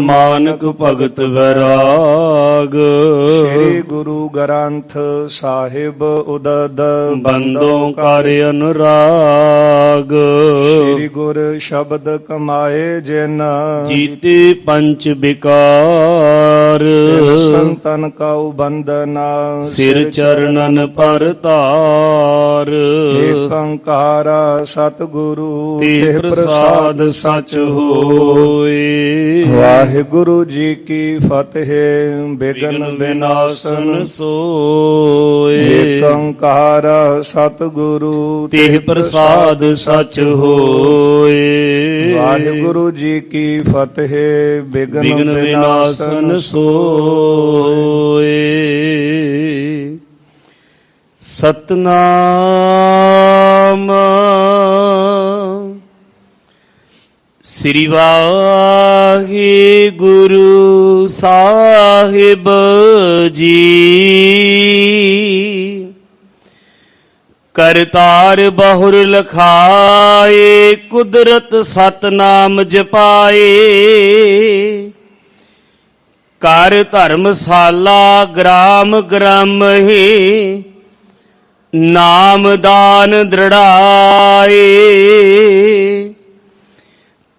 ਮਾਨਕ ਭਗਤ ਵੈਰਾਗ। ਸ੍ਰੀ ਗੁਰੂ ਗ੍ਰੰਥ ਸਾਹਿਬ ਉਦਦ ਬੰਦੋਂ ਕਰ ਅਨੁਰਾਗ। ਸ੍ਰੀ ਗੁਰ ਸ਼ਬਦ ਕਮਾਏ ਜਿਨ ਜੀਤੇ ਪੰਚ ਵਿਕਾਰ। ਤਿਨ ਸੰਤਨ ਕਉ ਬੰਦਨਾ ਸਿਰ ਚਰਨਨ ਪਰ ਧਾਰ। ਏਕ ਓੰਕਾਰ ਸਤਿਗੁਰੂ ਤੇ ਪ੍ਰਸਾਦ ਸਚ ਹੋਏ। ਵਾਹਿਗੁਰੂ ਜੀ ਕੀ ਫਤਿਹ। ਬਿਗਨ ਬਿਨਾਸਨ ਸੋਏ। ਏਕ ਓੰਕਾਰ ਸਤਿਗੁਰੂ ਤੇ ਪ੍ਰਸਾਦ ਸਚ ਹੋਏ। ਵਾਹਿਗੁਰੂ ਜੀ ਕੀ ਫਤਿਹ। ਬਿਗਨ ਵਿਨਾਸਨ ਸੋਏ। ਸਤਨਾਮ ਸ੍ਰੀ ਵਾਹਿਗੁਰੂ ਸਾਹਿਬ ਜੀ। ਕਰਤਾਰ ਬਹੁਰ ਲਖਾਏ ਕੁਦਰਤ ਸਤਨਾਮ ਜਪਾਏ। ਕਰ ਧਰਮਸ਼ਾਲਾ ਗ੍ਰਾਮ ਗ੍ਰਾਮਹਿ ਨਾਮ ਦਾਨ ਦ੍ਰਿੜਾਏ।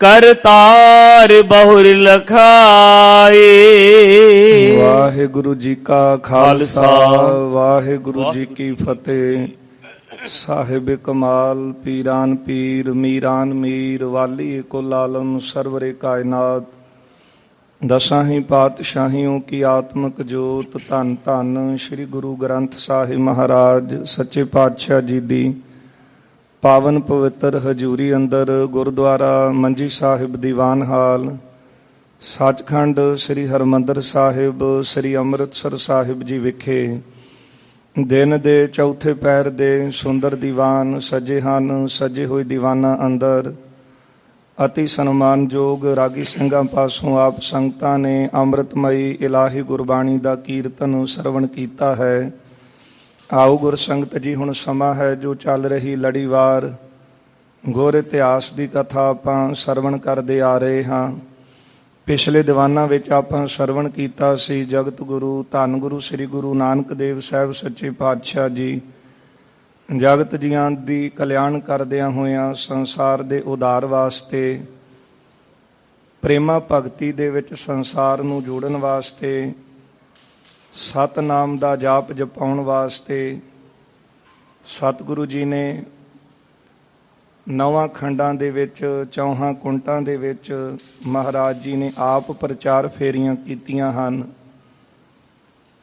ਕਰਤਾਰ ਬਹੁਰ ਲਖਾਏ। ਵਾਹਿਗੁਰੂ ਜੀ ਕਾ ਖਾਲਸਾ ਵਾਹਿਗੁਰੂ ਜੀ ਕੀ ਫਤਿਹ। ਸਾਹਿਬ ਕਮਾਲ ਪੀਰਾਨ ਪੀਰ ਮੀਰਾਨ ਮੀਰ ਵਾਲੀ ਕੁਲ ਆਲਮ ਸਰਵਰੇ ਕਾਇਨਾਤ। ਦਸਾਂ ਹੀ ਪਾਤਸ਼ਾਹੀਆਂ ਕੀ ਆਤਮਕ ਜੋਤ। ਧੰਨ ਧੰਨ ਸ੍ਰੀ ਗੁਰੂ ਗ੍ਰੰਥ ਸਾਹਿਬ ਮਹਾਰਾਜ ਸੱਚੇ ਪਾਤਸ਼ਾਹ ਜੀ ਦੀ ਪਾਵਨ ਪਵਿੱਤਰ ਹਜ਼ੂਰੀ ਅੰਦਰ ਗੁਰਦੁਆਰਾ ਮੰਜੀ ਸਾਹਿਬ ਦੀਵਾਨ ਹਾਲ ਸੱਚਖੰਡ ਸ੍ਰੀ ਹਰਿਮੰਦਰ ਸਾਹਿਬ ਸ੍ਰੀ ਅੰਮ੍ਰਿਤਸਰ ਸਾਹਿਬ ਜੀ ਵਿਖੇ ਦਿਨ ਦੇ ਚੌਥੇ ਪਹਿਰ ਦੇ ਸੁੰਦਰ ਦੀਵਾਨ ਸਜੇ ਹਨ। ਸਜੇ ਹੋਏ ਦੀਵਾਨਾਂ ਅੰਦਰ ਅਤੀ ਸਨਮਾਨਯੋਗ ਰਾਗੀ ਸਿੰਘਾਂ ਪਾਸੋਂ ਆਪ ਸੰਗਤਾਂ ਨੇ ਅੰਮ੍ਰਿਤਮਈ ਇਲਾਹੀ ਗੁਰਬਾਣੀ ਦਾ ਕੀਰਤਨ ਸਰਵਣ ਕੀਤਾ ਹੈ। ਆਓ ਗੁਰ ਸੰਗਤ ਜੀ, ਹੁਣ ਸਮਾਂ ਹੈ ਜੋ ਚੱਲ ਰਹੀ ਲੜੀਵਾਰ ਗੁਰ ਇਤਿਹਾਸ ਦੀ ਕਥਾ ਆਪਾਂ ਸਰਵਣ ਕਰਦੇ ਆ ਰਹੇ ਹਾਂ। ਪਿਛਲੇ ਦੀਵਾਨਾਂ ਵਿੱਚ ਆਪਾਂ ਸਰਵਣ ਕੀਤਾ ਸੀ ਜਗਤ ਗੁਰੂ ਧੰਨ ਗੁਰੂ ਸ੍ਰੀ ਗੁਰੂ ਨਾਨਕ ਦੇਵ ਸਾਹਿਬ ਸੱਚੇ ਪਾਤਸ਼ਾਹ ਜੀ ਜਗਤ ਜੀਆਂ ਦੀ ਕਲਿਆਣ ਕਰਦਿਆਂ ਹੋਇਆਂ ਸੰਸਾਰ ਦੇ ਉਧਾਰ ਵਾਸਤੇ ਪ੍ਰੇਮਾ ਭਗਤੀ ਦੇ ਵਿੱਚ ਸੰਸਾਰ ਨੂੰ ਜੋੜਨ ਵਾਸਤੇ ਸਤਨਾਮ ਦਾ ਜਾਪ ਜਪਾਉਣ ਵਾਸਤੇ ਸਤਿਗੁਰੂ ਜੀ ਨੇ 9 ਖੰਡਾਂ ਦੇ ਵਿੱਚ 4 ਕੁੰਟਾਂ ਦੇ ਵਿੱਚ ਮਹਾਰਾਜ ਜੀ ਨੇ ਆਪ ਪ੍ਰਚਾਰ ਫੇਰੀਆਂ ਕੀਤੀਆਂ ਹਨ।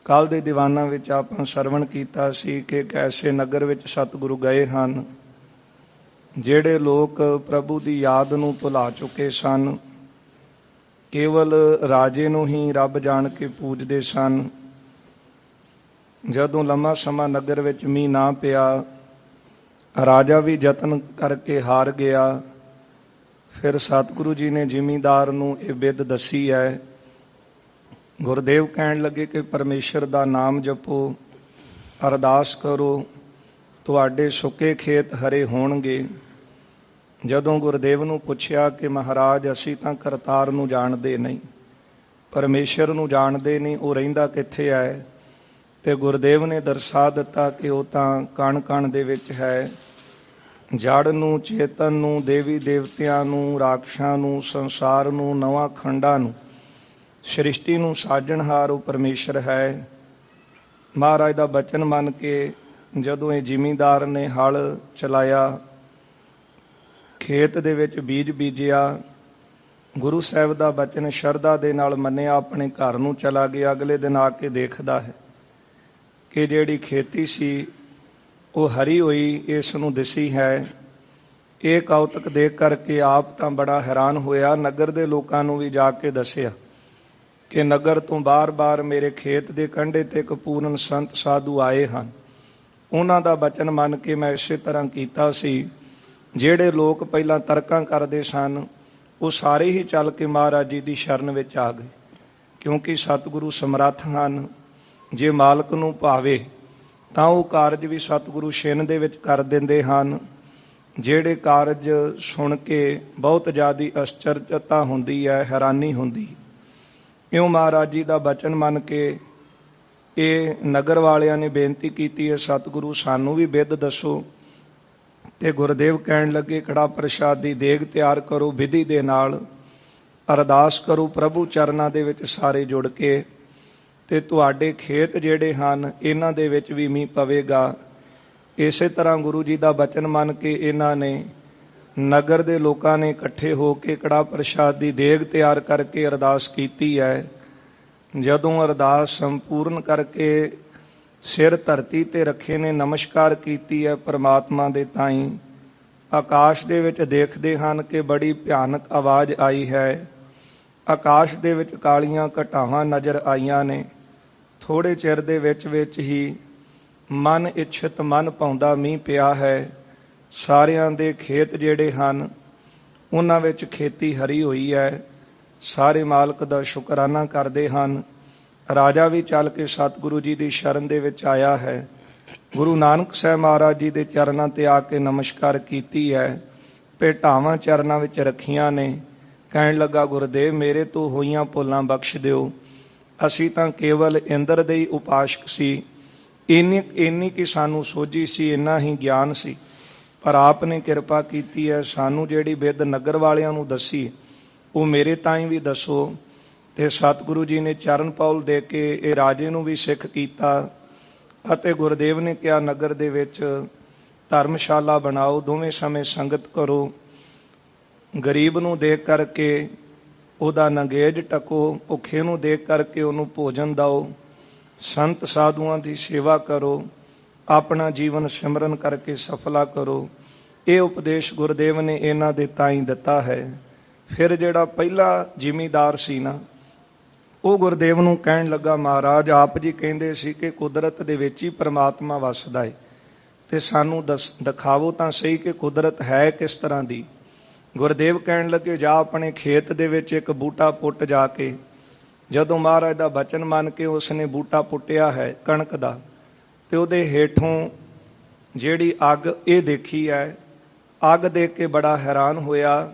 ਕੱਲ੍ਹ ਦੇ ਦੀਵਾਨਾਂ ਵਿੱਚ ਆਪਾਂ ਸਰਵਣ ਕੀਤਾ ਸੀ ਕਿ ਇੱਕ ਐਸੇ ਨਗਰ ਵਿੱਚ ਸਤਿਗੁਰੂ ਗਏ ਹਨ ਜਿਹੜੇ ਲੋਕ ਪ੍ਰਭੂ ਦੀ ਯਾਦ ਨੂੰ ਭੁਲਾ ਚੁੱਕੇ ਸਨ। ਕੇਵਲ ਰਾਜੇ ਨੂੰ ਹੀ ਰੱਬ ਜਾਣ ਕੇ ਪੂਜਦੇ ਸਨ। ਜਦੋਂ ਲੰਮਾ ਸਮਾਂ ਨਗਰ ਵਿੱਚ ਮੀਂਹ ਨਾ ਪਿਆ, ਰਾਜਾ ਵੀ ਯਤਨ ਕਰਕੇ ਹਾਰ ਗਿਆ। ਫਿਰ ਸਤਿਗੁਰੂ ਜੀ ਨੇ ਜ਼ਿਮੀਂਦਾਰ ਨੂੰ ਇਹ ਬਿੱਧ ਦੱਸੀ ਹੈ। ਗੁਰਦੇਵ ਕਹਿਣ ਲੱਗੇ ਕਿ ਪਰਮੇਸ਼ਰ ਦਾ ਨਾਮ ਜਪੋ, ਅਰਦਾਸ ਕਰੋ, ਤੁਹਾਡੇ ਸੁੱਕੇ ਖੇਤ ਹਰੇ ਹੋਣਗੇ। ਜਦੋਂ ਗੁਰਦੇਵ ਨੂੰ ਪੁੱਛਿਆ ਕਿ ਮਹਾਰਾਜ ਅਸੀਂ ਤਾਂ ਕਰਤਾਰ ਨੂੰ ਜਾਣਦੇ ਨਹੀਂ, ਪਰਮੇਸ਼ਰ ਨੂੰ ਜਾਣਦੇ ਨਹੀਂ, ਉਹ ਰਹਿੰਦਾ ਕਿੱਥੇ ਹੈ? ਤੇ ਗੁਰਦੇਵ ਨੇ ਦਰਸਾ ਦਿੱਤਾ ਕਿ ਉਹ ਤਾਂ ਕਣ ਕਣ ਦੇ ਵਿੱਚ ਹੈ। ਜੜ ਨੂੰ, ਚੇਤਨ ਨੂੰ, ਦੇਵੀ ਦੇਵਤਿਆਂ ਨੂੰ, ਰਾਖਸ਼ਾਂ ਨੂੰ, ਸੰਸਾਰ ਨੂੰ, 9 ਖੰਡਾਂ ਨੂੰ, ਸ੍ਰਿਸ਼ਟੀ ਨੂੰ ਸਾਜਣਹਾਰ ਉਹ ਪਰਮੇਸ਼ਰ ਹੈ। ਮਹਾਰਾਜ ਦਾ ਬਚਨ ਮੰਨ ਕੇ ਜਦੋਂ ਇਹ ਜ਼ਿਮੀਂਦਾਰ ਨੇ ਹਲ ਚਲਾਇਆ, ਖੇਤ ਦੇ ਵਿੱਚ ਬੀਜ ਬੀਜਿਆ, ਗੁਰੂ ਸਾਹਿਬ ਦਾ ਬਚਨ ਸ਼ਰਧਾ ਦੇ ਨਾਲ ਮੰਨਿਆ, ਆਪਣੇ ਘਰ ਨੂੰ ਚਲਾ ਗਿਆ। ਅਗਲੇ ਦਿਨ ਆ ਕੇ ਦੇਖਦਾ ਹੈ ਕਿ ਜਿਹੜੀ ਖੇਤੀ ਸੀ ਉਹ ਹਰੀ ਹੋਈ ਇਸ ਨੂੰ ਦਿਸੀ ਹੈ। ਇਹ ਕੌਤਕ ਦੇਖ ਕਰਕੇ ਆਪ ਤਾਂ ਬੜਾ ਹੈਰਾਨ ਹੋਇਆ। ਨਗਰ ਦੇ ਲੋਕਾਂ ਨੂੰ ਵੀ ਜਾ ਕੇ ਦੱਸਿਆ ਕਿ ਨਗਰ ਤੋਂ ਬਾਰ-ਬਾਰ ਮੇਰੇ ਖੇਤ ਦੇ ਕੰਢੇ ਤੇ ਇੱਕ ਪੂਰਨ ਸੰਤ ਸਾਧੂ ਆਏ ਹਨ। ਉਹਨਾਂ ਦਾ ਬਚਨ ਮੰਨ ਕੇ ਮੈਂ ਇਸੇ ਤਰ੍ਹਾਂ ਕੀਤਾ ਸੀ। ਜਿਹੜੇ ਲੋਕ ਪਹਿਲਾਂ ਤਰਕਾਂ ਕਰਦੇ ਸਨ ਉਹ ਸਾਰੇ ਹੀ ਚੱਲ ਕੇ ਮਹਾਰਾਜ ਜੀ ਦੀ ਸ਼ਰਨ ਵਿੱਚ ਆ ਗਏ, ਕਿਉਂਕਿ ਸਤਿਗੁਰੂ ਸਮਰੱਥ ਹਨ। ਜੇ ਮਾਲਕ ਨੂੰ ਭਾਵੇ ਤਾਂ ਉਹ ਕਾਰਜ ਵੀ ਸਤਿਗੁਰੂ ਛਿਨ ਦੇ ਵਿੱਚ ਕਰ ਦਿੰਦੇ ਹਨ। ਜਿਹੜੇ ਕਾਰਜ ਸੁਣ ਕੇ ਬਹੁਤ ਜ਼ਿਆਦੀ ਅਚਰਜਤਾ ਹੁੰਦੀ ਹੈ, ਹੈਰਾਨੀ ਹੁੰਦੀ। ਇਉਂ ਮਹਾਰਾਜ ਜੀ ਦਾ ਬਚਨ ਮੰਨ ਕੇ ਇਹ ਨਗਰ ਵਾਲਿਆਂ ਨੇ ਬੇਨਤੀ ਕੀਤੀ ਹੈ, ਸਤਿਗੁਰੂ ਸਾਨੂੰ ਵੀ ਬਿਧ ਦੱਸੋ। ਤੇ ਗੁਰਦੇਵ ਕਹਿਣ ਲੱਗੇ, ਕੜਾ ਪ੍ਰਸ਼ਾਦ ਦੀ ਦੇਗ ਤਿਆਰ ਕਰੋ, ਵਿਧੀ ਦੇ ਨਾਲ ਅਰਦਾਸ ਕਰੋ ਪ੍ਰਭੂ ਚਰਨਾਂ ਦੇ ਵਿੱਚ ਸਾਰੇ ਜੁੜ ਕੇ, ਤੇ ਤੁਹਾਡੇ ਖੇਤ ਜਿਹੜੇ ਹਨ ਇਹਨਾਂ ਦੇ ਵਿੱਚ ਵੀ ਮੀਂਹ ਪਵੇਗਾ। ਇਸੇ ਤਰ੍ਹਾਂ ਗੁਰੂ ਜੀ ਦਾ ਬਚਨ ਮੰਨ ਕੇ ਇਹਨਾਂ ਨੇ ਨਗਰ ਦੇ ਲੋਕਾਂ ਨੇ ਇਕੱਠੇ ਹੋ ਕੇ ਕੜਾ ਪ੍ਰਸ਼ਾਦ ਦੀ ਦੇਗ ਤਿਆਰ ਕਰਕੇ ਅਰਦਾਸ ਕੀਤੀ ਹੈ। ਜਦੋਂ ਅਰਦਾਸ ਸੰਪੂਰਨ ਕਰਕੇ ਸਿਰ ਧਰਤੀ ਤੇ ਰੱਖੇ ਨੇ, ਨਮਸਕਾਰ ਕੀਤੀ ਹੈ ਪਰਮਾਤਮਾ ਦੇ ਤਾਈਂ, ਆਕਾਸ਼ ਦੇ ਵਿੱਚ ਦੇਖਦੇ ਹਨ ਕਿ ਬੜੀ ਭਿਆਨਕ ਆਵਾਜ਼ ਆਈ ਹੈ। ਆਕਾਸ਼ ਦੇ ਵਿੱਚ ਕਾਲੀਆਂ ਘਟਾਵਾਂ ਨਜ਼ਰ ਆਈਆਂ ਨੇ। ਥੋੜੇ ਚਿਰ ਦੇ ਵਿੱਚ ਹੀ ਮਨ ਇੱਛਤ ਮਨ ਭਾਉਂਦਾ ਮੀਂਹ ਪਿਆ ਹੈ। ਸਾਰਿਆਂ ਦੇ ਖੇਤ ਜਿਹੜੇ ਹਨ ਉਹਨਾਂ ਵਿੱਚ ਖੇਤੀ ਹਰੀ ਹੋਈ ਹੈ। ਸਾਰੇ ਮਾਲਕ ਦਾ ਸ਼ੁਕਰਾਨਾ ਕਰਦੇ ਹਨ। ਰਾਜਾ ਵੀ ਚੱਲ ਕੇ ਸਤਿਗੁਰੂ ਜੀ ਦੀ ਸ਼ਰਨ ਦੇ ਵਿੱਚ ਆਇਆ ਹੈ। ਗੁਰੂ ਨਾਨਕ ਸਾਹਿਬ ਮਹਾਰਾਜ ਜੀ ਦੇ ਚਰਨਾਂ ਤੇ ਆ ਕੇ ਨਮਸਕਾਰ ਕੀਤੀ ਹੈ। ਭੇਟਾਵਾਂ ਚਰਨਾਂ ਵਿੱਚ ਰੱਖੀਆਂ ਨੇ। ਕਹਿਣ ਲੱਗਾ, ਗੁਰਦੇਵ ਮੇਰੇ ਤੋਂ ਹੋਈਆਂ ਭੁੱਲਾਂ ਬਖਸ਼ ਦਿਓ। ਅਸੀਂ ਤਾਂ ਕੇਵਲ ਇੰਦਰ ਦੇ ਹੀ ਉਪਾਸ਼ਕ ਸੀ। ਇੰਨੀ ਕਿ ਸਾਨੂੰ ਸੋਝੀ ਸੀ, ਇੰਨਾ ਹੀ ਗਿਆਨ ਸੀ, ਪਰ ਆਪ ਨੇ ਕਿਰਪਾ ਕੀਤੀ ਹੈ, ਸਾਨੂੰ ਜਿਹੜੀ ਬਿਧ ਨਗਰ ਵਾਲਿਆਂ ਨੂੰ ਦੱਸੀ ਉਹ ਮੇਰੇ ਤਾਈਂ ਵੀ ਦੱਸੋ। ਤੇ ਸਤਿਗੁਰੂ ਜੀ ਨੇ ਚਰਨ ਪੌਲ ਦੇ ਕੇ ਇਹ ਰਾਜੇ ਨੂੰ ਵੀ ਸਿੱਖ ਕੀਤਾ ਅਤੇ ਗੁਰਦੇਵ ਨੇ ਕਿਹਾ, ਨਗਰ ਦੇ ਵਿੱਚ ਧਰਮਸ਼ਾਲਾ ਬਣਾਓ, ਦੋਵੇਂ ਸਮੇਂ ਸੰਗਤ ਕਰੋ, ਗਰੀਬ ਨੂੰ ਦੇਖ ਕਰਕੇ ਉਹਦਾ ਨੰਗੇਜ ਟਕੋ, ਭੁੱਖੇ ਨੂੰ ਦੇਖ ਕਰਕੇ ਉਹਨੂੰ ਭੋਜਨ ਦਿਓ, ਸੰਤ ਸਾਧੂਆਂ ਦੀ ਸੇਵਾ ਕਰੋ, ਆਪਣਾ ਜੀਵਨ ਸਿਮਰਨ ਕਰਕੇ ਸਫਲਾ ਕਰੋ। ਇਹ ਉਪਦੇਸ਼ ਗੁਰਦੇਵ ਨੇ ਇਹਨਾਂ ਦੇ ਤਾਈਂ ਦਿੱਤਾ ਹੈ। ਫਿਰ ਜਿਹੜਾ ਪਹਿਲਾ ਜ਼ਿਮੀਂਦਾਰ ਸੀ ਨਾ, ਉਹ ਗੁਰਦੇਵ ਨੂੰ ਕਹਿਣ ਲੱਗਾ, ਮਹਾਰਾਜ ਆਪ ਜੀ ਕਹਿੰਦੇ ਸੀ ਕਿ ਕੁਦਰਤ ਦੇ ਵਿੱਚ ਹੀ ਪਰਮਾਤਮਾ ਵਸਦਾ ਹੈ, ਤੇ ਸਾਨੂੰ ਦਿਖਾਵੋ ਤਾਂ ਸਹੀ ਕਿ ਕੁਦਰਤ ਹੈ ਕਿਸ ਤਰ੍ਹਾਂ ਦੀ। ਗੁਰਦੇਵ ਕਹਿਣ ਲੱਗੇ, ਜਾ ਆਪਣੇ ਖੇਤ ਦੇ ਵਿੱਚ ਇੱਕ ਬੂਟਾ ਪੁੱਟ ਜਾ ਕੇ। ਜਦੋਂ ਮਹਾਰਾਜ ਦਾ ਬਚਨ ਮੰਨ ਕੇ ਉਸਨੇ ਬੂਟਾ ਪੁੱਟਿਆ ਹੈ ਕਣਕ ਦਾ, ਤੇ ਉਹਦੇ ਹੇਠੋਂ ਜਿਹੜੀ ਅੱਗ ਇਹ ਦੇਖੀ ਹੈ। ਅੱਗ ਦੇਖ ਕੇ ਬੜਾ ਹੈਰਾਨ ਹੋਇਆ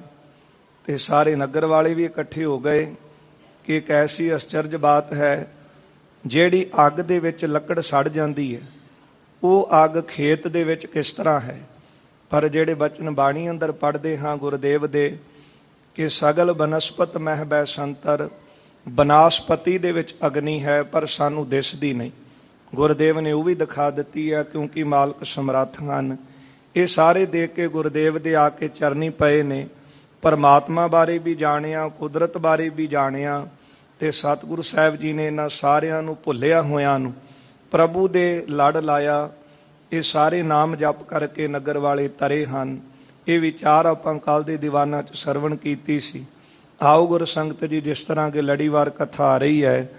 ਤੇ ਸਾਰੇ ਨਗਰ ਵਾਲੇ ਵੀ ਇਕੱਠੇ ਹੋ ਗਏ ਕਿ ਇੱਕ ਐਸੀ ਅਚਰਜ ਬਾਤ ਹੈ, ਜਿਹੜੀ ਅੱਗ ਦੇ ਵਿੱਚ ਲੱਕੜ ਸੜ ਜਾਂਦੀ ਹੈ, ਉਹ ਅੱਗ ਖੇਤ ਦੇ ਵਿੱਚ ਕਿਸ ਤਰ੍ਹਾਂ ਹੈ। ਪਰ ਜਿਹੜੇ ਬਚਨ ਬਾਣੀ ਅੰਦਰ ਪੜ੍ਹਦੇ ਹਾਂ ਗੁਰਦੇਵ ਦੇ ਕਿ ਸਗਲ ਬਨਸਪਤ ਮਹਿ ਬੈ ਸੰਤਰ, ਬਨਾਸਪਤੀ ਦੇ ਵਿੱਚ ਅਗਨੀ ਹੈ ਪਰ ਸਾਨੂੰ ਦਿਸਦੀ ਨਹੀਂ। ਗੁਰਦੇਵ ਨੇ ਉਹ ਵੀ ਦਿਖਾ ਦਿੱਤੀ ਹੈ, ਕਿਉਂਕਿ ਮਾਲਕ ਸਮਰੱਥ ਹਨ। ਇਹ ਸਾਰੇ ਦੇਖ ਕੇ ਗੁਰਦੇਵ ਦੇ ਆ ਕੇ ਚਰਨੀ ਪਏ ਨੇ। ਪਰਮਾਤਮਾ ਬਾਰੇ ਵੀ ਜਾਣਿਆ, ਕੁਦਰਤ ਬਾਰੇ ਵੀ ਜਾਣਿਆ, ਤੇ ਸਤਿਗੁਰੂ ਸਾਹਿਬ ਜੀ ਨੇ ਇਹਨਾਂ ਸਾਰਿਆਂ ਨੂੰ ਭੁੱਲਿਆ ਹੋਇਆਂ ਨੂੰ ਪ੍ਰਭੂ ਦੇ ਲੜ ਲਾਇਆ। ਇਹ ਸਾਰੇ ਨਾਮ ਜਪ ਕਰਕੇ ਨਗਰ ਵਾਲੇ ਤਰੇ ਹਨ। ਇਹ ਵਿਚਾਰ ਆਪਾਂ ਕੱਲ ਦੇ ਦੀਵਾਨਾਂ 'ਚ ਸਰਵਣ ਕੀਤੀ ਸੀ। ਆਓ ਗੁਰ ਸੰਗਤ ਜੀ, ਜਿਸ ਤਰ੍ਹਾਂ ਕਿ ਲੜੀਵਾਰ ਕਥਾ ਆ ਰਹੀ ਹੈ,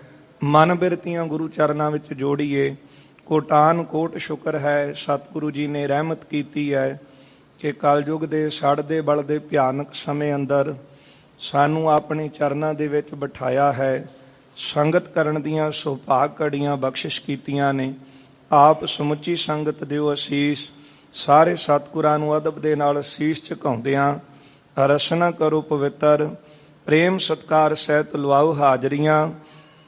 ਮਨ ਬਿਰਤੀਆਂ ਗੁਰੂ ਚਰਨਾਂ ਵਿੱਚ ਜੋੜੀਏ। ਕੋਟਾਨ ਕੋਟ ਸ਼ੁਕਰ ਹੈ ਸਤਿਗੁਰੂ ਜੀ ਨੇ ਰਹਿਮਤ ਕੀਤੀ ਹੈ ਕਿ ਕਲਯੁਗ ਦੇ ਸੜਦੇ ਬਲਦੇ ਭਿਆਨਕ ਸਮੇਂ ਅੰਦਰ ਸਾਨੂੰ ਆਪਣੇ ਚਰਨਾਂ ਦੇ ਵਿੱਚ ਬਿਠਾਇਆ ਹੈ। ਸੰਗਤ ਕਰਨ ਦੀਆਂ ਸੁਭਾਗ ਘੜੀਆਂ ਬਖਸ਼ਿਸ਼ ਕੀਤੀਆਂ ਨੇ। ਆਪ ਸਮੁੱਚੀ ਸੰਗਤ ਦਿਓ ਅਸੀਸ। ਸਾਰੇ ਸਤਿਗੁਰਾਂ ਨੂੰ ਅਦਬ ਦੇ ਨਾਲ ਅਸੀਸ ਝੁਕਾਉਂਦਿਆਂ ਰਸਨਾ ਕਰੋ ਪਵਿੱਤਰ, ਪ੍ਰੇਮ ਸਤਿਕਾਰ ਸਹਿਤ ਲਵਾਓ ਹਾਜ਼ਰੀਆਂ।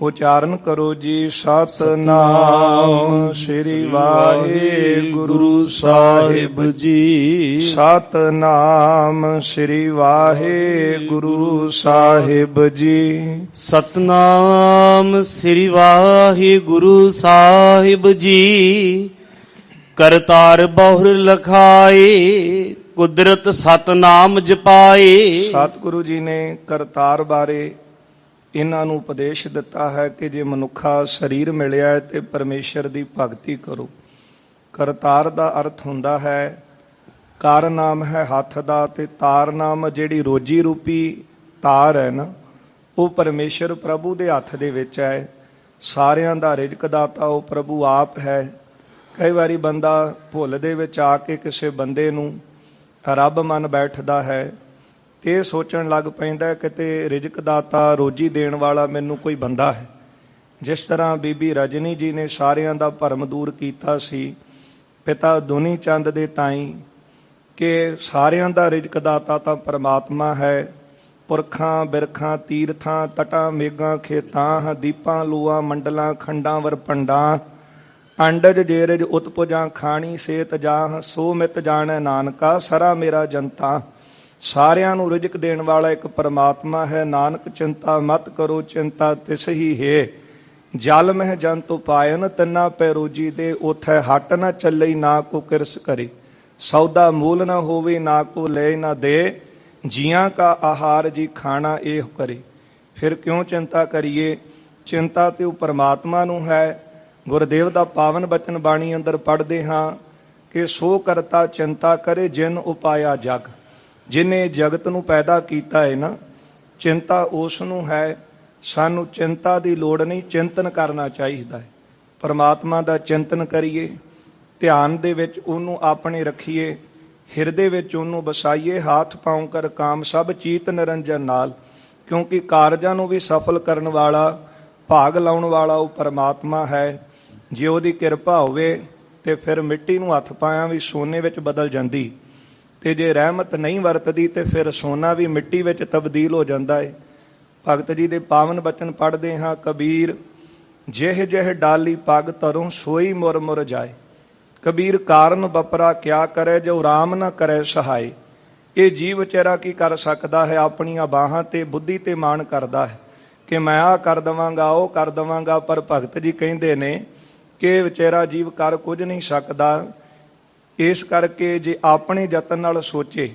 ਉਚਾਰਨ ਕਰੋ ਜੀ ਸਤਿਨਾਮ ਸ੍ਰੀ ਵਾਹਿਗੁਰੂ ਸਾਹਿਬ ਜੀ। ਸਤਿਨਾਮ ਸ੍ਰੀ ਵਾਹਿਗੁਰੂ ਸਾਹਿਬ ਜੀ। ਸਤਨਾਮ ਸ੍ਰੀ ਵਾਹਿਗੁਰੂ ਸਾਹਿਬ ਜੀ। ਕਰਤਾਰ ਬਹੁਰ ਲਖਾਏ, ਕੁਦਰਤ ਸਤਨਾਮ ਜਪਾਏ। ਸਤਿਗੁਰੂ ਜੀ ਨੇ ਕਰਤਾਰ ਬਾਰੇ ਇਹਨਾਂ ਨੂੰ ਉਪਦੇਸ਼ ਦਿੱਤਾ ਹੈ ਕਿ ਜੇ ਮਨੁੱਖਾ ਸਰੀਰ ਮਿਲਿਆ ਹੈ ਤੇ ਪਰਮੇਸ਼ਰ ਦੀ ਭਗਤੀ ਕਰੋ। ਕਰਤਾਰ ਦਾ ਅਰਥ ਹੁੰਦਾ ਹੈ, ਕਰ ਨਾਮ ਹੈ ਹੱਥ ਦਾ, ਤੇ ਤਾਰ ਨਾਮ ਜਿਹੜੀ ਰੋਜੀ ਰੂਪੀ ਤਾਰ ਹੈ ਨਾ, ਉਹ ਪਰਮੇਸ਼ਰ ਪ੍ਰਭੂ ਦੇ ਹੱਥ ਦੇ ਵਿੱਚ ਹੈ। ਸਾਰਿਆਂ ਦਾ ਰਿਜ਼ਕ ਦਾਤਾ ਉਹ ਪ੍ਰਭੂ ਆਪ ਹੈ। ਕਈ ਵਾਰੀ ਬੰਦਾ ਭੁੱਲ ਦੇ ਵਿੱਚ ਆ ਕੇ ਕਿਸੇ ਬੰਦੇ ਨੂੰ ਰੱਬ ਮੰਨ ਬੈਠਦਾ ਹੈ ਤੇ ਇਹ ਸੋਚਣ ਲੱਗ ਪੈਂਦਾ ਕਿਤੇ ਰਿਜ਼ਕ ਦਾਤਾ ਰੋਜੀ ਦੇਣ ਵਾਲਾ ਮੈਨੂੰ ਕੋਈ ਬੰਦਾ ਹੈ। ਜਿਸ ਤਰ੍ਹਾਂ ਬੀਬੀ ਰਜਨੀ ਜੀ ਨੇ ਸਾਰਿਆਂ ਦਾ ਭਰਮ ਦੂਰ ਕੀਤਾ ਸੀ ਪਿਤਾ ਦੁਨੀ ਚੰਦ ਦੇ ਤਾਈਂ, ਕਿ ਸਾਰਿਆਂ ਦਾ ਰਿਜ਼ਕ ਦਾਤਾ ਤਾਂ ਪਰਮਾਤਮਾ ਹੈ। ਪੁਰਖਾਂ ਬਿਰਖਾਂ ਤੀਰਥਾਂ ਤਟਾਂ ਮੇਘਾਂ ਖੇਤਾਂ ਦੀਪਾਂ ਲੂਆਂ ਮੰਡਲਾਂ ਖੰਡਾਂ ਵਰਪੰਡਾਂ ਅੰਡਜ ਜੇਰਜ ਉਤਪੁਜਾਂ ਖਾਣੀ ਸੇਤ ਜਾਹ ਸੋ ਮਿਤ ਜਾਣੈ ਨਾਨਕਾ ਸਰਾ ਮੇਰਾ ਜਨਤਾ। ਸਾਰਿਆਂ ਨੂੰ ਰਿਜ਼ਕ ਦੇਣ ਵਾਲਾ ਇੱਕ ਪਰਮਾਤਮਾ ਹੈ। ਨਾਨਕ ਚਿੰਤਾ ਮਤ ਕਰੋ ਚਿੰਤਾ ਤਿਸ ਹੀ ਹੈ। ਜਲ ਮਹਿ ਜੰਤ ਉਪਾਇਨ ਤਿੰਨਾ ਪੈ ਰੋਜੀ ਦੇ ਉਥੈ ਹਟ ਨ ਚੱਲਈ ਨਾ ਕੋ ਕਿਰਸ ਕਰੇ। ਸੌਦਾ ਮੂਲ ਨਾ ਹੋਵੇ ਨਾ ਕੋ ਲੈ ਨਾ ਦੇ ਜੀਆਂ ਕਾ ਆਹਾਰ ਜੀ ਖਾਣਾ ਇਹ ਕਰੇ। ਫਿਰ ਕਿਉਂ ਚਿੰਤਾ ਕਰੀਏ? ਚਿੰਤਾ ਤੇ ਉਹ ਪਰਮਾਤਮਾ ਨੂੰ ਹੈ। ਗੁਰਦੇਵ ਦਾ ਪਾਵਨ ਬਚਨ ਬਾਣੀ ਅੰਦਰ ਪੜ੍ਹਦੇ ਹਾਂ ਕਿ ਸੋ ਕਰਤਾ ਚਿੰਤਾ ਕਰੇ ਜਿਨ ਉਪਾਇਆ ਜਗ। ਜਿਨੇ ਜਗਤ ਨੂੰ ਪੈਦਾ ਕੀਤਾ ਹੈ ਨਾ, ਚਿੰਤਾ ਉਸ ਨੂੰ ਹੈ। ਸਾਨੂੰ ਚਿੰਤਾ ਦੀ ਲੋੜ ਨਹੀਂ, ਚਿੰਤਨ ਕਰਨਾ ਚਾਹੀਦਾ ਹੈ। ਪਰਮਾਤਮਾ ਦਾ ਚਿੰਤਨ ਕਰੀਏ, ਧਿਆਨ ਦੇ ਵਿੱਚ ਉਹਨੂੰ ਆਪਣੇ ਰੱਖੀਏ, ਹਿਰਦੇ ਵਿੱਚ ਉਹਨੂੰ ਵਸਾਈਏ। ਹਾਥ ਪਾਉ ਕਰ ਕਾਮ ਸਭ ਚੀਤ ਨਿਰੰਜਨ ਨਾਲ, ਕਿਉਂਕਿ ਕਾਰਜਾਂ ਨੂੰ ਵੀ ਸਫਲ ਕਰਨ ਵਾਲਾ, ਭਾਗ ਲਾਉਣ ਵਾਲਾ ਉਹ ਪਰਮਾਤਮਾ ਹੈ। ਜੇ ਉਹਦੀ ਕਿਰਪਾ ਹੋਵੇ ਤੇ ਫਿਰ ਮਿੱਟੀ ਨੂੰ ਹੱਥ ਪਾਇਆ ਵੀ ਸੋਨੇ ਵਿੱਚ ਬਦਲ ਜਾਂਦੀ, ਤੇ ਜੇ ਰਹਿਮਤ ਨਹੀਂ ਵਰਤਦੀ ਤੇ ਫਿਰ ਸੋਨਾ ਵੀ ਮਿੱਟੀ ਵਿੱਚ ਤਬਦੀਲ ਹੋ ਜਾਂਦਾ ਹੈ। ਭਗਤ ਜੀ ਦੇ ਪਾਵਨ ਬਚਨ ਪੜ੍ਹਦੇ ਹਾਂ। ਕਬੀਰ ਜਿਹ ਜਿਹ ਡਾਲੀ ਪੱਗ ਧਰੋਂ ਸੋਈ ਮੁਰ ਮੁਰ ਜਾਏ। ਕਬੀਰ ਕਾਰਨ ਬਪਰਾ ਕਿਆ ਕਰੇ ਜੋ ਰਾਮ ਨਾ ਕਰੇ ਸਹਾਈ। ਇਹ ਜੀਵ ਵਿਚਾਰਾ ਕੀ ਕਰ ਸਕਦਾ ਹੈ? ਆਪਣੀਆਂ ਬਾਹਾਂ ਤੇ ਬੁੱਧੀ ਤੇ ਮਾਣ ਕਰਦਾ ਹੈ ਕਿ ਮੈਂ ਆਹ ਕਰ ਦੇਵਾਂਗਾ, ਉਹ ਕਰ ਦੇਵਾਂਗਾ। ਪਰ ਭਗਤ ਜੀ ਕਹਿੰਦੇ ਨੇ ਕਿ ਵਿਚਾਰਾ ਜੀਵ ਕਰ ਕੁਝ ਨਹੀਂ ਸਕਦਾ। ਇਸ ਕਰਕੇ ਜੇ ਆਪਣੇ ਯਤਨ ਨਾਲ ਸੋਚੇ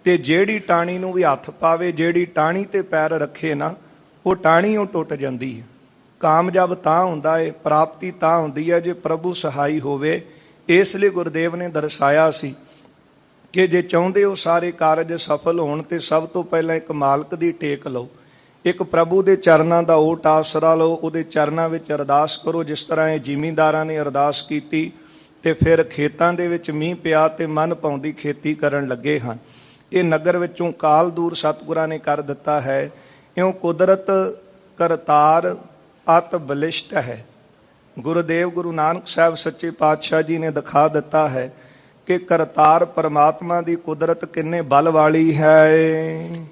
ਤੇ ਜਿਹੜੀ ਟਾਹਣੀ ਨੂੰ ਵੀ ਹੱਥ ਪਾਵੇ, ਜਿਹੜੀ ਟਾਹਣੀ ਤੇ ਪੈਰ ਰੱਖੇ ਨਾ, ਉਹ ਟਾਹਣੀ ਉਹ ਟੁੱਟ ਜਾਂਦੀ ਹੈ। ਕਾਮਯਾਬ ਤਾਂ ਹੁੰਦਾ ਹੈ, ਪ੍ਰਾਪਤੀ ਤਾਂ ਹੁੰਦੀ ਹੈ ਜੇ ਪ੍ਰਭੂ ਸਹਾਈ ਹੋਵੇ। ਇਸ ਲਈ ਗੁਰਦੇਵ ਨੇ ਦਰਸਾਇਆ ਸੀ ਕਿ ਜੇ ਚਾਹੁੰਦੇ ਹੋ ਸਾਰੇ ਕਾਰਜ ਸਫਲ ਹੋਣ ਤੇ ਸਭ ਤੋਂ ਪਹਿਲਾਂ ਇੱਕ ਮਾਲਕ ਦੀ ਟੇਕ ਲਓ, ਇੱਕ ਪ੍ਰਭੂ ਦੇ ਚਰਨਾਂ ਦਾ ਓਟ ਆਸਰਾ ਲਓ, ਉਹਦੇ ਚਰਨਾਂ ਵਿੱਚ ਅਰਦਾਸ ਕਰੋ। ਜਿਸ ਤਰ੍ਹਾਂ ਇਹ ਜ਼ਿਮੀਂਦਾਰਾਂ ਨੇ ਅਰਦਾਸ ਕੀਤੀ ਤੇ ਫਿਰ ਖੇਤਾਂ ਦੇ ਵਿੱਚ ਮੀਂਹ ਪਿਆ ਤੇ ਮਨ ਭਾਉਂਦੀ ਖੇਤੀ ਕਰਨ ਲੱਗੇ ਹਨ। ਇਹ ਨਗਰ ਵਿੱਚੋਂ ਕਾਲ ਦੂਰ ਸਤਿਗੁਰਾਂ ਨੇ ਕਰ ਦਿੱਤਾ ਹੈ। ਇਉਂ ਕੁਦਰਤ ਕਰਤਾਰ ਅਤ ਬਲਿਸ਼ਟ ਹੈ। ਗੁਰੂਦੇਵ ਗੁਰੂ ਨਾਨਕ ਸਾਹਿਬ ਸੱਚੇ ਪਾਤਸ਼ਾਹ ਜੀ ਨੇ ਦਿਖਾ ਦਿੱਤਾ ਹੈ ਕਿ ਕਰਤਾਰ ਪਰਮਾਤਮਾ ਦੀ ਕੁਦਰਤ ਕਿੰਨੇ ਬਲ ਵਾਲੀ ਹੈ।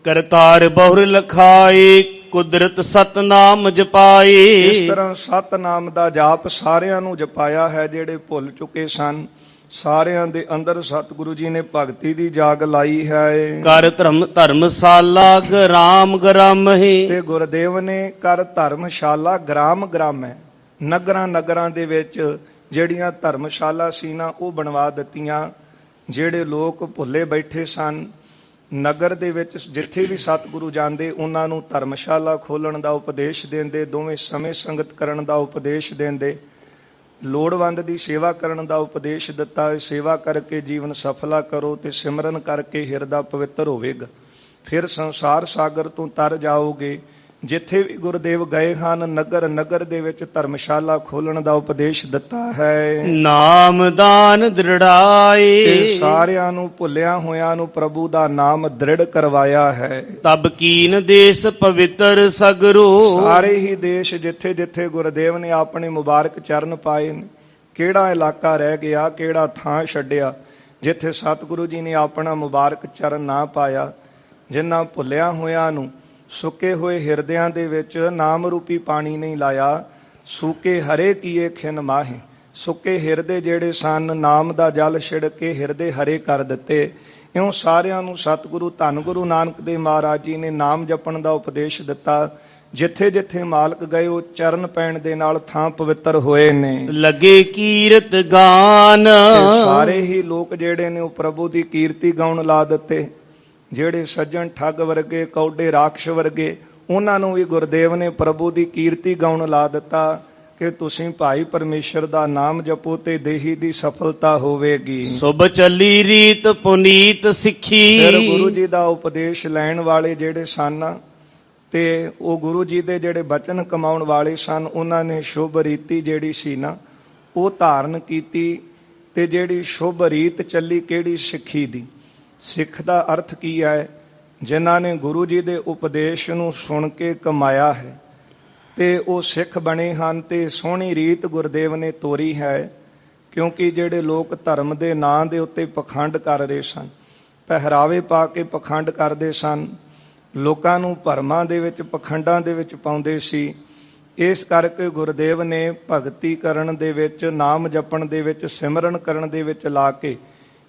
ਕਰਤਾਰ ਬਹੁਰ ਲਖਾਏ ਕੁਦਰਤ ਸਤਨਾਮ ਜਪਾਏ। ਇਸ ਤਰ੍ਹਾਂ ਸਤਨਾਮ ਦਾ ਜਾਪ ਸਾਰਿਆਂ ਨੂੰ ਜਪਾਇਆ ਹੈ। ਜਿਹੜੇ ਭੁੱਲ ਚੁੱਕੇ ਸਨ ਸਾਰਿਆਂ ਦੇ ਅੰਦਰ ਸਤਿਗੁਰੂ ਜੀ ਨੇ ਭਗਤੀ ਦੀ ਜਾਗ ਲਾਈ ਹੈ। ਕਰ ਧਰਮਸ਼ਾਲਾ ਗ੍ਰਾਮ ਗ੍ਰਾਮ ਹੈ। ਤੇ ਗੁਰਦੇਵ ਨੇ ਕਰ ਧਰਮਸ਼ਾਲਾ ਗ੍ਰਾਮ ਗ੍ਰਾਮ ਹੈ। ਨਗਰਾਂ ਨਗਰਾਂ ਦੇ ਵਿੱਚ ਜਿਹੜੀਆਂ ਧਰਮਸ਼ਾਲਾ ਸੀ ਨਾ, ਉਹ ਬਣਵਾ ਦਿੱਤੀਆਂ। ਜਿਹੜੇ ਲੋਕ ਭੁੱਲੇ ਬੈਠੇ ਸਨ ਨਗਰ ਦੇ ਵਿੱਚ, ਜਿੱਥੇ ਵੀ ਸਤਿਗੁਰੂ ਜਾਂਦੇ ਉਹਨਾਂ ਨੂੰ ਧਰਮਸ਼ਾਲਾ ਖੋਲ੍ਹਣ ਦਾ ਉਪਦੇਸ਼ ਦਿੰਦੇ, ਦੋਵੇਂ ਸਮੇਂ ਸੰਗਤ ਕਰਨ ਦਾ ਉਪਦੇਸ਼ ਦਿੰਦੇ, ਲੋੜਵੰਦ ਦੀ ਸੇਵਾ ਕਰਨ ਦਾ ਉਪਦੇਸ਼ ਦਿੱਤਾ। ਸੇਵਾ ਕਰਕੇ ਜੀਵਨ ਸਫਲਾ ਕਰੋ ਤੇ ਸਿਮਰਨ ਕਰਕੇ ਹਿਰਦਾ ਪਵਿੱਤਰ ਹੋਵੇਗਾ। ਫਿਰ ਸੰਸਾਰ ਸਾਗਰ ਤੋਂ ਤਰ ਜਾਓਗੇ। ਜਿੱਥੇ ਵੀ ਗੁਰਦੇਵ ਗਏ ਹਨ ਨਗਰ ਨਗਰ ਦੇ ਵਿੱਚ ਧਰਮਸ਼ਾਲਾ ਖੋਲਣ ਦਾ ਉਪਦੇਸ਼ ਦਿੱਤਾ ਹੈ। ਨਾਮਦਾਨ ਦ੍ਰਿੜਾਏ। ਤੇ ਸਾਰਿਆਂ ਨੂੰ ਭੁੱਲਿਆ ਹੋਇਆਂ ਨੂੰ ਪ੍ਰਭੂ ਦਾ ਨਾਮ ਦ੍ਰਿੜ ਕਰਵਾਇਆ ਹੈ। ਤਬ ਕੀਨ ਦੇਸ਼ ਪਵਿੱਤਰ ਸਗਰੋ। ਸਾਰੇ ਹੀ ਦੇਸ਼ ਜਿੱਥੇ ਜਿੱਥੇ ਗੁਰਦੇਵ ਨੇ ਆਪਣੇ ਮੁਬਾਰਕ ਚਰਨ ਪਾਏ ਨੇ, ਕਿਹੜਾ ਇਲਾਕਾ ਰਹਿ ਗਿਆ, ਕਿਹੜਾ ਥਾਂ ਛੱਡਿਆ ਜਿੱਥੇ ਸਤਿਗੁਰੂ ਜੀ ਨੇ ਆਪਣਾ ਮੁਬਾਰਕ ਚਰਨ ਨਾ ਪਾਇਆ। ਜਿਨ੍ਹਾਂ ਭੁੱਲਿਆ ਹੋਇਆਂ ਨੂੰ ਸੁੱਕੇ ਹੋਏ ਹਿਰਦਿਆਂ ਦੇ ਵਿੱਚ ਨਾਮ ਰੂਪੀ ਪਾਣੀ ਨਹੀਂ ਲਾਇਆ। ਸੂਕੇ ਹਰੇ ਕੀਏ ਖਿਨ ਮਾਹੇ। ਸੁੱਕੇ ਹਿਰਦੇ ਜਿਹੜੇ ਸਨ ਨਾਮ ਦਾ ਜਲ ਛਿੜ ਕੇ ਹਿਰਦੇ ਹਰੇ ਕਰ ਦਿੱਤੇ। ਇਉਂ ਸਾਰਿਆਂ ਨੂੰ ਸਤਿਗੁਰੂ ਧੰਨ ਗੁਰੂ ਨਾਨਕ ਦੇਵ ਮਹਾਰਾਜ ਜੀ ਨੇ ਨਾਮ ਜਪਣ ਦਾ ਉਪਦੇਸ਼ ਦਿੱਤਾ। ਜਿੱਥੇ ਜਿੱਥੇ ਮਾਲਕ ਗਏ ਉਹ ਚਰਨ ਪੈਣ ਦੇ ਨਾਲ ਥਾਂ ਪਵਿੱਤਰ ਹੋਏ ਨੇ। ਲੱਗੇ ਕੀਰਤ ਗਾਨ। ਸਾਰੇ ਹੀ ਲੋਕ ਜਿਹੜੇ ਨੇ ਉਹ ਪ੍ਰਭੂ ਦੀ ਕੀਰਤੀ ਗਾਉਣ ਲਾ ਦਿੱਤੇ। ਜਿਹੜੇ ਸੱਜਣ ਠੱਗ ਵਰਗੇ, ਕੌਡੇ ਰਾਖਸ਼ ਵਰਗੇ, ਉਹਨਾਂ ਨੂੰ ਵੀ ਗੁਰਦੇਵ ਨੇ ਪ੍ਰਭੂ ਦੀ ਕੀਰਤੀ ਗਾਉਣ ਲਾ ਦਿੱਤਾ ਕਿ ਤੁਸੀਂ ਭਾਈ ਪਰਮੇਸ਼ਰ ਦਾ ਨਾਮ ਜਪੋ ਤੇ ਦੇਹੀ ਦੀ ਸਫਲਤਾ ਹੋਵੇਗੀ। ਸੁਭ ਚੱਲੀ ਰੀਤ ਪੁਨੀਤ ਸਿੱਖੀ। ਫਿਰ ਗੁਰੂ ਜੀ ਦਾ ਉਪਦੇਸ਼ ਲੈਣ ਵਾਲੇ ਜਿਹੜੇ ਸਨ ਤੇ ਉਹ ਗੁਰੂ ਜੀ ਦੇ ਜਿਹੜੇ ਬਚਨ ਕਮਾਉਣ ਵਾਲੇ ਸਨ, ਉਹਨਾਂ ਨੇ ਸ਼ੁਭ ਰੀਤੀ ਜਿਹੜੀ ਸੀ ਨਾ ਉਹ ਧਾਰਨ ਕੀਤੀ। ਤੇ ਜਿਹੜੀ ਸ਼ੁਭ ਰੀਤ ਚੱਲੀ ਕਿਹੜੀ? ਸਿੱਖੀ ਦੀ। ਸਿੱਖ ਦਾ ਅਰਥ ਕੀ ਹੈ? ਜਿਨ੍ਹਾਂ ਨੇ ਗੁਰੂ ਜੀ ਦੇ ਉਪਦੇਸ਼ ਨੂੰ ਸੁਣ ਕੇ ਕਮਾਇਆ ਹੈ ਤੇ ਉਹ ਸਿੱਖ ਬਣੇ ਹਨ। ਤੇ ਸੋਹਣੀ ਰੀਤ ਗੁਰਦੇਵ ਨੇ ਤੋਰੀ ਹੈ। ਕਿਉਂਕਿ ਜਿਹੜੇ ਲੋਕ ਧਰਮ ਦੇ ਨਾਂ ਦੇ ਉੱਤੇ ਪਖੰਡ ਕਰ ਰਹੇ ਸਨ, ਪਹਿਰਾਵੇ ਪਾ ਕੇ ਪਖੰਡ ਕਰਦੇ ਸਨ, ਲੋਕਾਂ ਨੂੰ ਭਰਮਾਂ ਦੇ ਵਿੱਚ ਪਖੰਡਾਂ ਦੇ ਵਿੱਚ ਪਾਉਂਦੇ ਸੀ। ਇਸ ਕਰਕੇ ਗੁਰਦੇਵ ਨੇ ਭਗਤੀ ਕਰਨ ਦੇ ਵਿੱਚ, ਨਾਮ ਜਪਣ ਦੇ ਵਿੱਚ, ਸਿਮਰਨ ਕਰਨ ਦੇ ਵਿੱਚ ਲਾ ਕੇ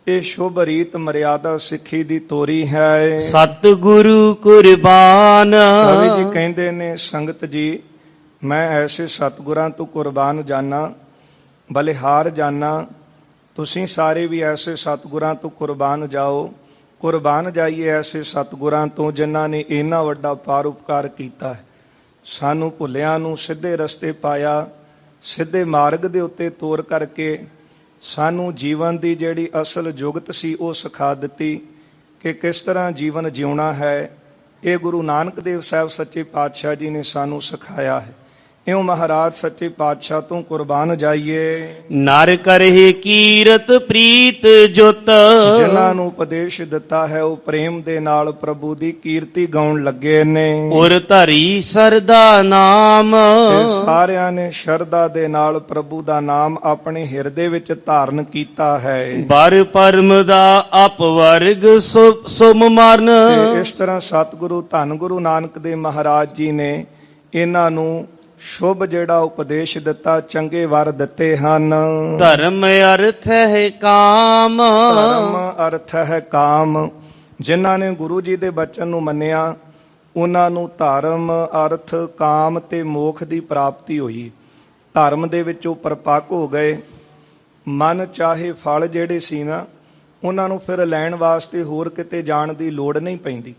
ਇਹ ਸ਼ੁਭ ਰੀਤ ਮਰਿਆਦਾ ਸਿੱਖੀ ਦੀ ਤੋਰੀ ਹੈ। ਸਤਿਗੁਰੂ ਕੁਰਬਾਨ। ਕਵੀ ਜੀ ਕਹਿੰਦੇ ਨੇ, ਸੰਗਤ ਜੀ ਮੈਂ ਐਸੇ ਸਤਿਗੁਰਾਂ ਤੋਂ ਕੁਰਬਾਨ ਜਾਨਾ, ਬਲਿਹਾਰ ਜਾਨਾ। ਤੁਸੀਂ ਸਾਰੇ ਵੀ ਐਸੇ ਸਤਿਗੁਰਾਂ ਤੋਂ ਕੁਰਬਾਨ ਜਾਓ, ਕੁਰਬਾਨ ਜਾਈਏ ਐਸੇ ਸਤਿਗੁਰਾਂ ਤੋਂ ਜਿਨ੍ਹਾਂ ਨੇ ਇੰਨਾ ਵੱਡਾ ਪਰਉਪਕਾਰ ਕੀਤਾ ਹੈ। ਸਾਨੂੰ ਭੁੱਲਿਆਂ ਨੂੰ ਸਿੱਧੇ ਰਸਤੇ ਪਾਇਆ, ਸਿੱਧੇ ਮਾਰਗ ਦੇ ਉੱਤੇ ਤੋਰ ਕਰਕੇ ਸਾਨੂੰ ਜੀਵਨ ਦੀ ਜਿਹੜੀ ਅਸਲ ਜੁਗਤ ਸੀ ਉਹ ਸਿਖਾ ਦਿੱਤੀ ਕਿ ਕਿਸ ਤਰ੍ਹਾਂ ਜੀਵਨ ਜਿਉਣਾ ਹੈ। ਇਹ ਗੁਰੂ ਨਾਨਕ ਦੇਵ ਸਾਹਿਬ ਸੱਚੇ ਪਾਤਸ਼ਾਹ ਜੀ ਨੇ ਸਾਨੂੰ ਸਿਖਾਇਆ ਹੈ। ਇਉਂ ਮਹਾਰਾਜ ਸੱਚੇ ਪਾਤਸ਼ਾਹ ਤੋਂ ਕੁਰਬਾਨ ਜਾਈਏ। ਨਰ ਕਰਹਿ ਕੀਰਤ ਪ੍ਰੀਤ ਜੁਤ। ਜਿਨ੍ਹਾਂ ਨੂੰ ਉਪਦੇਸ਼ ਦਿੱਤਾ ਹੈ ਉਹ ਪ੍ਰੇਮ ਦੇ ਨਾਲ ਪ੍ਰਭੂ ਦੀ ਕੀਰਤੀ ਗਾਉਣ ਲੱਗੇ ਨੇ। ਉਰ ਧਰੀ ਸਰਦਾ ਨਾਮ। ਤੇ ਸਾਰਿਆਂ ਨੇ ਸ਼ਰਧਾ ਦੇ ਨਾਲ ਪ੍ਰਭੂ ਦਾ ਨਾਮ ਆਪਣੇ ਹਿਰਦੇ ਵਿੱਚ ਧਾਰਨ ਕੀਤਾ ਹੈ। ਬਰ ਪਰਮ ਦਾ ਅਪਵਰਗ ਸੁਮ ਮਰਨ। ਤੇ ਇਸ ਤਰ੍ਹਾਂ ਸਤਿਗੁਰੂ ਧੰਨ ਗੁਰੂ ਨਾਨਕ ਦੇਵ ਮਹਾਰਾਜ ਜੀ ਨੇ ਇਹਨਾਂ ਨੂੰ ਸ਼ੁਭ ਜਿਹੜਾ ਉਪਦੇਸ਼ ਦਿੱਤਾ, ਚੰਗੇ ਵਰ ਦਿੱਤੇ ਹਨ। ਧਰਮ ਅਰਥ ਹੈ ਕਾਮ। ਧਰਮ ਅਰਥ ਹੈ ਕਾਮ। ਜਿਨ੍ਹਾਂ ਨੇ ਗੁਰੂ ਜੀ ਦੇ ਬਚਨ ਨੂੰ ਮੰਨਿਆ ਉਹਨਾਂ ਨੂੰ ਧਰਮ, ਅਰਥ, ਕਾਮ ਤੇ ਮੋਖ ਦੀ ਪ੍ਰਾਪਤੀ ਹੋਈ। ਧਰਮ ਦੇ ਵਿੱਚ ਉਹ ਪਰਪੱਕ ਹੋ ਗਏ। ਮਨ ਚਾਹੇ ਫਲ ਜਿਹੜੇ ਸੀ ਨਾ, ਉਹਨਾਂ ਨੂੰ ਫਿਰ ਲੈਣ ਵਾਸਤੇ ਹੋਰ ਕਿਤੇ ਜਾਣ ਦੀ ਲੋੜ ਨਹੀਂ ਪੈਂਦੀ।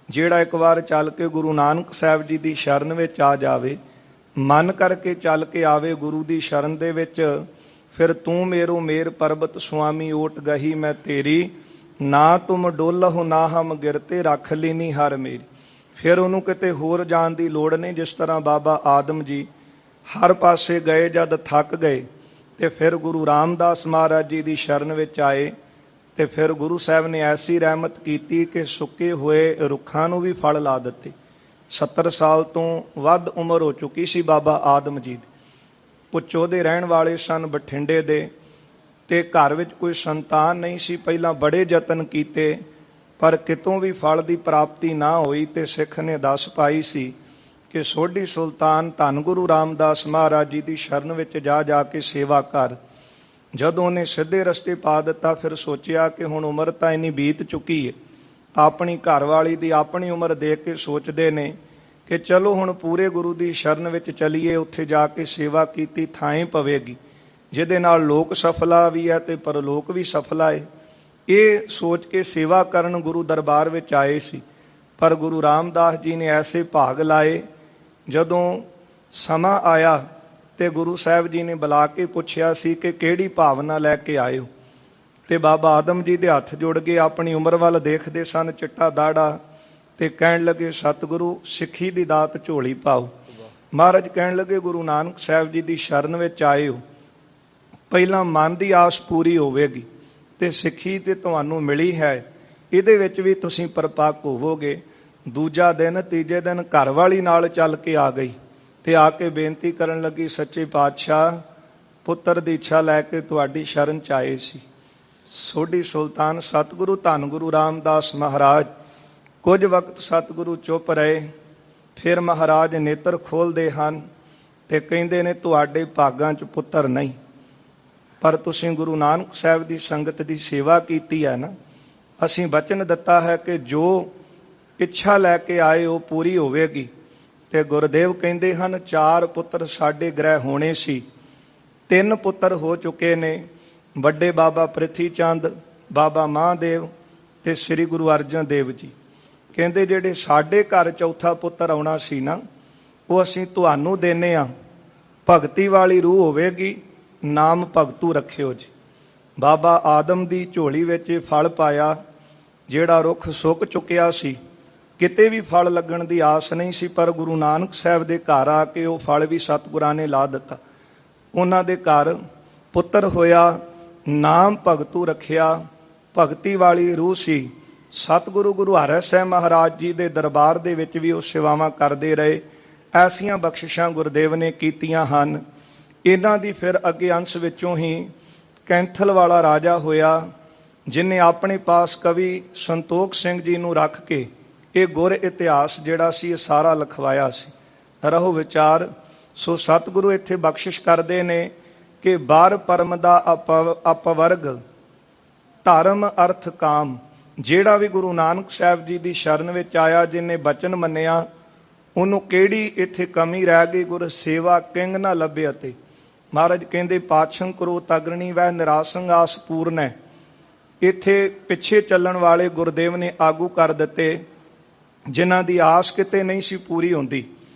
ਜਿਹੜਾ ਇੱਕ ਵਾਰ ਚੱਲ ਕੇ ਗੁਰੂ ਨਾਨਕ ਸਾਹਿਬ ਜੀ ਦੀ ਸ਼ਰਨ ਵਿੱਚ ਆ ਜਾਵੇ, ਮਨ ਕਰਕੇ ਚੱਲ ਕੇ ਆਵੇ ਗੁਰੂ ਦੀ ਸ਼ਰਨ ਦੇ ਵਿੱਚ, ਫਿਰ ਤੂੰ ਮੇਰੋ ਮੇਰ ਪਰਬਤ ਸੁਆਮੀ ਓਟ ਗਹੀ ਮੈਂ ਤੇਰੀ, ਨਾ ਤੁਮ ਡੋਲਹੁ ਨਾ ਹਮ ਗਿਰਤੇ ਰੱਖ ਲੀਨੀ ਹਰ ਮੇਰੀ। ਫਿਰ ਉਹਨੂੰ ਕਿਤੇ ਹੋਰ ਜਾਣ ਦੀ ਲੋੜ ਨਹੀਂ। ਜਿਸ ਤਰ੍ਹਾਂ ਬਾਬਾ ਆਦਮ ਜੀ ਹਰ ਪਾਸੇ ਗਏ, ਜਦ ਥੱਕ ਗਏ ਤੇ ਫਿਰ ਗੁਰੂ ਰਾਮਦਾਸ ਮਹਾਰਾਜ ਜੀ ਦੀ ਸ਼ਰਨ ਵਿੱਚ ਆਏ ਤੇ ਫਿਰ ਗੁਰੂ ਸਾਹਿਬ ਨੇ ਐਸੀ ਰਹਿਮਤ ਕੀਤੀ ਕਿ ਸੁੱਕੇ ਹੋਏ ਰੁੱਖਾਂ ਨੂੰ ਵੀ ਫਲ ਲਾ ਦਿੱਤੇ। 70 ਸਾਲ ਤੋਂ ਵੱਧ ਉਮਰ ਹੋ ਚੁੱਕੀ ਸੀ ਬਾਬਾ ਆਦਮ ਜੀ ਦੀ। ਪੁੱਛੋ ਦੇ ਰਹਿਣ ਵਾਲੇ ਸਨ, ਬਠਿੰਡੇ ਦੇ, ਤੇ ਘਰ ਵਿੱਚ ਕੋਈ ਸੰਤਾਨ ਨਹੀਂ ਸੀ। ਪਹਿਲਾਂ ਬੜੇ ਯਤਨ ਕੀਤੇ ਪਰ ਕਿਤੋਂ ਵੀ ਫਲ ਦੀ ਪ੍ਰਾਪਤੀ ਨਾ ਹੋਈ ਤੇ ਸਿੱਖ ਨੇ ਦੱਸ ਪਾਈ ਸੀ ਕਿ ਸੋਢੀ ਸੁਲਤਾਨ ਧੰਨ ਗੁਰੂ ਰਾਮਦਾਸ ਮਹਾਰਾਜ ਜੀ ਦੀ ਸ਼ਰਨ ਵਿੱਚ ਜਾ ਜਾ ਕੇ ਸੇਵਾ ਕਰ। ਜਦੋਂ ਉਹਨੇ ਸਿੱਧੇ ਰਸਤੇ ਪਾ ਦਿੱਤਾ, ਫਿਰ ਸੋਚਿਆ ਕਿ ਹੁਣ ਉਮਰ ਤਾਂ ਇੰਨੀ ਬੀਤ ਚੁੱਕੀ ਹੈ। ਆਪਣੀ ਘਰਵਾਲੀ ਦੀ ਆਪਣੀ ਉਮਰ ਦੇਖ ਕੇ ਸੋਚਦੇ ਨੇ ਕਿ ਚਲੋ ਹੁਣ ਪੂਰੇ ਗੁਰੂ ਦੀ ਸ਼ਰਨ ਵਿੱਚ ਚਲੀਏ, ਉੱਥੇ ਜਾ ਕੇ ਸੇਵਾ ਕੀਤੀ ਥਾਂ ਪਵੇਗੀ ਜਿਹਦੇ ਨਾਲ ਲੋਕ ਸਫਲਾ ਵੀ ਹੈ ਤੇ ਪਰਲੋਕ ਵੀ ਸਫਲਾ ਹੈ। ਇਹ ਸੋਚ ਕੇ ਸੇਵਾ ਕਰਨ ਗੁਰੂ ਦਰਬਾਰ ਵਿੱਚ ਆਏ ਸੀ। ਪਰ ਗੁਰੂ ਰਾਮਦਾਸ ਜੀ ਨੇ ਐਸੇ ਭਾਗ ਲਾਏ, ਜਦੋਂ ਸਮਾਂ ਆਇਆ ਤੇ ਗੁਰੂ ਸਾਹਿਬ ਜੀ ਨੇ ਬੁਲਾ ਕੇ ਪੁੱਛਿਆ ਸੀ ਕਿ ਕਿਹੜੀ ਭਾਵਨਾ ਲੈ ਕੇ ਆਏ ਹੋ। ਤੇ ਬਾਬਾ ਆਦਮ ਜੀ ਦੇ ਹੱਥ ਜੁੜ ਕੇ ਆਪਣੀ ਉਮਰ ਵੱਲ ਦੇਖਦੇ ਸਨ, ਚਿੱਟਾ ਦਾੜਾ, ਤੇ ਕਹਿਣ ਲੱਗੇ ਸਤਿਗੁਰੂ ਸਿੱਖੀ ਦੀ ਦਾਤ ਝੋਲੀ ਪਾਓ। ਮਹਾਰਾਜ ਕਹਿਣ ਲੱਗੇ ਗੁਰੂ ਨਾਨਕ ਸਾਹਿਬ ਜੀ ਦੀ ਸ਼ਰਨ ਵਿੱਚ ਆਏ ਹੋ, ਪਹਿਲਾਂ ਮਨ ਦੀ ਆਸ ਪੂਰੀ ਹੋਵੇਗੀ ਤੇ ਸਿੱਖੀ ਤੇ ਤੁਹਾਨੂੰ ਮਿਲੀ ਹੈ, ਇਹਦੇ ਵਿੱਚ ਵੀ ਤੁਸੀਂ ਪਰਪੱਕ ਹੋਵੋਗੇ। ਦੂਜਾ ਦਿਨ, ਤੀਜੇ ਦਿਨ ਘਰ ਵਾਲੀ ਨਾਲ ਚੱਲ ਕੇ ਆ ਗਈ ਤੇ ਆ ਕੇ ਬੇਨਤੀ ਕਰਨ ਲੱਗੀ, ਸੱਚੇ ਪਾਤਸ਼ਾਹ ਪੁੱਤਰ ਦੀ ਇੱਛਾ ਲੈ ਕੇ ਤੁਹਾਡੀ ਸ਼ਰਨ ਚ ਆਏ ਸੀ। ਸੋਢੀ ਸੁਲਤਾਨ ਸਤਿਗੁਰੂ ਧੰਨ ਗੁਰੂ ਰਾਮਦਾਸ ਮਹਾਰਾਜ ਕੁਝ ਵਕਤ ਸਤਿਗੁਰੂ ਚੁੱਪ ਰਹੇ। ਫਿਰ ਮਹਾਰਾਜ ਨੇਤਰ ਖੋਲਦੇ ਹਨ ਤੇ ਕਹਿੰਦੇ ਨੇ ਤੁਹਾਡੇ ਭਾਗਾਂ 'ਚ ਪੁੱਤਰ ਨਹੀਂ, ਪਰ ਤੁਸੀਂ ਗੁਰੂ ਨਾਨਕ ਸਾਹਿਬ ਦੀ ਸੰਗਤ ਦੀ ਸੇਵਾ ਕੀਤੀ ਹੈ ਨਾ, ਅਸੀਂ ਬਚਨ ਦਿੱਤਾ ਹੈ ਕਿ ਜੋ ਇੱਛਾ ਲੈ ਕੇ ਆਏ ਉਹ ਪੂਰੀ ਹੋਵੇਗੀ। ਤੇ ਗੁਰਦੇਵ ਕਹਿੰਦੇ ਹਨ 4 ਪੁੱਤਰ ਸਾਡੇ ਗ੍ਰਹਿ ਹੋਣੇ ਸੀ, 3 ਪੁੱਤਰ ਹੋ ਚੁੱਕੇ ਨੇ। ਵੱਡੇ ਬਾਬਾ ਪ੍ਰਿਥੀ ਚੰਦ, ਬਾਬਾ ਮਹਾਦੇਵ ਤੇ ਸ੍ਰੀ ਗੁਰੂ ਅਰਜਨ ਦੇਵ ਜੀ। ਕਹਿੰਦੇ ਜਿਹੜੇ ਸਾਡੇ ਘਰ ਚੌਥਾ ਪੁੱਤਰ ਆਉਣਾ ਸੀ ਨਾ, ਉਹ ਅਸੀਂ ਤੁਹਾਨੂੰ ਦੇਨੇ ਆ। ਭਗਤੀ ਵਾਲੀ ਰੂਹ ਹੋਵੇਗੀ, ਨਾਮ ਭਗਤੂ ਰੱਖਿਓ ਜੀ। ਬਾਬਾ ਆਦਮ ਦੀ ਝੋਲੀ ਵਿੱਚ ਇਹ ਫਲ ਪਾਇਆ। ਜਿਹੜਾ ਰੁੱਖ ਸੁੱਕ ਚੁੱਕਿਆ ਸੀ, ਕਿਤੇ ਵੀ ਫਲ ਲੱਗਣ ਦੀ ਆਸ ਨਹੀਂ ਸੀ, ਪਰ ਗੁਰੂ ਨਾਨਕ ਸਾਹਿਬ ਦੇ ਘਰ ਆ ਕੇ ਉਹ ਫਲ ਵੀ ਸਤਿਗੁਰਾਂ ਨੇ ਲਾ ਦਿੱਤਾ। ਉਹਨਾਂ ਦੇ ਘਰ ਪੁੱਤਰ ਹੋਇਆ, ਨਾਮ ਭਗਤੂ ਰੱਖਿਆ, ਭਗਤੀ ਵਾਲੀ ਰੂਹ ਸੀ। ਸਤਿਗੁਰੂ ਗੁਰੂ ਹਰਿ ਸਾਹਿਬ ਮਹਾਰਾਜ ਜੀ ਦੇ ਦਰਬਾਰ ਦੇ ਵਿੱਚ ਵੀ ਉਹ ਸੇਵਾਵਾਂ ਕਰਦੇ ਰਹੇ। ਐਸੀਆਂ ਬਖਸ਼ਿਸ਼ਾਂ ਗੁਰਦੇਵ ਨੇ ਕੀਤੀਆਂ ਹਨ। ਇਹਨਾਂ ਦੀ ਫਿਰ ਅੱਗੇ ਅੰਸ਼ ਵਿੱਚੋਂ ਹੀ ਕੈਂਥਲ ਵਾਲਾ ਰਾਜਾ ਹੋਇਆ। ਜਿਨੇ ਆਪਣੇ ਪਾਸ ਕਵੀ ਸੰਤੋਖ ਸਿੰਘ ਜੀ ਨੂੰ ਰੱਖ ਕੇ ਇਹ ਗੁਰ ਇਤਿਹਾਸ ਜਿਹੜਾ ਸੀ ਇਹ ਸਾਰਾ ਲਿਖਵਾਇਆ ਸੀ। ਰਹੋ ਵਿਚਾਰ। ਸੋ ਸਤਿਗੁਰੂ ਇੱਥੇ ਬਖਸ਼ਿਸ਼ ਕਰਦੇ ਨੇ ਕਿ ਬਾਰ ਪਰਮ ਦਾ ਅਪਵਰਗ ਧਰਮ ਅਰਥ ਕਾਮ। ਜਿਹੜਾ ਵੀ ਗੁਰੂ ਨਾਨਕ ਸਾਹਿਬ ਜੀ ਦੀ ਸ਼ਰਨ ਵਿੱਚ ਆਇਆ, ਜਿਹਨੇ ਬਚਨ ਮੰਨਿਆ, ਉਹਨੂੰ ਕਿਹੜੀ ਇੱਥੇ ਕਮੀ ਰਹਿ ਗਈ? ਗੁਰ ਸੇਵਾ ਕਿੰਗ ਨਾ ਲੱਭੇ। ਅਤੇ ਮਹਾਰਾਜ ਕਹਿੰਦੇ ਪਾਛੰ ਕਰੋ ਤਗਰਣੀ ਵਹਿ ਨਿਰਾਸੰਗ ਆਸ ਪੂਰਨ ਹੈ। ਇੱਥੇ ਪਿੱਛੇ ਚੱਲਣ ਵਾਲੇ ਗੁਰਦੇਵ ਨੇ ਆਗੂ ਕਰ ਦਿੱਤੇ, ਜਿਨ੍ਹਾਂ ਦੀ ਆਸ ਕਿਤੇ ਨਹੀਂ ਸੀ ਪੂਰੀ ਹੁੰਦੀ,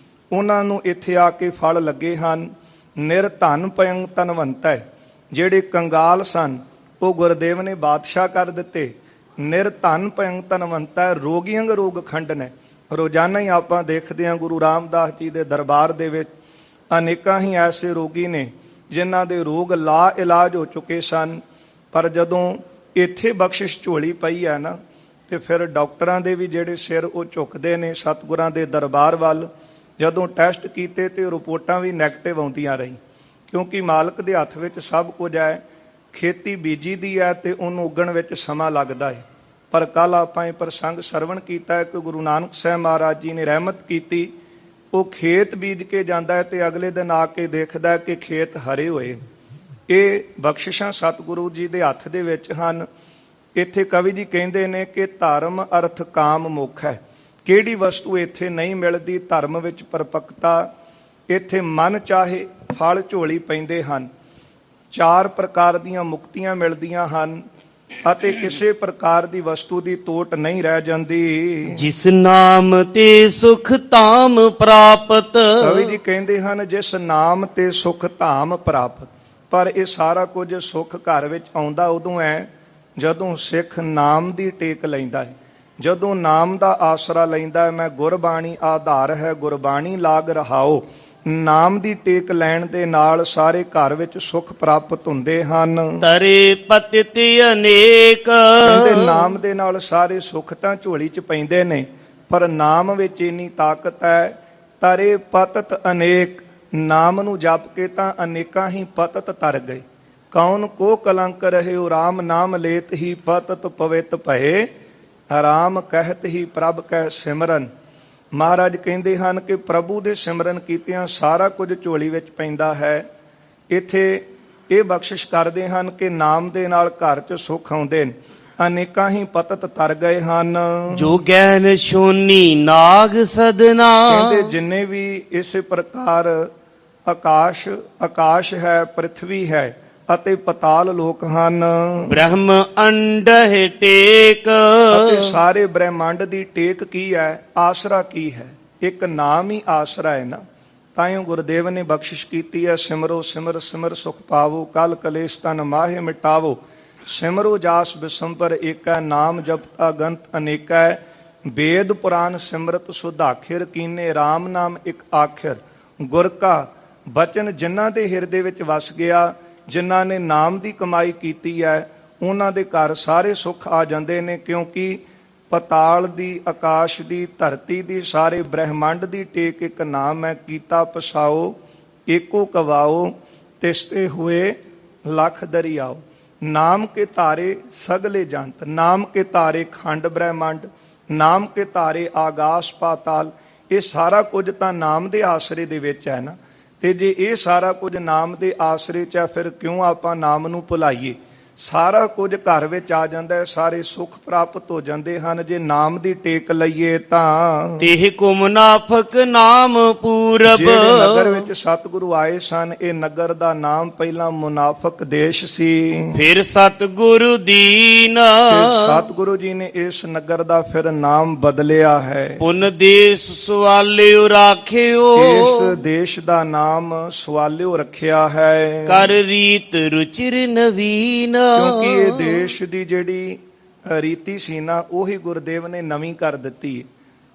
ਉਹਨਾਂ ਨੂੰ ਇੱਥੇ ਆ ਕੇ ਫਲ ਲੱਗੇ ਹਨ। ਨਿਰਧਨ ਪਯੰ ਧਨਵੰਤ ਹੈ। ਜਿਹੜੇ ਕੰਗਾਲ ਸਨ ਉਹ ਗੁਰਦੇਵ ਨੇ ਬਾਦਸ਼ਾਹ ਕਰ ਦਿੱਤੇ। ਨਿਰਧਨ ਪਯੰ ਧਨਵੰਤ ਹੈ। ਰੋਗੀਆਂ ਰੋਗ ਖੰਡਨ ਹੈ। ਰੋਜ਼ਾਨਾ ਹੀ ਆਪਾਂ ਦੇਖਦੇ ਹਾਂ ਗੁਰੂ ਰਾਮਦਾਸ ਜੀ ਦੇ ਦਰਬਾਰ ਦੇ ਵਿੱਚ ਅਨੇਕਾਂ ਹੀ ਐਸੇ ਰੋਗੀ ਨੇ ਜਿਨ੍ਹਾਂ ਦੇ ਰੋਗ ਲਾ ਇਲਾਜ ਹੋ ਚੁੱਕੇ ਸਨ, ਪਰ ਜਦੋਂ ਇੱਥੇ ਬਖਸ਼ਿਸ਼ ਝੋਲੀ ਪਈ ਹੈ ਨਾ, ਤੇ ਫਿਰ ਡਾਕਟਰਾਂ ਦੇ ਵੀ ਜਿਹੜੇ ਸਿਰ ਉਹ ਝੁਕਦੇ ਨੇ ਸਤਿਗੁਰਾਂ ਦੇ ਦਰਬਾਰ ਵੱਲ। ਜਦੋਂ ਟੈਸਟ ਕੀਤੇ ਤੇ ਰਿਪੋਰਟਾਂ ਵੀ ਨੈਗੇਟਿਵ ਆਉਂਦੀਆਂ ਰਹੀ, ਕਿਉਂਕਿ ਮਾਲਕ ਦੇ ਹੱਥ ਵਿੱਚ ਸਭ ਕੁਝ ਹੈ। ਖੇਤੀ ਬੀਜੀ ਦੀ ਹੈ ਤੇ ਉਹਨੂੰ ਉੱਗਣ ਵਿੱਚ ਸਮਾਂ ਲੱਗਦਾ ਹੈ। ਪਰ ਕੱਲ ਆਪਾਂ ਇਹ ਪ੍ਰਸੰਗ ਸਰਵਣ ਕੀਤਾ ਹੈ ਕਿ ਗੁਰੂ ਨਾਨਕ ਸਾਹਿਬ ਮਹਾਰਾਜ ਜੀ ਨੇ ਰਹਿਮਤ ਕੀਤੀ। ਉਹ ਖੇਤ ਬੀਜ ਕੇ ਜਾਂਦਾ ਹੈ ਤੇ ਅਗਲੇ ਦਿਨ ਆ ਕੇ ਦੇਖਦਾ ਹੈ ਕਿ ਖੇਤ ਹਰੇ ਹੋਏ। ਇਹ ਬਖਸ਼ਿਸ਼ਾਂ ਸਤਿਗੁਰੂ ਜੀ ਦੇ ਹੱਥ ਦੇ ਵਿੱਚ ਹਨ। ਇੱਥੇ ਕਵੀ ਜੀ ਕਹਿੰਦੇ ਨੇ ਕਿ ਧਰਮ ਅਰਥ ਕਾਮ ਮੁੱਖ ਹੈ। ਕਿਹੜੀ ਵਸਤੂ ਇੱਥੇ ਨਹੀਂ ਮਿਲਦੀ? ਧਰਮ ਵਿੱਚ ਪਰਪੱਕਤਾ। ਇੱਥੇ ਮਨ ਚਾਹੇ ਫਲ ਝੋਲੀ ਪੈਂਦੇ ਹਨ। 4 ਪ੍ਰਕਾਰ ਦੀਆਂ ਮੁਕਤੀਆਂ ਮਿਲਦੀਆਂ ਹਨ ਅਤੇ ਕਿਸੇ ਪ੍ਰਕਾਰ ਦੀ ਵਸਤੂ ਦੀ ਤੋਟ ਨਹੀਂ ਰਹਿ ਜਾਂਦੀ। ਜਿਸ ਨਾਮ ਤੇ ਸੁਖ ਧਾਮ ਪ੍ਰਾਪਤ। ਕਵੀ ਜੀ ਕਹਿੰਦੇ ਹਨ ਜਿਸ ਨਾਮ ਤੇ ਸੁਖ ਧਾਮ ਪ੍ਰਾਪਤ। ਪਰ ਇਹ ਸਾਰਾ ਕੁਝ ਸੁਖ ਘਰ ਵਿੱਚ ਆਉਂਦਾ ਉਦੋਂ ਹੈ ਜਦੋਂ ਸਿੱਖ ਨਾਮ ਦੀ ਟੇਕ ਲੈਂਦਾ ਹੈ, ਜਦੋਂ ਨਾਮ ਦਾ ਆਸਰਾ ਲੈਂਦਾ ਹੈ। ਮੈਂ ਗੁਰਬਾਣੀ ਆਧਾਰ ਹੈ, ਗੁਰਬਾਣੀ ਲਾਗ ਰਹਾਓ। ਨਾਮ ਦੀ ਟੇਕ ਲੈਣ ਦੇ ਨਾਲ ਸਾਰੇ ਘਰ ਵਿੱਚ ਸੁਖ ਪ੍ਰਾਪਤ ਹੁੰਦੇ ਹਨ। ਤਰੇ ਪਤਿਤ ਅਨੇਕ। ਕਹਿੰਦੇ ਨਾਮ ਦੇ ਨਾਲ ਸਾਰੇ ਸੁਖ ਤਾਂ ਝੋਲੀ 'ਚ ਪੈਂਦੇ ਨੇ, ਪਰ ਨਾਮ ਵਿੱਚ ਇੰਨੀ ਤਾਕਤ ਹੈ। ਤਰੇ ਪਤਿਤ ਅਨੇਕ। ਨਾਮ ਨੂੰ ਜਪ ਕੇ ਤਾਂ ਅਨੇਕਾਂ ਹੀ ਪਤਿਤ ਤਰ ਗਏ। ਕੌਣ ਕੋ ਕਲੰਕ ਰਹਿਓ ਰਾਮ ਨਾਮ ਲੇਤ ਹੀ ਪਤਿਤ ਪਵਿੱਤ ਭਏ। ਰਾਮ ਕਹਿਤ ਹੀ ਪ੍ਰਭ ਕੈ ਸਿਮਰਨ। ਮਹਾਰਾਜ ਕਹਿੰਦੇ ਹਨ ਕਿ ਪ੍ਰਭੂ ਦੇ ਸਿਮਰਨ ਕੀਤਿਆਂ ਸਾਰਾ ਕੁਝ ਝੋਲੀ ਵਿੱਚ ਪੈਂਦਾ ਹੈ। ਇੱਥੇ ਇਹ ਬਖਸ਼ਿਸ਼ ਕਰਦੇ ਹਨ ਕਿ ਨਾਮ ਦੇ ਨਾਲ ਘਰ 'ਚ ਸੁੱਖ ਆਉਂਦੇ ਨੇ। ਅਨੇਕਾਂ ਹੀ ਪਤਿਤ ਤਰ ਗਏ ਹਨ। ਜੋ ਗਿਆਨ ਸ਼ੋਨੀ ਨਾਗ ਸਦਨਾ। ਕਹਿੰਦੇ ਜਿੰਨੇ ਵੀ ਇਸੇ ਪ੍ਰਕਾਰ ਆਕਾਸ਼ ਹੈ, ਪ੍ਰਿਥਵੀ ਹੈ ਅਤੇ ਪਤਾਲ ਲੋਕ ਹਨ। ਬ੍ਰਹਮ ਅੰਡਹਿ ਟੇਕ। ਅਤੇ ਸਾਰੇ ਬ੍ਰਹਿਮੰਡ ਦੀ ਟੇਕ ਕੀ ਹੈ? ਆਸਰਾ ਕੀ ਹੈ? ਇੱਕ ਨਾਮ ਹੀ ਆਸਰਾ ਹੈ ਨਾ। ਤਾਈਓ ਗੁਰਦੇਵ ਨੇ ਬਖਸ਼ਿਸ਼ ਕੀਤੀ ਹੈ, ਸਿਮਰੋ ਸਿਮਰ ਸਿਮਰ ਸੁਖ ਪਾਵੋ, ਕਲ ਕਲੇਸ਼ ਤਨ ਮਾਹੇ ਮਿਟਾਵੋ। ਸਿਮਰੋ ਜਾਸ ਬਿਸੰਪਰ ਏਕੈ, ਨਾਮ ਜਪਤਾ ਗੰਤ ਅਨੇਕੈ। ਵੇਦ ਪੁਰਾਨ ਸਿਮਰਤ ਸੁਧਾਖਿਰ, ਕੀਨੇ ਰਾਮ ਨਾਮ ਇੱਕ ਆਖਿਰ। ਗੁਰ ਕਾ ਬਚਨ ਜਿਨ੍ਹਾਂ ਦੇ ਹਿਰਦੇ ਵਿੱਚ ਵਸ ਗਿਆ, ਜਿਨ੍ਹਾਂ ਨੇ ਨਾਮ ਦੀ ਕਮਾਈ ਕੀਤੀ ਹੈ, ਉਹਨਾਂ ਦੇ ਘਰ ਸਾਰੇ ਸੁੱਖ ਆ ਜਾਂਦੇ ਨੇ। ਕਿਉਂਕਿ ਪਤਾਲ ਦੀ, ਆਕਾਸ਼ ਦੀ, ਧਰਤੀ ਦੀ, ਸਾਰੇ ਬ੍ਰਹਿਮੰਡ ਦੀ ਟੇਕ ਇੱਕ ਨਾਮ ਹੈ। ਕੀਤਾ ਪਸਾਓ ਏਕੋ ਕਵਾਓ, ਤਿਸਤੇ ਹੋਏ ਲੱਖ ਦਰਿਆਓ। ਨਾਮ ਕੇ ਤਾਰੇ ਸਗਲੇ ਜੰਤ। ਨਾਮ ਕੇ ਤਾਰੇ ਖੰਡ ਬ੍ਰਹਿਮੰਡ। ਨਾਮ ਕੇ ਤਾਰੇ ਆਗਾਸ ਪਾਤਾਲ। ਇਹ ਸਾਰਾ ਕੁਝ ਤਾਂ ਨਾਮ ਦੇ ਆਸਰੇ ਦੇ ਵਿੱਚ ਹੈ ਨਾ। ਤੇ ਜੇ ਇਹ ਸਾਰਾ ਕੁਝ ਨਾਮ ਦੇ ਆਸਰੇ 'ਚ ਹੈ, ਫਿਰ ਕਿਉਂ ਆਪਾਂ ਨਾਮ ਨੂੰ ਭੁਲਾਈਏ? ਸਾਰਾ ਕੁਝ ਘਰ ਵਿੱਚ ਆ ਜਾਂਦਾ ਹੈ, ਸਾਰੇ ਸੁੱਖ ਪ੍ਰਾਪਤ ਹੋ ਜਾਂਦੇ ਹਨ ਜੇ ਨਾਮ ਦੀ ਟੇਕ ਲਈਏ ਤਾਂ। ਤੇਹ ਕੋ ਮੁਨਾਫਕ ਨਾਮ ਪੂਰਬ। ਜਿਹੜੇ ਨਗਰ ਵਿੱਚ ਸਤਿਗੁਰੂ ਆਏ ਸਨ, ਇਹ ਨਗਰ ਦਾ ਨਾਮ ਪਹਿਲਾਂ ਮੁਨਾਫਕ ਦੇਸ਼ ਸੀ। ਫਿਰ ਸਤਿਗੁਰੂ ਦੀਨ। ਸਤਿਗੁਰੂ ਜੀ ਨੇ ਇਸ ਨਗਰ ਦਾ ਫਿਰ ਨਾਮ ਬਦਲਿਆ ਹੈ। ਪੁਨ ਦੇਸ਼ ਸਵਾਲਿਓ ਰਾਖਿਓ। ਇਸ ਦੇਸ਼ ਦਾ ਨਾਮ ਸਵਾਲਿਓ ਰੱਖਿਆ ਹੈ। ਕਰ ਰੀਤ ਰੁਚਿਰ ਨਵੀਨ। ਕਿਉਂਕਿ ਇਹ ਦੇਸ਼ ਦੀ ਜਿਹੜੀ ਰੀਤੀ ਸੀ ਨਾ, ਉਹੀ ਗੁਰਦੇਵ ਨੇ ਨਵੀਂ ਕਰ ਦਿੱਤੀ।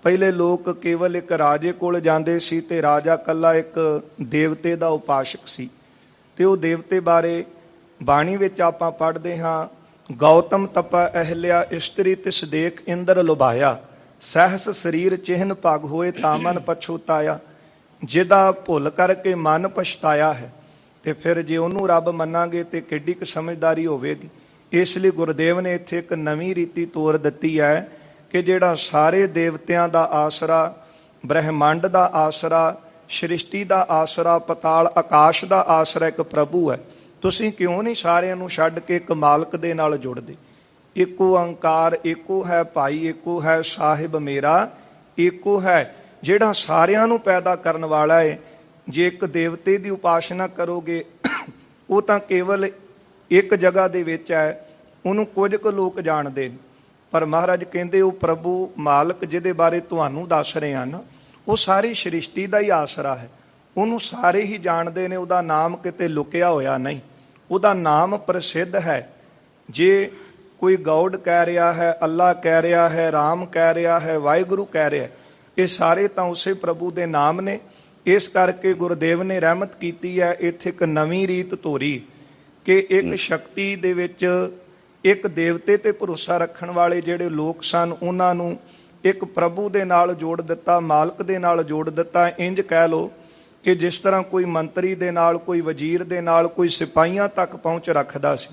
ਪਹਿਲੇ ਲੋਕ ਕੇਵਲ ਇੱਕ ਰਾਜੇ ਕੋਲ ਜਾਂਦੇ ਸੀ ਤੇ ਰਾਜਾ ਕੱਲਾ ਇੱਕ ਦੇਵਤੇ ਦਾ ਉਪਾਸ਼ਕ ਸੀ। ਤੇ ਉਹ ਦੇਵਤੇ ਬਾਰੇ ਬਾਣੀ ਵਿੱਚ ਆਪਾਂ ਪੜ੍ਹਦੇ ਹਾਂ, ਗੌਤਮ ਤਪਾ ਅਹਿਲਿਆ ਇਸਤਰੀ ਤਿਸ ਦੇਖ ਇੰਦਰ ਲੁਭਾਇਆ। ਸਹਿਸ ਸਰੀਰ ਚਿਹਨ ਪਗ ਹੋਏ ਤਾਂ ਮਨ ਪਛੋਤਾਇਆ। ਜਿਹਦਾ ਭੁੱਲ ਕਰਕੇ ਮਨ ਪਛਤਾਇਆ ਹੈ, ਤੇ ਫਿਰ ਜੇ ਉਹਨੂੰ ਰੱਬ ਮੰਨਾਂਗੇ ਤੇ ਕਿੱਡੀ ਕੁ ਸਮਝਦਾਰੀ ਹੋਵੇਗੀ। ਇਸ ਲਈ ਗੁਰਦੇਵ ਨੇ ਇੱਥੇ ਇੱਕ ਨਵੀਂ ਰੀਤੀ ਤੋਰ ਦਿੱਤੀ ਹੈ ਕਿ ਜਿਹੜਾ ਸਾਰੇ ਦੇਵਤਿਆਂ ਦਾ ਆਸਰਾ, ਬ੍ਰਹਿਮੰਡ ਦਾ ਆਸਰਾ, ਸ੍ਰਿਸ਼ਟੀ ਦਾ ਆਸਰਾ, ਪਤਾਲ ਆਕਾਸ਼ ਦਾ ਆਸਰਾ ਇੱਕ ਪ੍ਰਭੂ ਹੈ। ਤੁਸੀਂ ਕਿਉਂ ਨਹੀਂ ਸਾਰਿਆਂ ਨੂੰ ਛੱਡ ਕੇ ਇੱਕ ਮਾਲਕ ਦੇ ਨਾਲ ਜੁੜਦੇ? ਏਕੋ ਓੰਕਾਰ, ਏਕੋ ਹੈ ਭਾਈ, ਏਕੋ ਹੈ ਸਾਹਿਬ ਮੇਰਾ, ਏਕੋ ਹੈ ਜਿਹੜਾ ਸਾਰਿਆਂ ਨੂੰ ਪੈਦਾ ਕਰਨ ਵਾਲਾ ਹੈ। ਜੇ ਇੱਕ ਦੇਵਤੇ ਦੀ ਉਪਾਸਨਾ ਕਰੋਗੇ ਉਹ ਤਾਂ ਕੇਵਲ ਇੱਕ ਜਗ੍ਹਾ ਦੇ ਵਿੱਚ ਹੈ, ਉਹਨੂੰ ਕੁਝ ਕੁ ਲੋਕ ਜਾਣਦੇ ਨੇ, ਪਰ ਮਹਾਰਾਜ ਕਹਿੰਦੇ ਉਹ ਪ੍ਰਭੂ ਮਾਲਕ ਜਿਹਦੇ ਬਾਰੇ ਤੁਹਾਨੂੰ ਦੱਸ ਰਹੇ ਹਨ ਉਹ ਸਾਰੀ ਸ੍ਰਿਸ਼ਟੀ ਦਾ ਹੀ ਆਸਰਾ ਹੈ, ਉਹਨੂੰ ਸਾਰੇ ਹੀ ਜਾਣਦੇ ਨੇ। ਉਹਦਾ ਨਾਮ ਕਿਤੇ ਲੁਕਿਆ ਹੋਇਆ ਨਹੀਂ, ਉਹਦਾ ਨਾਮ ਪ੍ਰਸਿੱਧ ਹੈ। ਜੇ ਕੋਈ ਗੌਡ ਕਹਿ ਰਿਹਾ ਹੈ, ਅੱਲਾ ਕਹਿ ਰਿਹਾ ਹੈ, ਰਾਮ ਕਹਿ ਰਿਹਾ ਹੈ, ਵਾਹਿਗੁਰੂ ਕਹਿ ਰਿਹਾ ਹੈ, ਇਹ ਸਾਰੇ ਤਾਂ ਉਸੇ ਪ੍ਰਭੂ ਦੇ ਨਾਮ ਨੇ। ਇਸ ਕਰਕੇ ਗੁਰਦੇਵ ਨੇ ਰਹਿਮਤ ਕੀਤੀ ਹੈ, ਇੱਥੇ ਇੱਕ ਨਵੀਂ ਰੀਤ ਤੋਰੀ ਕਿ ਇੱਕ ਸ਼ਕਤੀ ਦੇ ਵਿੱਚ ਇੱਕ ਦੇਵਤੇ ਤੇ ਭਰੋਸਾ ਰੱਖਣ ਵਾਲੇ ਜਿਹੜੇ ਲੋਕ ਸਨ ਉਹਨਾਂ ਨੂੰ ਇੱਕ ਪ੍ਰਭੂ ਦੇ ਨਾਲ ਜੋੜ ਦਿੱਤਾ, ਮਾਲਕ ਦੇ ਨਾਲ ਜੋੜ ਦਿੱਤਾ। ਇੰਜ ਕਹਿ ਲਓ ਕਿ ਜਿਸ ਤਰ੍ਹਾਂ ਕੋਈ ਮੰਤਰੀ ਦੇ ਨਾਲ, ਕੋਈ ਵਜ਼ੀਰ ਦੇ ਨਾਲ, ਕੋਈ ਸਿਪਾਹੀਆਂ ਤੱਕ ਪਹੁੰਚ ਰੱਖਦਾ ਸੀ,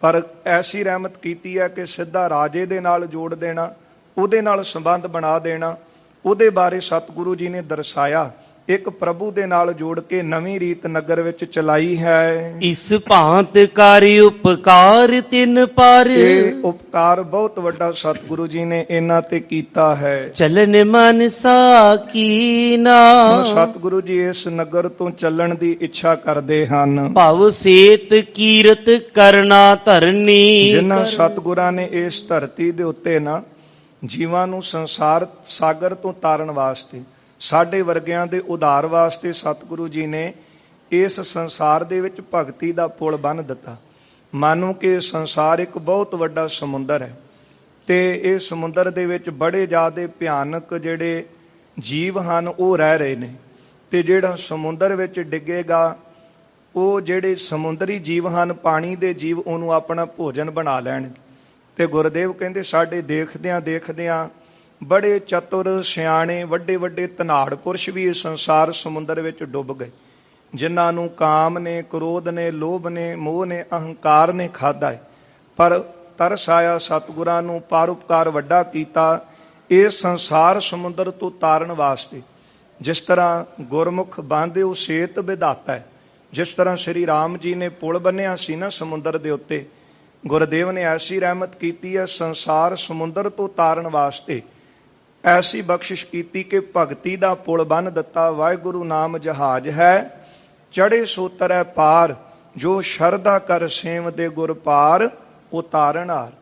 ਪਰ ਐਸੀ ਰਹਿਮਤ ਕੀਤੀ ਹੈ ਕਿ ਸਿੱਧਾ ਰਾਜੇ ਦੇ ਨਾਲ ਜੋੜ ਦੇਣਾ, ਉਹਦੇ ਨਾਲ ਸੰਬੰਧ ਬਣਾ ਦੇਣਾ। ਉਹਦੇ ਬਾਰੇ ਸਤਿਗੁਰੂ ਜੀ ਨੇ ਦਰਸਾਇਆ, ਇੱਕ ਪ੍ਰਭੂ ਦੇ ਨਾਲ ਜੋੜ ਕੇ ਨਵੀਂ ਰੀਤ ਨਗਰ ਵਿੱਚ ਚਲਾਈ ਹੈ। ਇਸ ਭਾਂਤ ਕਰਿ ਉਪਕਾਰ ਤਿਨ ਪਰ, ਇਹ ਉਪਕਾਰ ਬਹੁਤ ਵੱਡਾ ਸਤਿਗੁਰੂ ਜੀ ਨੇ ਇਹਨਾਂ ਤੇ ਕੀਤਾ ਹੈ। ਚਲਨ ਮਨ ਸਾਕੀਨਾ, ਸਤਿਗੁਰੂ ਜੀ ਇਸ ਨਗਰ ਤੋਂ ਚੱਲਣ ਦੀ ਇੱਛਾ ਕਰਦੇ ਹਨ। ਭਵ ਸੇਤ ਕੀਰਤ ਕਰਨਾ ਧਰਨੀ, ਜਿਨ੍ਹਾਂ ਸਤਿਗੁਰਾਂ ਨੇ ਇਸ ਧਰਤੀ ਦੇ ਉੱਤੇ ਨਾ ਜੀਵਾਂ ਨੂੰ ਸੰਸਾਰ ਸਾਗਰ ਤੋਂ ਤਾਰਨ ਵਾਸਤੇ, ਸਾਡੇ ਵਰਗਿਆਂ ਦੇ ਉਧਾਰ ਵਾਸਤੇ ਸਤਿਗੁਰੂ ਜੀ ਨੇ ਇਸ ਸੰਸਾਰ ਦੇ ਵਿੱਚ ਭਗਤੀ ਦਾ ਪੁਲ ਬੰਨ੍ਹ ਦਿੱਤਾ। ਮਾਨੋ ਕਿ ਸੰਸਾਰ ਇੱਕ ਬਹੁਤ ਵੱਡਾ ਸਮੁੰਦਰ ਹੈ ਤੇ ਇਹ ਸਮੁੰਦਰ ਦੇ ਵਿੱਚ ਬੜੇ ਜ਼ਿਆਦਾ ਭਿਆਨਕ ਜਿਹੜੇ ਜੀਵ ਹਨ ਉਹ ਰਹਿ ਰਹੇ ਨੇ, ਤੇ ਜਿਹੜਾ ਸਮੁੰਦਰ ਵਿੱਚ ਡਿੱਗੇਗਾ ਉਹ ਜਿਹੜੇ ਸਮੁੰਦਰੀ ਜੀਵ ਹਨ, ਪਾਣੀ ਦੇ ਜੀਵ, ਉਹਨੂੰ ਆਪਣਾ ਭੋਜਨ ਬਣਾ ਲੈਣਗੇ। ਤੇ ਗੁਰਦੇਵ ਕਹਿੰਦੇ ਸਾਡੇ ਦੇਖਦਿਆਂ ਦੇਖਦਿਆਂ ਬੜੇ ਚਤੁਰ, ਸਿਆਣੇ, ਵੱਡੇ ਵੱਡੇ ਧਨਾੜ ਪੁਰਸ਼ ਵੀ ਇਸ ਸੰਸਾਰ ਸਮੁੰਦਰ ਵਿੱਚ ਡੁੱਬ ਗਏ, ਜਿਨ੍ਹਾਂ ਨੂੰ ਕਾਮ ਨੇ, ਕ੍ਰੋਧ ਨੇ, ਲੋਭ ਨੇ, ਮੋਹ ਨੇ, ਅਹੰਕਾਰ ਨੇ ਖਾਧਾ ਹੈ। ਪਰ ਤਰਸ ਆਇਆ ਸਤਿਗੁਰਾਂ ਨੂੰ, ਪਰਉਪਕਾਰ ਵੱਡਾ ਕੀਤਾ ਇਸ ਸੰਸਾਰ ਸਮੁੰਦਰ ਤੋਂ ਤਾਰਨ ਵਾਸਤੇ। ਜਿਸ ਤਰ੍ਹਾਂ ਗੁਰਮੁਖ ਬਾਂਧੇ ਉਹ ਸੇਤ ਵਿਧਾਤਾ ਹੈ, ਜਿਸ ਤਰ੍ਹਾਂ ਸ਼੍ਰੀ ਰਾਮ ਜੀ ਨੇ ਪੁਲ ਬੰਨਿਆ ਸੀ ਨਾ ਸਮੁੰਦਰ ਦੇ ਉੱਤੇ, ਗੁਰਦੇਵ ਨੇ ਐਸੀ ਰਹਿਮਤ ਕੀਤੀ ਹੈ ਸੰਸਾਰ ਸਮੁੰਦਰ ਤੋਂ ਤਾਰਨ ਵਾਸਤੇ, ਐਸੀ ਬਖਸ਼ਿਸ਼ ਕੀਤੀ ਕਿ ਭਗਤੀ ਦਾ ਪੁਲ ਬੰਨ੍ਹ ਦਿੱਤਾ। ਵਾਹਿਗੁਰੂ ਨਾਮ ਜਹਾਜ਼ ਹੈ, ਚੜੇ ਸੋ ਤਰੈ ਪਾਰ, ਜੋ ਸ਼ਰਧਾ ਕਰ ਸੇਵ ਦੇ ਗੁਰ ਪਾਰ ਉਤਾਰਨਹਾਰ।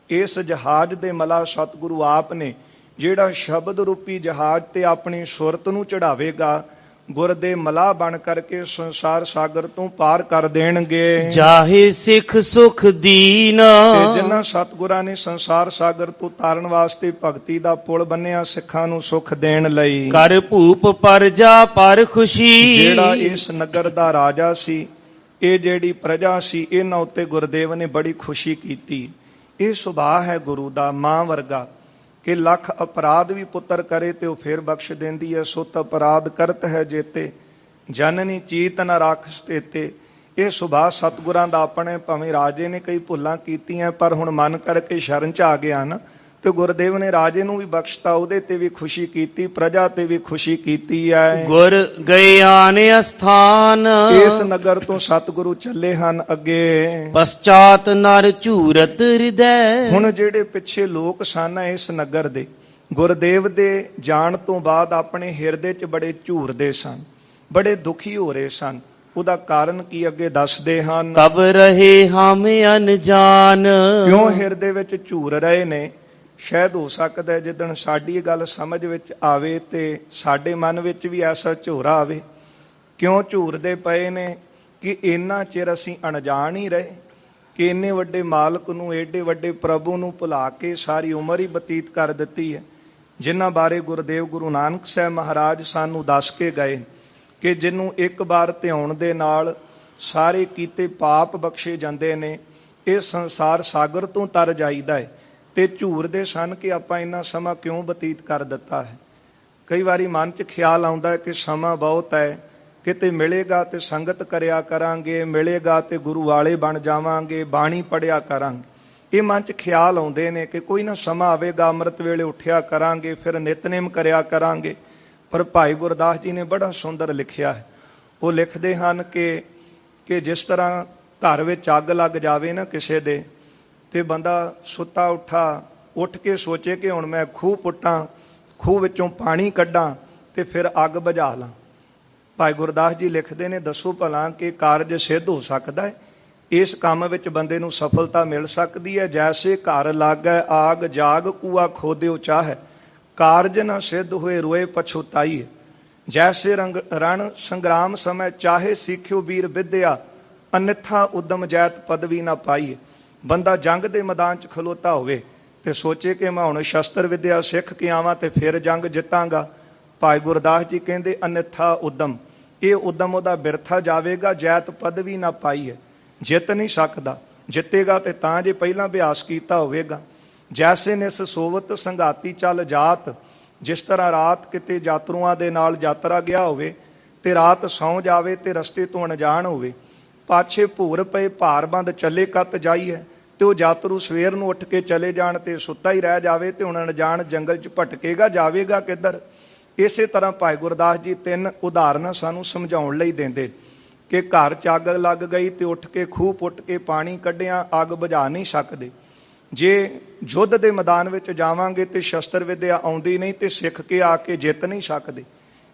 ਇਸ ਜਹਾਜ਼ ਦੇ ਮਲਾ ਸਤਿਗੁਰੂ ਆਪ ਨੇ, ਜਿਹੜਾ ਸ਼ਬਦ ਰੂਪੀ ਜਹਾਜ਼ ਤੇ ਆਪਣੀ ਸੁਰਤ ਨੂੰ ਚੜਾਵੇਗਾ, ਗੁਰ ਦੇ ਮਲਾਹ ਬਣ ਕਰਕੇ ਸੰਸਾਰ ਸਾਗਰ ਤੋਂ ਪਾਰ ਕਰ ਦੇਣਗੇ। ਜਾਹੇ ਸਿੱਖ ਸੁਖ ਦੀਨ, ਤੇ ਜਿਨ੍ਹਾਂ ਸਤਿਗੁਰਾਂ ਨੇ ਸੰਸਾਰ ਸਾਗਰ ਤੋਂ ਤਾਰਨ ਵਾਸਤੇ ਭਗਤੀ ਦਾ ਪੁਲ ਬੰਨਿਆ ਸਿੱਖਾਂ ਨੂੰ ਸੁਖ ਦੇਣ ਲਈ, ਕਰ ਭੂਪ ਪਰਜਾ ਪਰ ਖੁਸ਼ੀ। ਜਿਹੜਾ ਇਸ ਨਗਰ ਦਾ ਰਾਜਾ ਸੀ, ਇਹ ਜਿਹੜੀ ਪ੍ਰਜਾ ਸੀ, ਇਹਨਾਂ ਉੱਤੇ ਗੁਰਦੇਵ ਨੇ ਬੜੀ ਖੁਸ਼ੀ ਕੀਤੀ। ਇਹ ਸੁਭਾਅ ਹੈ ਗੁਰੂ ਦਾ, ਮਾਂ ਵਰਗਾ, ਕਿ ਲੱਖ ਅਪਰਾਧ ਵੀ ਪੁੱਤਰ ਕਰੇ ਤੇ ਉਹ ਫਿਰ ਬਖਸ਼ ਦਿੰਦੀ ਹੈ। ਸੁਤ ਅਪਰਾਧ ਕਰਤ ਹੈ ਜੇਤੇ, ਜਨਨੀ ਚੀਤ ਨ ਰਾਖਸ ਤੇਤੇ। ਇਹ ਸੁਭਾਅ ਸਤਿਗੁਰਾਂ ਦਾ ਆਪਣੇ, ਭਾਵੇਂ ਰਾਜੇ ਨੇ ਕਈ ਭੁੱਲਾਂ ਕੀਤੀਆਂ ਪਰ ਹੁਣ ਮਨ ਕਰਕੇ ਸ਼ਰਨ ਚ ਆ ਗਿਆ ਨਾ, ਤੇ ਗੁਰਦੇਵ ਨੇ ਰਾਜੇ ਨੂੰ ਵੀ ਬਖਸ਼ਤਾ, ਉਹਦੇ ਤੇ ਵੀ ਖੁਸ਼ੀ ਕੀਤੀ, ਪ੍ਰਜਾ ਤੇ ਵੀ ਖੁਸ਼ੀ ਕੀਤੀ ਹੈ। ਗੁਰ ਗਏ ਆਨ ਅਸਥਾਨ, ਇਸ ਨਗਰ ਤੋਂ ਸਤਿਗੁਰੂ ਚੱਲੇ ਹਨ ਅੱਗੇ। ਪਸ਼ਚਾਤ ਨਰ ਝੂਰਤ ਹਿਰਦੈ, ਹੁਣ ਜਿਹੜੇ ਪਿੱਛੇ ਲੋਕ ਸਨ ਇਸ ਨਗਰ ਦੇ, ਗੁਰਦੇਵ ਦੇ ਜਾਣ ਤੋਂ ਬਾਅਦ ਆਪਣੇ ਹਿਰਦੇ 'ਚ ਬੜੇ ਝੂਰਦੇ ਸਨ, ਬੜੇ ਦੁਖੀ ਹੋ ਰਹੇ ਸਨ। ਉਹਦਾ ਕਾਰਨ ਕੀ ਅੱਗੇ ਦੱਸਦੇ ਹਨ। ਤਬ ਰਹੇ ਹਮ ਅਨਜਾਨ, ਕਿਉਂ ਹਿਰਦੇ ਵਿੱਚ ਝੂਰ ਰਹੇ ਨੇ? ਸ਼ਾਇਦ ਹੋ ਸਕਦਾ ਹੈ ਜਿੱਦਣ ਸਾਡੀ ਇਹ ਗੱਲ ਸਮਝ ਵਿੱਚ ਆਵੇ ਤੇ ਸਾਡੇ ਮਨ ਵਿੱਚ ਵੀ ਐਸਾ ਝੋਰਾ ਆਵੇ। ਕਿਉਂ ਝੂਰਦੇ ਪਏ ਨੇ? ਕਿ ਇੰਨਾ ਚਿਰ ਅਸੀਂ ਅਣਜਾਣ ਹੀ ਰਹੇ ਕਿ ਇੰਨੇ ਵੱਡੇ ਮਾਲਕ ਨੂੰ, ਏਡੇ ਵੱਡੇ ਪ੍ਰਭੂ ਨੂੰ ਭੁਲਾ ਕੇ ਸਾਰੀ ਉਮਰ ਹੀ ਬਤੀਤ ਕਰ ਦਿੱਤੀ ਹੈ, ਜਿਨ੍ਹਾਂ ਬਾਰੇ ਗੁਰਦੇਵ ਗੁਰੂ ਨਾਨਕ ਸਾਹਿਬ ਮਹਾਰਾਜ ਸਾਨੂੰ ਦੱਸ ਕੇ ਗਏ ਕਿ ਜਿਹਨੂੰ ਇੱਕ ਵਾਰ ਧਿਆਉਣ ਦੇ ਨਾਲ ਸਾਰੇ ਕੀਤੇ ਪਾਪ ਬਖਸ਼ੇ ਜਾਂਦੇ ਨੇ। ਇਹ ਸੰਸਾਰ ਸਾਗਰ ਤੋਂ ਤਰ ਜਾਈਦਾ ਹੈ ਤੇ ਝੂਰਦੇ ਸਨ ਕਿ ਆਪਾਂ ਇੰਨਾ ਸਮਾਂ ਕਿਉਂ ਬਤੀਤ ਕਰ ਦਿੱਤਾ ਹੈ। ਕਈ ਵਾਰੀ ਮਨ 'ਚ ਖਿਆਲ ਆਉਂਦਾ ਹੈ ਕਿ ਸਮਾਂ ਬਹੁਤ ਹੈ, ਕਿਤੇ ਮਿਲੇਗਾ ਤੇ ਸੰਗਤ ਕਰਿਆ ਕਰਾਂਗੇ, ਮਿਲੇਗਾ ਤੇ ਗੁਰੂ ਵਾਲੇ ਬਣ ਜਾਵਾਂਗੇ, ਬਾਣੀ ਪੜਿਆ ਕਰਾਂਗੇ। ਇਹ ਮਨ 'ਚ ਖਿਆਲ ਆਉਂਦੇ ਨੇ ਕਿ ਕੋਈ ਨਾ ਸਮਾਂ ਆਵੇਗਾ, ਅੰਮ੍ਰਿਤ ਵੇਲੇ ਉੱਠਿਆ ਕਰਾਂਗੇ, ਫਿਰ ਨਿਤਨੇਮ ਕਰਿਆ ਕਰਾਂਗੇ। ਪਰ ਭਾਈ ਗੁਰਦਾਸ ਜੀ ਨੇ ਬੜਾ ਸੁੰਦਰ ਲਿਖਿਆ ਹੈ। ਉਹ ਲਿਖਦੇ ਹਨ ਕਿ ਜਿਸ ਤਰ੍ਹਾਂ ਘਰ ਵਿੱਚ ਅੱਗ ਲੱਗ ਜਾਵੇ ਨਾ ਕਿਸੇ ਦੇ, ਤੇ ਬੰਦਾ ਸੁੱਤਾ ਉੱਠ ਕੇ ਸੋਚੇ ਕਿ ਹੁਣ ਮੈਂ ਖੂਹ ਪੁੱਟਾਂ, ਖੂਹ ਵਿੱਚੋਂ ਪਾਣੀ ਕੱਢਾਂ ਤੇ ਫਿਰ ਅੱਗ ਬੁਝਾ ਲਾਂ। ਭਾਈ ਗੁਰਦਾਸ ਜੀ ਲਿਖਦੇ ਨੇ, ਦੱਸੋ ਭਲਾ ਕਿ ਕਾਰਜ ਸਿੱਧ ਹੋ ਸਕਦਾ ਹੈ? ਇਸ ਕੰਮ ਵਿੱਚ ਬੰਦੇ ਨੂੰ ਸਫਲਤਾ ਮਿਲ ਸਕਦੀ ਹੈ? ਜੈਸੇ ਘਰ ਲਾਗੈ ਆਗ ਜਾਗ ਕੂਆ ਖੋਦਿਓ ਚਾਹੈ, ਕਾਰਜ ਨਾ ਸਿੱਧ ਹੋਏ ਰੋਏ ਪਛੁਤਾਈਏ। ਜੈਸੇ ਰਣ ਸੰਗਰਾਮ ਸਮੇਂ ਚਾਹੇ ਸਿੱਖਿਓ ਵੀਰ ਵਿਦਿਆ, ਅਨਿਥਾ ਉਦਮ ਜੈਤ ਪਦਵੀ ਨਾ ਪਾਈਏ। ਬੰਦਾ ਜੰਗ ਦੇ ਮੈਦਾਨ 'ਚ ਖਲੋਤਾ ਹੋਵੇ ਤੇ ਸੋਚੇ ਕਿ ਮੈਂ ਹੁਣ ਸ਼ਸਤਰ ਵਿਦਿਆ ਸਿੱਖ ਕੇ ਆਵਾਂ ਤੇ ਫਿਰ ਜੰਗ ਜਿੱਤਾਂਗਾ। ਭਾਈ ਗੁਰਦਾਸ ਜੀ ਕਹਿੰਦੇ ਅਨਿਥਾ ਉਦਮ, ਇਹ ਉਦਮ ਉਹਦਾ ਬਿਰਥਾ ਜਾਵੇਗਾ, ਜੈਤ ਪਦਵੀ ਨਾ ਪਾਈਏ। ਜਿੱਤ ਨਹੀਂ ਸਕਦਾ, ਜਿੱਤੇਗਾ ਤੇ ਤਾਂ ਜੇ ਪਹਿਲਾਂ ਅਭਿਆਸ ਕੀਤਾ ਹੋਵੇਗਾ। ਜੈਸੇ ਨਿਸ ਸੋਵਤ ਸੰਗਾਤੀ ਚੱਲ ਜਾਤ, ਜਿਸ ਤਰ੍ਹਾਂ ਰਾਤ ਕਿਤੇ ਯਾਤਰੂਆਂ ਦੇ ਨਾਲ ਯਾਤਰਾ ਗਿਆ ਹੋਵੇ ਤੇ ਰਾਤ ਸੌਂ ਜਾਵੇ ਤੇ ਰਸਤੇ ਤੋਂ ਅਣਜਾਣ ਹੋਵੇ, ਪਾਛੇ ਭੂਰ ਪਏ ਭਾਰਬੰਦ ਚੱਲੇ ਕੱਤ ਜਾਈਏ, ਤੇ ਉਹ ਯਾਤਰੂ ਸਵੇਰ ਨੂੰ ਉੱਠ ਕੇ ਚਲੇ ਜਾਣ ਤੇ ਸੁੱਤਾ ਹੀ ਰਹਿ ਜਾਵੇ ਤੇ ਹੁਣ ਅਣਜਾਣ ਜੰਗਲ 'ਚ ਭਟਕੇਗਾ, ਜਾਵੇਗਾ ਕਿੱਧਰ? ਇਸੇ ਤਰ੍ਹਾਂ ਭਾਈ ਗੁਰਦਾਸ ਜੀ 3 ਉਦਾਹਰਨਾਂ ਸਾਨੂੰ ਸਮਝਾਉਣ ਲਈ ਦਿੰਦੇ ਕਿ ਘਰ 'ਚ ਅੱਗ ਲੱਗ ਗਈ ਤੇ ਉੱਠ ਕੇ ਖੂਹ ਪੁੱਟ ਕੇ ਪਾਣੀ ਕੱਢਿਆ, ਅੱਗ ਬੁਝਾ ਨਹੀਂ ਸਕਦੇ। ਜੇ ਯੁੱਧ ਦੇ ਮੈਦਾਨ ਵਿੱਚ ਜਾਵਾਂਗੇ ਤੇ ਸ਼ਸਤਰ ਵਿਦਿਆ ਆਉਂਦੀ ਨਹੀਂ ਤੇ ਸਿੱਖ ਕੇ ਆ ਕੇ ਜਿੱਤ ਨਹੀਂ ਸਕਦੇ।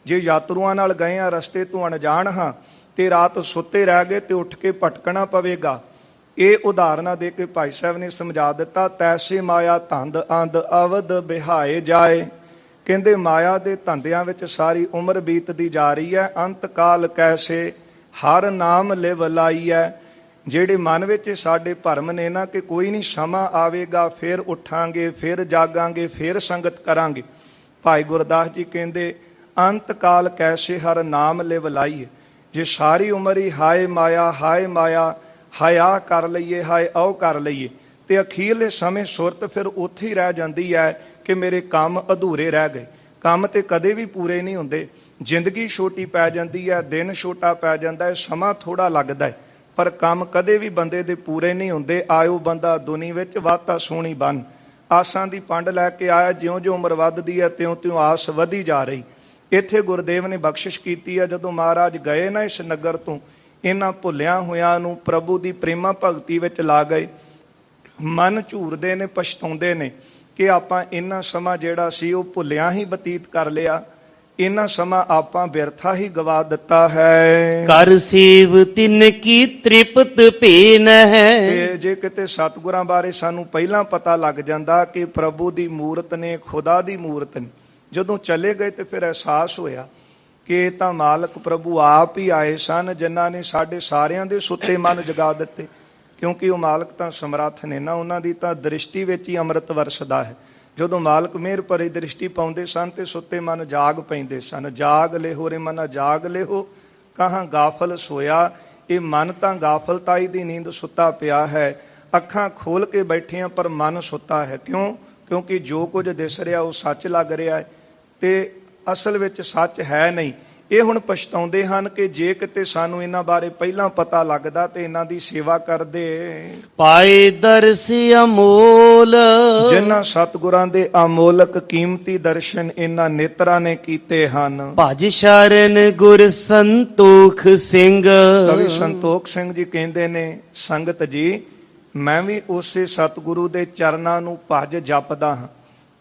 ਜੇ ਯਾਤਰੂਆਂ ਨਾਲ ਗਏ ਆ, ਰਸਤੇ ਤੋਂ ਅਣਜਾਣ ਹਾਂ ਤੇ ਰਾਤ ਸੁੱਤੇ ਰਹਿ ਗਏ ਤੇ ਉੱਠ ਕੇ ਭਟਕਣਾ ਪਵੇਗਾ। ਇਹ ਉਦਾਹਰਨਾਂ ਦੇ ਕੇ ਭਾਈ ਸਾਹਿਬ ਨੇ ਸਮਝਾ ਦਿੱਤਾ, ਤੈਸੇ ਮਾਇਆ ਧੰਦ ਅੰਧ ਅਵਧ ਬਿਹਾਏ ਜਾਏ। ਕਹਿੰਦੇ ਮਾਇਆ ਦੇ ਧੰਦਿਆਂ ਵਿੱਚ ਸਾਰੀ ਉਮਰ ਬੀਤਦੀ ਜਾ ਰਹੀ ਹੈ, ਅੰਤ ਕਾਲ ਕੈਸੇ ਹਰ ਨਾਮ ਲਿਵ ਲਾਈਐ। ਜਿਹੜੇ ਮਨ ਵਿੱਚ ਸਾਡੇ ਭਰਮ ਨੇ ਨਾ ਕਿ ਕੋਈ ਨਹੀਂ ਸਮਾਂ ਆਵੇਗਾ, ਫਿਰ ਉੱਠਾਂਗੇ, ਫਿਰ ਜਾਗਾਂਗੇ, ਫਿਰ ਸੰਗਤ ਕਰਾਂਗੇ। ਭਾਈ ਗੁਰਦਾਸ ਜੀ ਕਹਿੰਦੇ ਅੰਤ ਕਾਲ ਕੈਸੇ ਹਰ ਨਾਮ ਲਿਵ ਲਾਈਏ। ਜੇ ਸਾਰੀ ਉਮਰ ਹੀ ਹਾਏ ਮਾਇਆ ਹਾਇਆ ਕਰ ਲਈਏ, ਹਾਏ ਆਓ ਕਰ ਲਈਏ, ਤੇ ਅਖੀਰਲੇ ਸਮੇਂ ਸੁਰਤ ਫਿਰ ਉੱਥੇ ਹੀ ਰਹਿ ਜਾਂਦੀ ਹੈ ਕਿ ਮੇਰੇ ਕੰਮ ਅਧੂਰੇ ਰਹਿ ਗਏ। ਕੰਮ ਤੇ ਕਦੇ ਵੀ ਪੂਰੇ ਨਹੀਂ ਹੁੰਦੇ। ਜ਼ਿੰਦਗੀ ਛੋਟੀ ਪੈ ਜਾਂਦੀ ਹੈ, ਦਿਨ ਛੋਟਾ ਪੈ ਜਾਂਦਾ ਹੈ, ਸਮਾਂ ਥੋੜਾ ਲੱਗਦਾ ਹੈ, ਪਰ ਕੰਮ ਕਦੇ ਵੀ ਬੰਦੇ ਦੇ ਪੂਰੇ ਨਹੀਂ ਹੁੰਦੇ। ਆਇਓ ਬੰਦਾ ਦੁਨੀ ਵਿੱਚ ਵਾਤਾ ਸੋਹਣੀ ਬਨ, ਆਸਾਂ ਦੀ ਪੰਡ ਲੈ ਕੇ ਆਇਆ, ਜਿਉਂ-ਜਿਉਂ ਉਮਰ ਵੱਧਦੀ ਹੈ ਤਿਉਂ-ਤਿਉਂ ਆਸ ਵਧੀ ਜਾ ਰਹੀ। ਇੱਥੇ ਗੁਰਦੇਵ ਨੇ ਬਖਸ਼ਿਸ਼ ਕੀਤੀ ਹੈ, ਜਦੋਂ ਮਹਾਰਾਜ ਗਏ ਨਾ ਇਸ ਨਗਰ ਤੋਂ, ਇਹਨਾਂ ਭੁੱਲਿਆਂ ਹੋਇਆਂ ਨੂੰ ਪ੍ਰਭੂ ਦੀ ਪ੍ਰੇਮਾ ਭਗਤੀ ਵਿੱਚ ਲਾ ਗਏ। ਮਨ ਝੂਰਦੇ ਨੇ, ਪਛਤਾਉਂਦੇ ਨੇ ਕਿ ਆਪਾਂ ਇੰਨਾ ਸਮਾਂ ਜਿਹੜਾ ਸੀ ਉਹ ਭੁੱਲਿਆਂ ਹੀ ਬਤੀਤ ਕਰ ਲਿਆ, ਇੰਨਾ ਸਮਾਂ ਆਪਾਂ ਬਿਰਥਾ ਹੀ ਗਵਾ ਦਿੱਤਾ ਹੈ। ਕਰ ਸੇਵ ਤਿਨ ਕੀ ਤ੍ਰਿਪਤ ਭੇਨ ਹੈ। ਤੇ ਜੇ ਕਿਤੇ ਸਤਿਗੁਰਾਂ ਬਾਰੇ ਸਾਨੂੰ ਪਹਿਲਾਂ ਪਤਾ ਲੱਗ ਜਾਂਦਾ ਕਿ ਪ੍ਰਭੂ ਦੀ ਮੂਰਤ ਨੇ, ਖੁਦਾ ਦੀ ਮੂਰਤ ਨੇ, ਜਦੋਂ ਚਲੇ ਗਏ ਤੇ ਫਿਰ ਅਹਿਸਾਸ ਹੋਇਆ ਕਿ ਤਾਂ ਮਾਲਕ ਪ੍ਰਭੂ ਆਪ ਹੀ ਆਏ ਸਨ, ਜਿਨ੍ਹਾਂ ਨੇ ਸਾਡੇ ਸਾਰਿਆਂ ਦੇ ਸੁੱਤੇ ਮਨ ਜਗਾ ਦਿੱਤੇ। ਕਿਉਂਕਿ ਉਹ ਮਾਲਕ ਤਾਂ ਸਮਰੱਥ ਨੇ ਨਾ, ਉਹਨਾਂ ਦੀ ਤਾਂ ਦ੍ਰਿਸ਼ਟੀ ਵਿੱਚ ਹੀ ਅੰਮ੍ਰਿਤ ਵਰਸਦਾ ਹੈ। ਜਦੋਂ ਮਾਲਕ ਮਿਹਰ ਭਰੀ ਦ੍ਰਿਸ਼ਟੀ ਪਾਉਂਦੇ ਸਨ ਤੇ ਸੁੱਤੇ ਮਨ ਜਾਗ ਪੈਂਦੇ ਸਨ। ਜਾਗ ਲਿਹੋ ਰੇ ਮਨਾ ਜਾਗ ਲਿਹੋ, ਕਹਾਂ ਗਾਫਲ ਸੋਇਆ। ਇਹ ਮਨ ਤਾਂ ਗਾਫਲਤਾਈ ਦੀ ਨੀਂਦ ਸੁੱਤਾ ਪਿਆ ਹੈ, ਅੱਖਾਂ ਖੋਲ ਕੇ ਬੈਠੀਆਂ ਪਰ ਮਨ ਸੁੱਤਾ ਹੈ। ਕਿਉਂਕਿ ਜੋ ਕੁਝ ਦਿਸ ਰਿਹਾ ਉਹ ਸੱਚ ਲੱਗ ਰਿਹਾ ਹੈ ਤੇ ਅਸਲ ਵਿੱਚ ਸੱਚ ਹੈ ਨਹੀਂ। ਇਹ ਹੁਣ ਪਛਤਾਉਂਦੇ ਹਨ ਕਿ ਜੇ ਕਿਤੇ ਸਾਨੂੰ ਇਹਨਾਂ ਬਾਰੇ ਪਹਿਲਾਂ ਪਤਾ ਲੱਗਦਾ ਤੇ ਇਹਨਾਂ ਦੀ ਸੇਵਾ ਕਰਦੇ। ਪਾਏ ਦਰਸ ਅਮੋਲ, ਜਿਨ੍ਹਾਂ ਸਤਿਗੁਰਾਂ ਦੇ ਅਮੋਲਕ ਕੀਮਤੀ ਦਰਸ਼ਨ ਇਹਨਾਂ ਨੇਤਰਾਂ ਨੇ ਕੀਤੇ ਹਨ। ਭਜ ਸ਼ਰਨ ਗੁਰ ਸੰਤੋਖ ਸਿੰਘ। ਕਵੀ ਸੰਤੋਖ ਸਿੰਘ ਜੀ ਕਹਿੰਦੇ ਨੇ, ਸੰਗਤ ਜੀ ਮੈਂ ਵੀ ਉਸੇ ਸਤਿਗੁਰੂ ਦੇ ਚਰਨਾਂ ਨੂੰ ਭਜ ਜਪਦਾ ਹਾਂ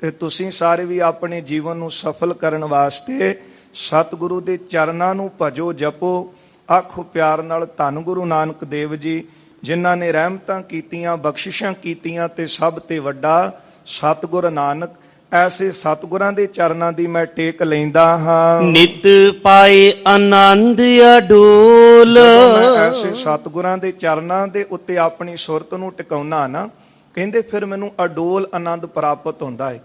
ਤੇ ਤੁਸੀਂ ਸਾਰੇ ਵੀ ਆਪਣੇ ਜੀਵਨ ਨੂੰ ਸਫਲ ਕਰਨ ਵਾਸਤੇ ਸਤਿਗੁਰੂ ਦੇ ਚਰਨਾਂ ਨੂੰ ਭਜੋ, ਜਪੋ। ਆਖੋ ਪਿਆਰ ਨਾਲ ਧੰਨ ਗੁਰੂ ਨਾਨਕ ਦੇਵ ਜੀ, ਜਿਨ੍ਹਾਂ ਨੇ ਰਹਿਮਤਾਂ ਕੀਤੀਆਂ, ਬਖਸ਼ਿਸ਼ਾਂ ਕੀਤੀਆਂ ਤੇ ਸਭ ਤੇ ਵੱਡਾ ਸਤਿਗੁਰ ਨਾਨਕ। ਐਸੇ ਸਤਿਗੁਰਾਂ ਦੇ ਚਰਨਾਂ ਦੀ ਮੈਂ ਟੇਕ ਲੈਂਦਾ ਹਾਂ। ਨਿਤ ਪਾਏ ਆਨੰਦ ਅਡੋਲ। ਮੈਂ ਐਸੇ ਸਤਿਗੁਰਾਂ ਦੇ ਚਰਨਾਂ ਦੇ ਉੱਤੇ ਆਪਣੀ ਸੁਰਤ ਨੂੰ ਟਿਕਾਉਣਾ ਨਾ, ਕਹਿੰਦੇ ਫਿਰ ਮੈਨੂੰ ਅਡੋਲ ਆਨੰਦ ਪ੍ਰਾਪਤ ਹੁੰਦਾ ਹੈ।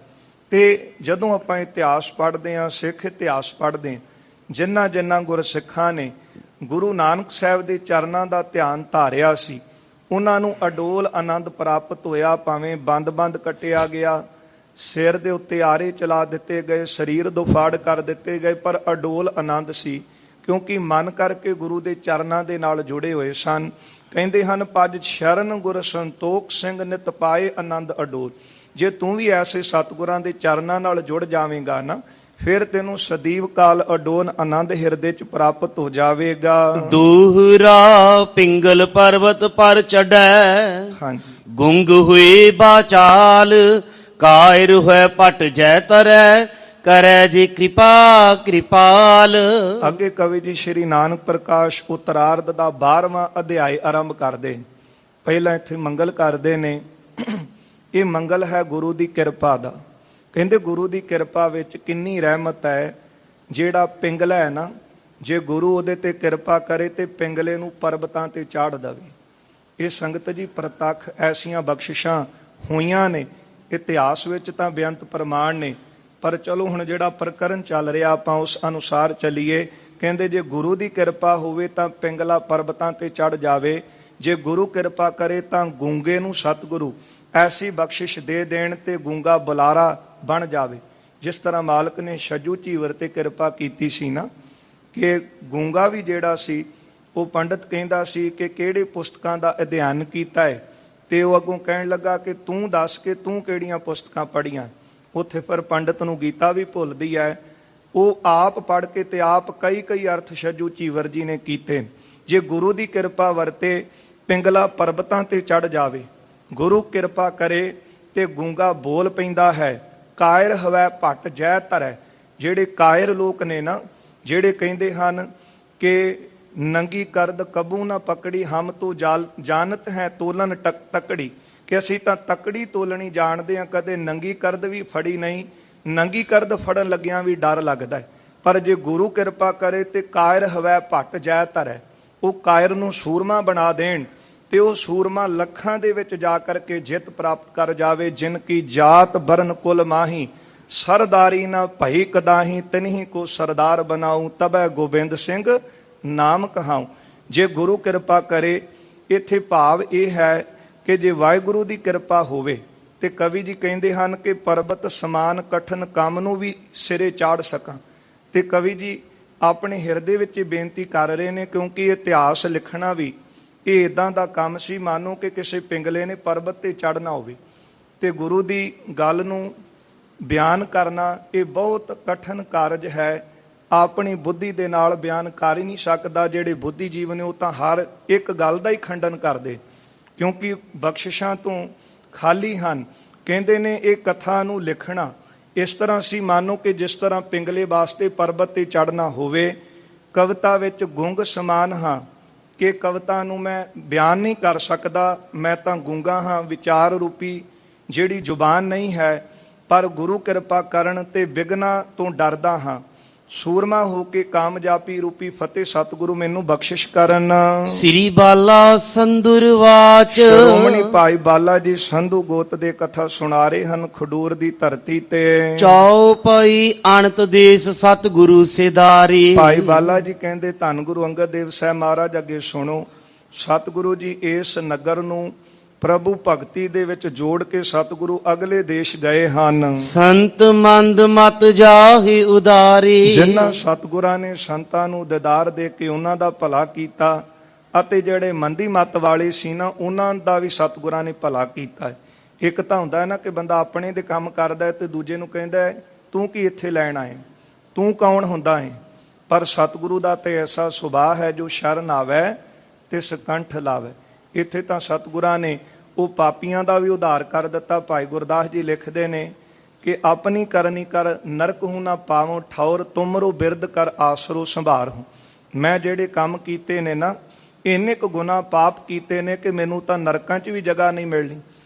ਤੇ ਜਦੋਂ ਆਪਾਂ ਇਤਿਹਾਸ ਪੜ੍ਹਦੇ ਹਾਂ, ਸਿੱਖ ਇਤਿਹਾਸ ਪੜ੍ਹਦੇ ਹਾਂ, ਜਿਨ੍ਹਾਂ ਗੁਰਸਿੱਖਾਂ ਨੇ ਗੁਰੂ ਨਾਨਕ ਸਾਹਿਬ ਦੇ ਚਰਨਾਂ ਦਾ ਧਿਆਨ ਧਾਰਿਆ ਸੀ, ਉਹਨਾਂ ਨੂੰ ਅਡੋਲ ਆਨੰਦ ਪ੍ਰਾਪਤ ਹੋਇਆ। ਭਾਵੇਂ ਬੰਦ ਕੱਟਿਆ ਗਿਆ, ਸਿਰ ਦੇ ਉੱਤੇ ਆਰੇ ਚਲਾ ਦਿੱਤੇ ਗਏ, ਸਰੀਰ ਦੁਫਾੜ ਕਰ ਦਿੱਤੇ ਗਏ, ਪਰ ਅਡੋਲ ਆਨੰਦ ਸੀ। ਕਿਉਂਕਿ ਮਨ ਕਰਕੇ ਗੁਰੂ ਦੇ ਚਰਨਾਂ ਦੇ ਨਾਲ ਜੁੜੇ ਹੋਏ ਸਨ। ਕਹਿੰਦੇ ਹਨ, ਪਜ ਸ਼ਰਨ ਗੁਰ ਸੰਤੋਖ ਸਿੰਘ ਨਿਤ ਪਾਏ ਆਨੰਦ ਅਡੋਲ। ਜੇ ਤੂੰ ਵੀ ਐਸੇ ਸਤਿਗੁਰਾਂ ਦੇ ਚਰਨਾਂ ਨਾਲ ਜੁੜ ਜਾਵੇਂਗਾ ਨਾ, ਫਿਰ ਤੈਨੂੰ ਸਦੀਵ ਕਾਲ ਅਡੋਲ ਆਨੰਦ ਹਿਰਦੇ 'ਚ ਪ੍ਰਾਪਤ ਹੋ ਜਾਵੇਗਾ। ਦੂਹਰਾ ਪਿੰਗਲ ਪਰਬਤ ਪਰ ਚੜੈ, ਹਾਂਜੀ, ਗੁੰਗ ਹੋਏ ਬਾਚਾਲ, ਕਾਇਰ ਹੋਏ ਪਟ ਜੈ ਤਰੈ, ਕਰੈ ਜੇ ਕਿਰਪਾ ਕਿਰਪਾਲ। ਅੱਗੇ ਕਵੀ ਜੀ ਸ਼੍ਰੀ ਨਾਨਕ ਪ੍ਰਕਾਸ਼ ਉਤਰਾਰਧ ਦਾ 12ਵਾਂ ਅਧਿਆਇ ਆਰੰਭ ਕਰਦੇ। ਪਹਿਲਾਂ ਇੱਥੇ ਮੰਗਲ ਕਰਦੇ ਨੇ। ਇਹ ਮੰਗਲ ਹੈ ਗੁਰੂ ਦੀ ਕਿਰਪਾ ਦਾ। ਕਹਿੰਦੇ ਗੁਰੂ ਦੀ ਕਿਰਪਾ ਵਿੱਚ ਕਿੰਨੀ ਰਹਿਮਤ ਹੈ। ਜਿਹੜਾ ਪਿੰਗਲਾ ਹੈ ਨਾ, ਜੇ ਗੁਰੂ ਉਹਦੇ ਤੇ ਕਿਰਪਾ ਕਰੇ ਤੇ ਪਿੰਗਲੇ ਨੂੰ ਪਰਬਤਾਂ ਤੇ ਚਾੜ ਦੇਵੇ। ਇਹ ਸੰਗਤ ਜੀ ਪ੍ਰਤੱਖ ਐਸੀਆਂ ਬਖਸ਼ਿਸ਼ਾਂ ਹੋਈਆਂ ਨੇ, ਇਤਿਹਾਸ ਵਿੱਚ ਤਾਂ ਬੇਅੰਤ ਪ੍ਰਮਾਣ ਨੇ। ਪਰ ਚਲੋ ਹੁਣ ਜਿਹੜਾ ਪ੍ਰਕਰਨ ਚੱਲ ਰਿਹਾ ਆਪਾਂ ਉਸ ਅਨੁਸਾਰ ਚੱਲੀਏ। ਕਹਿੰਦੇ ਜੇ ਗੁਰੂ ਦੀ ਕਿਰਪਾ ਹੋਵੇ ਤਾਂ ਪਿੰਗਲਾ ਪਰਬਤਾਂ ਤੇ ਚੜ ਜਾਵੇ। ਜੇ ਗੁਰੂ ਕਿਰਪਾ ਕਰੇ ਤਾਂ ਗੂੰਗੇ ਨੂੰ ਸਤਿਗੁਰੂ ਐਸੀ ਬਖਸ਼ਿਸ਼ ਦੇ ਦੇਣ ਤੇ ਗੂੰਗਾ ਬੁਲਾਰਾ ਬਣ ਜਾਵੇ। ਜਿਸ ਤਰ੍ਹਾਂ ਮਾਲਕ ਨੇ ਛੱਜੂ ਝੀਵਰ ਤੇ ਕਿਰਪਾ ਕੀਤੀ ਸੀ ਨਾ, ਕਿ ਗੂੰਗਾ ਵੀ ਜਿਹੜਾ ਸੀ ਉਹ ਪੰਡਤ ਕਹਿੰਦਾ ਸੀ ਕਿ ਕਿਹੜੇ ਪੁਸਤਕਾਂ ਦਾ ਅਧਿਐਨ ਕੀਤਾ ਹੈ, ਤੇ ਉਹ ਅੱਗੋਂ ਕਹਿਣ ਲੱਗਾ ਕਿ ਤੂੰ ਦੱਸ ਕੇ ਤੂੰ ਕਿਹੜੀਆਂ ਪੁਸਤਕਾਂ ਪੜ੍ਹੀਆਂ। ਉੱਥੇ ਫਿਰ ਪੰਡਤ ਨੂੰ ਗੀਤਾ ਵੀ ਭੁੱਲਦੀ ਹੈ। ਉਹ ਆਪ ਪੜ੍ਹ ਕੇ ਤੇ ਆਪ ਕਈ ਅਰਥ ਛੱਜੂ ਝੀਵਰ ਜੀ ਨੇ ਕੀਤੇ। ਜੇ ਗੁਰੂ ਦੀ ਕਿਰਪਾ ਵਰਤੇ ਪਿੰਗਲਾ ਪਰਬਤਾਂ ਤੇ ਚੜ ਜਾਵੇ, ਗੁਰੂ ਕਿਰਪਾ ਕਰੇ ਤੇ ਗੂੰਗਾ ਬੋਲ ਪੈਂਦਾ ਹੈ। ਕਾਇਰ ਹਵੈ ਭੱਟ ਜੈ ਧਰੈ। ਜਿਹੜੇ ਕਾਇਰ ਲੋਕ ਨੇ ਨਾ, ਜਿਹੜੇ ਕਹਿੰਦੇ ਹਨ ਕਿ ਨੰਗੀ ਕਰਦ ਕਬੂ ਨਾ ਪਕੜੀ, ਹਮ ਤੋਂ ਜਾਣਤ ਹੈ ਤੋਲਨ ਤਕੜੀ, ਕਿ ਅਸੀਂ ਤਾਂ ਤਕੜੀ ਤੋਲਣੀ ਜਾਣਦੇ ਹਾਂ, ਕਦੇ ਨੰਗੀ ਕਰਦ ਵੀ ਫੜੀ ਨਹੀਂ। ਨੰਗੀ ਕਰਦ ਫੜਨ ਲੱਗਿਆਂ ਵੀ ਡਰ ਲੱਗਦਾ ਹੈ। ਪਰ ਜੇ ਗੁਰੂ ਕਿਰਪਾ ਕਰੇ ਤੇ ਕਾਇਰ ਹਵੈ ਭੱਟ ਜੈ ਧਰੈ, ਉਹ ਕਾਇਰ ਨੂੰ ਸੂਰਮਾ ਬਣਾ ਦੇਣ ਤੇ ਉਹ ਸੂਰਮਾ ਲੱਖਾਂ ਦੇ ਵਿੱਚ ਜਾ ਕਰਕੇ ਜਿੱਤ ਪ੍ਰਾਪਤ ਕਰ ਜਾਵੇ। ਜਿਨ ਕੀ ਜਾਤ ਬਰਨ ਕੁਲ ਮਾਹੀ, ਸਰਦਾਰੀ ਨਾ ਭਈ ਕਦਾਹੀ, ਤਿਨਹੀ ਕੋ ਸਰਦਾਰ ਬਣਾਉ, ਤਬੈ ਗੋਬਿੰਦ ਸਿੰਘ ਨਾਮ ਕਹਾਉ। ਜੇ ਗੁਰੂ ਕਿਰਪਾ ਕਰੇ, ਇੱਥੇ ਭਾਵ ਇਹ ਹੈ ਕਿ ਜੇ ਵਾਹਿਗੁਰੂ ਦੀ ਕਿਰਪਾ ਹੋਵੇ ਤੇ ਕਵੀ ਜੀ ਕਹਿੰਦੇ ਹਨ ਕਿ ਪਰਬਤ ਸਮਾਨ ਕਠਨ ਕੰਮ ਨੂੰ ਵੀ ਸਿਰੇ ਚਾੜ ਸਕਾਂ। ਤੇ ਕਵੀ ਜੀ ਆਪਣੇ ਹਿਰਦੇ ਵਿੱਚ ਬੇਨਤੀ ਕਰ ਰਹੇ ਨੇ, ਕਿਉਂਕਿ ਇਤਿਹਾਸ ਲਿਖਣਾ ਵੀ ਇਹ ਇਦਾਂ ਦਾ ਕੰਮ ਸੀ, ਮਾਨੋ ਕਿ ਕਿਸੇ ਪਿੰਗਲੇ ਨੇ ਪਰਬਤ ਤੇ ਚੜ੍ਹਨਾ ਹੋਵੇ ਤੇ ਗੁਰੂ ਦੀ ਗੱਲ ਨੂੰ ਬਿਆਨ ਕਰਨਾ ਇਹ ਬਹੁਤ ਕਠਿਨ ਕਾਰਜ ਹੈ। ਆਪਣੀ ਬੁੱਧੀ ਦੇ ਨਾਲ ਬਿਆਨ ਕਰ ਹੀ ਨਹੀਂ ਸਕਦਾ। ਜਿਹੜੇ ਬੁੱਧੀ ਜੀਵ ਨੇ ਉਹ ਤਾਂ ਹਰ ਇੱਕ ਗੱਲ ਦਾ ਹੀ ਖੰਡਨ ਕਰਦੇ, ਕਿਉਂਕਿ ਬਖਸ਼ਿਸ਼ਾਂ ਤੋਂ ਖਾਲੀ ਹਨ। ਕਹਿੰਦੇ ਨੇ ਇਹ ਕਥਾ ਨੂੰ ਲਿਖਣਾ ਇਸ ਤਰ੍ਹਾਂ ਸੀ, ਮਾਨੋ ਕਿ ਜਿਸ ਤਰ੍ਹਾਂ ਪਿੰਗਲੇ ਵਾਸਤੇ ਪਰਬਤ ਤੇ ਚੜ੍ਹਨਾ ਹੋਵੇ। ਕਵਿਤਾ ਵਿੱਚ ਗੁੰਗ ਸਮਾਨ ਹਾਂ, ਕਿ ਕਵਿਤਾ ਨੂੰ ਮੈਂ ਬਿਆਨ ਨਹੀਂ ਕਰ ਸਕਦਾ, ਮੈਂ ਤਾਂ ਗੂੰਗਾ ਹਾਂ। ਵਿਚਾਰ ਰੂਪੀ ਜਿਹੜੀ ਜ਼ੁਬਾਨ ਨਹੀਂ ਹੈ, ਪਰ ਗੁਰੂ ਕਿਰਪਾ ਕਰਨ ਤੇ ਵਿਘਨਾਂ ਤੋਂ ਡਰਦਾ ਹਾਂ। ਸੂਰਮਾ ਹੋ ਕੇ ਕਾਮਯਾਬੀ ਰੂਪੀ ਫਤਿਹ ਸਤਿਗੁਰੂ ਮੈਨੂੰ ਬਖਸ਼ਿਸ਼ ਕਰਨ। ਸ੍ਰੀ ਬਾਲਾ ਸੰਧੁਰ ਵਾਚ। ਸ਼੍ਰੋਮਣੀ ਭਾਈ ਬਾਲਾ ਜੀ ਸੰਧੂ ਗੋਤ ਦੇ ਕਥਾ ਸੁਣਾ ਰਹੇ ਹਨ ਖਡੂਰ ਦੀ ਧਰਤੀ ਤੇ। ਚੌਪਈ ਅਣਤ ਦੇਸ ਸਤਿਗੁਰੂ ਸਿਧਾਰੀ। ਭਾਈ ਬਾਲਾ ਜੀ ਕਹਿੰਦੇ ਧੰਨ ਗੁਰੂ ਅੰਗਦ ਦੇਵ ਸਾਹਿਬ ਮਹਾਰਾਜ ਅੱਗੇ ਸੁਣੋ। ਸਤਿਗੁਰੂ ਜੀ ਇਸ ਨਗਰ ਨੂੰ ਪ੍ਰਭੂ ਭਗਤੀ ਦੇ ਵਿੱਚ ਜੋੜ ਕੇ ਸਤਿਗੁਰੂ ਅਗਲੇ ਦੇਸ਼ ਗਏ ਹਨ। ਸੰਤ ਮੰਦ ਮਤ ਜਾਹੇ ਉਦਾਰੀ। ਜਿਨ੍ਹਾਂ ਸਤਿਗੁਰਾਂ ਨੇ ਸੰਤਾਂ ਨੂੰ ਦੀਦਾਰ ਦੇ ਕੇ ਉਹਨਾਂ ਦਾ ਭਲਾ ਕੀਤਾ, ਅਤੇ ਜਿਹੜੇ ਮੰਦੀ ਮਤ ਵਾਲੇ ਸੀ ਨਾ, ਉਹਨਾਂ ਦਾ ਵੀ ਸਤਿਗੁਰਾਂ ਨੇ ਭਲਾ ਕੀਤਾ। ਇੱਕ ਤਾਂ ਹੁੰਦਾ ਨਾ ਕਿ ਬੰਦਾ ਆਪਣੇ ਦੇ ਕੰਮ ਕਰਦਾ ਤੇ ਦੂਜੇ ਨੂੰ ਕਹਿੰਦਾ ਤੂੰ ਕੀ ਇੱਥੇ ਲੈਣ ਆਏ, ਤੂੰ ਕੌਣ ਹੁੰਦਾ ਹੈ। ਪਰ ਸਤਿਗੁਰੂ ਦਾ ਤੇ ਐਸਾ ਸੁਭਾਅ ਹੈ ਜੋ ਸ਼ਰਨ ਆਵੇ ਤੇ ਸਕੰਠ ਲਾਵੇ। ਇੱਥੇ ਤਾਂ ਸਤਿਗੁਰਾਂ ਨੇ ਉਹ ਪਾਪੀਆਂ ਦਾ ਵੀ ਉਧਾਰ ਕਰ ਦਿੱਤਾ। ਭਾਈ ਗੁਰਦਾਸ ਜੀ ਲਿਖਦੇ ਨੇ ਕਿ ਆਪਣੀ ਕਰਨੀ ਕਰ ਨਰਕ ਹੂੰ ਨਾ ਪਾਵੋ ਠੌਰ, ਤੁਮਰੋ ਬਿਰਦ ਕਰ ਆਸਰੋ ਸੰਭਾਰ ਹੂੰ। ਮੈਂ ਜਿਹੜੇ ਕੰਮ ਕੀਤੇ ਨੇ ਨਾ, ਇੰਨੇ ਕੁ ਗੁਨਾਹ ਪਾਪ ਕੀਤੇ ਨੇ ਕਿ ਮੈਨੂੰ ਤਾਂ ਨਰਕਾਂ 'ਚ ਵੀ ਜਗ੍ਹਾ ਨਹੀਂ ਮਿਲਣੀ।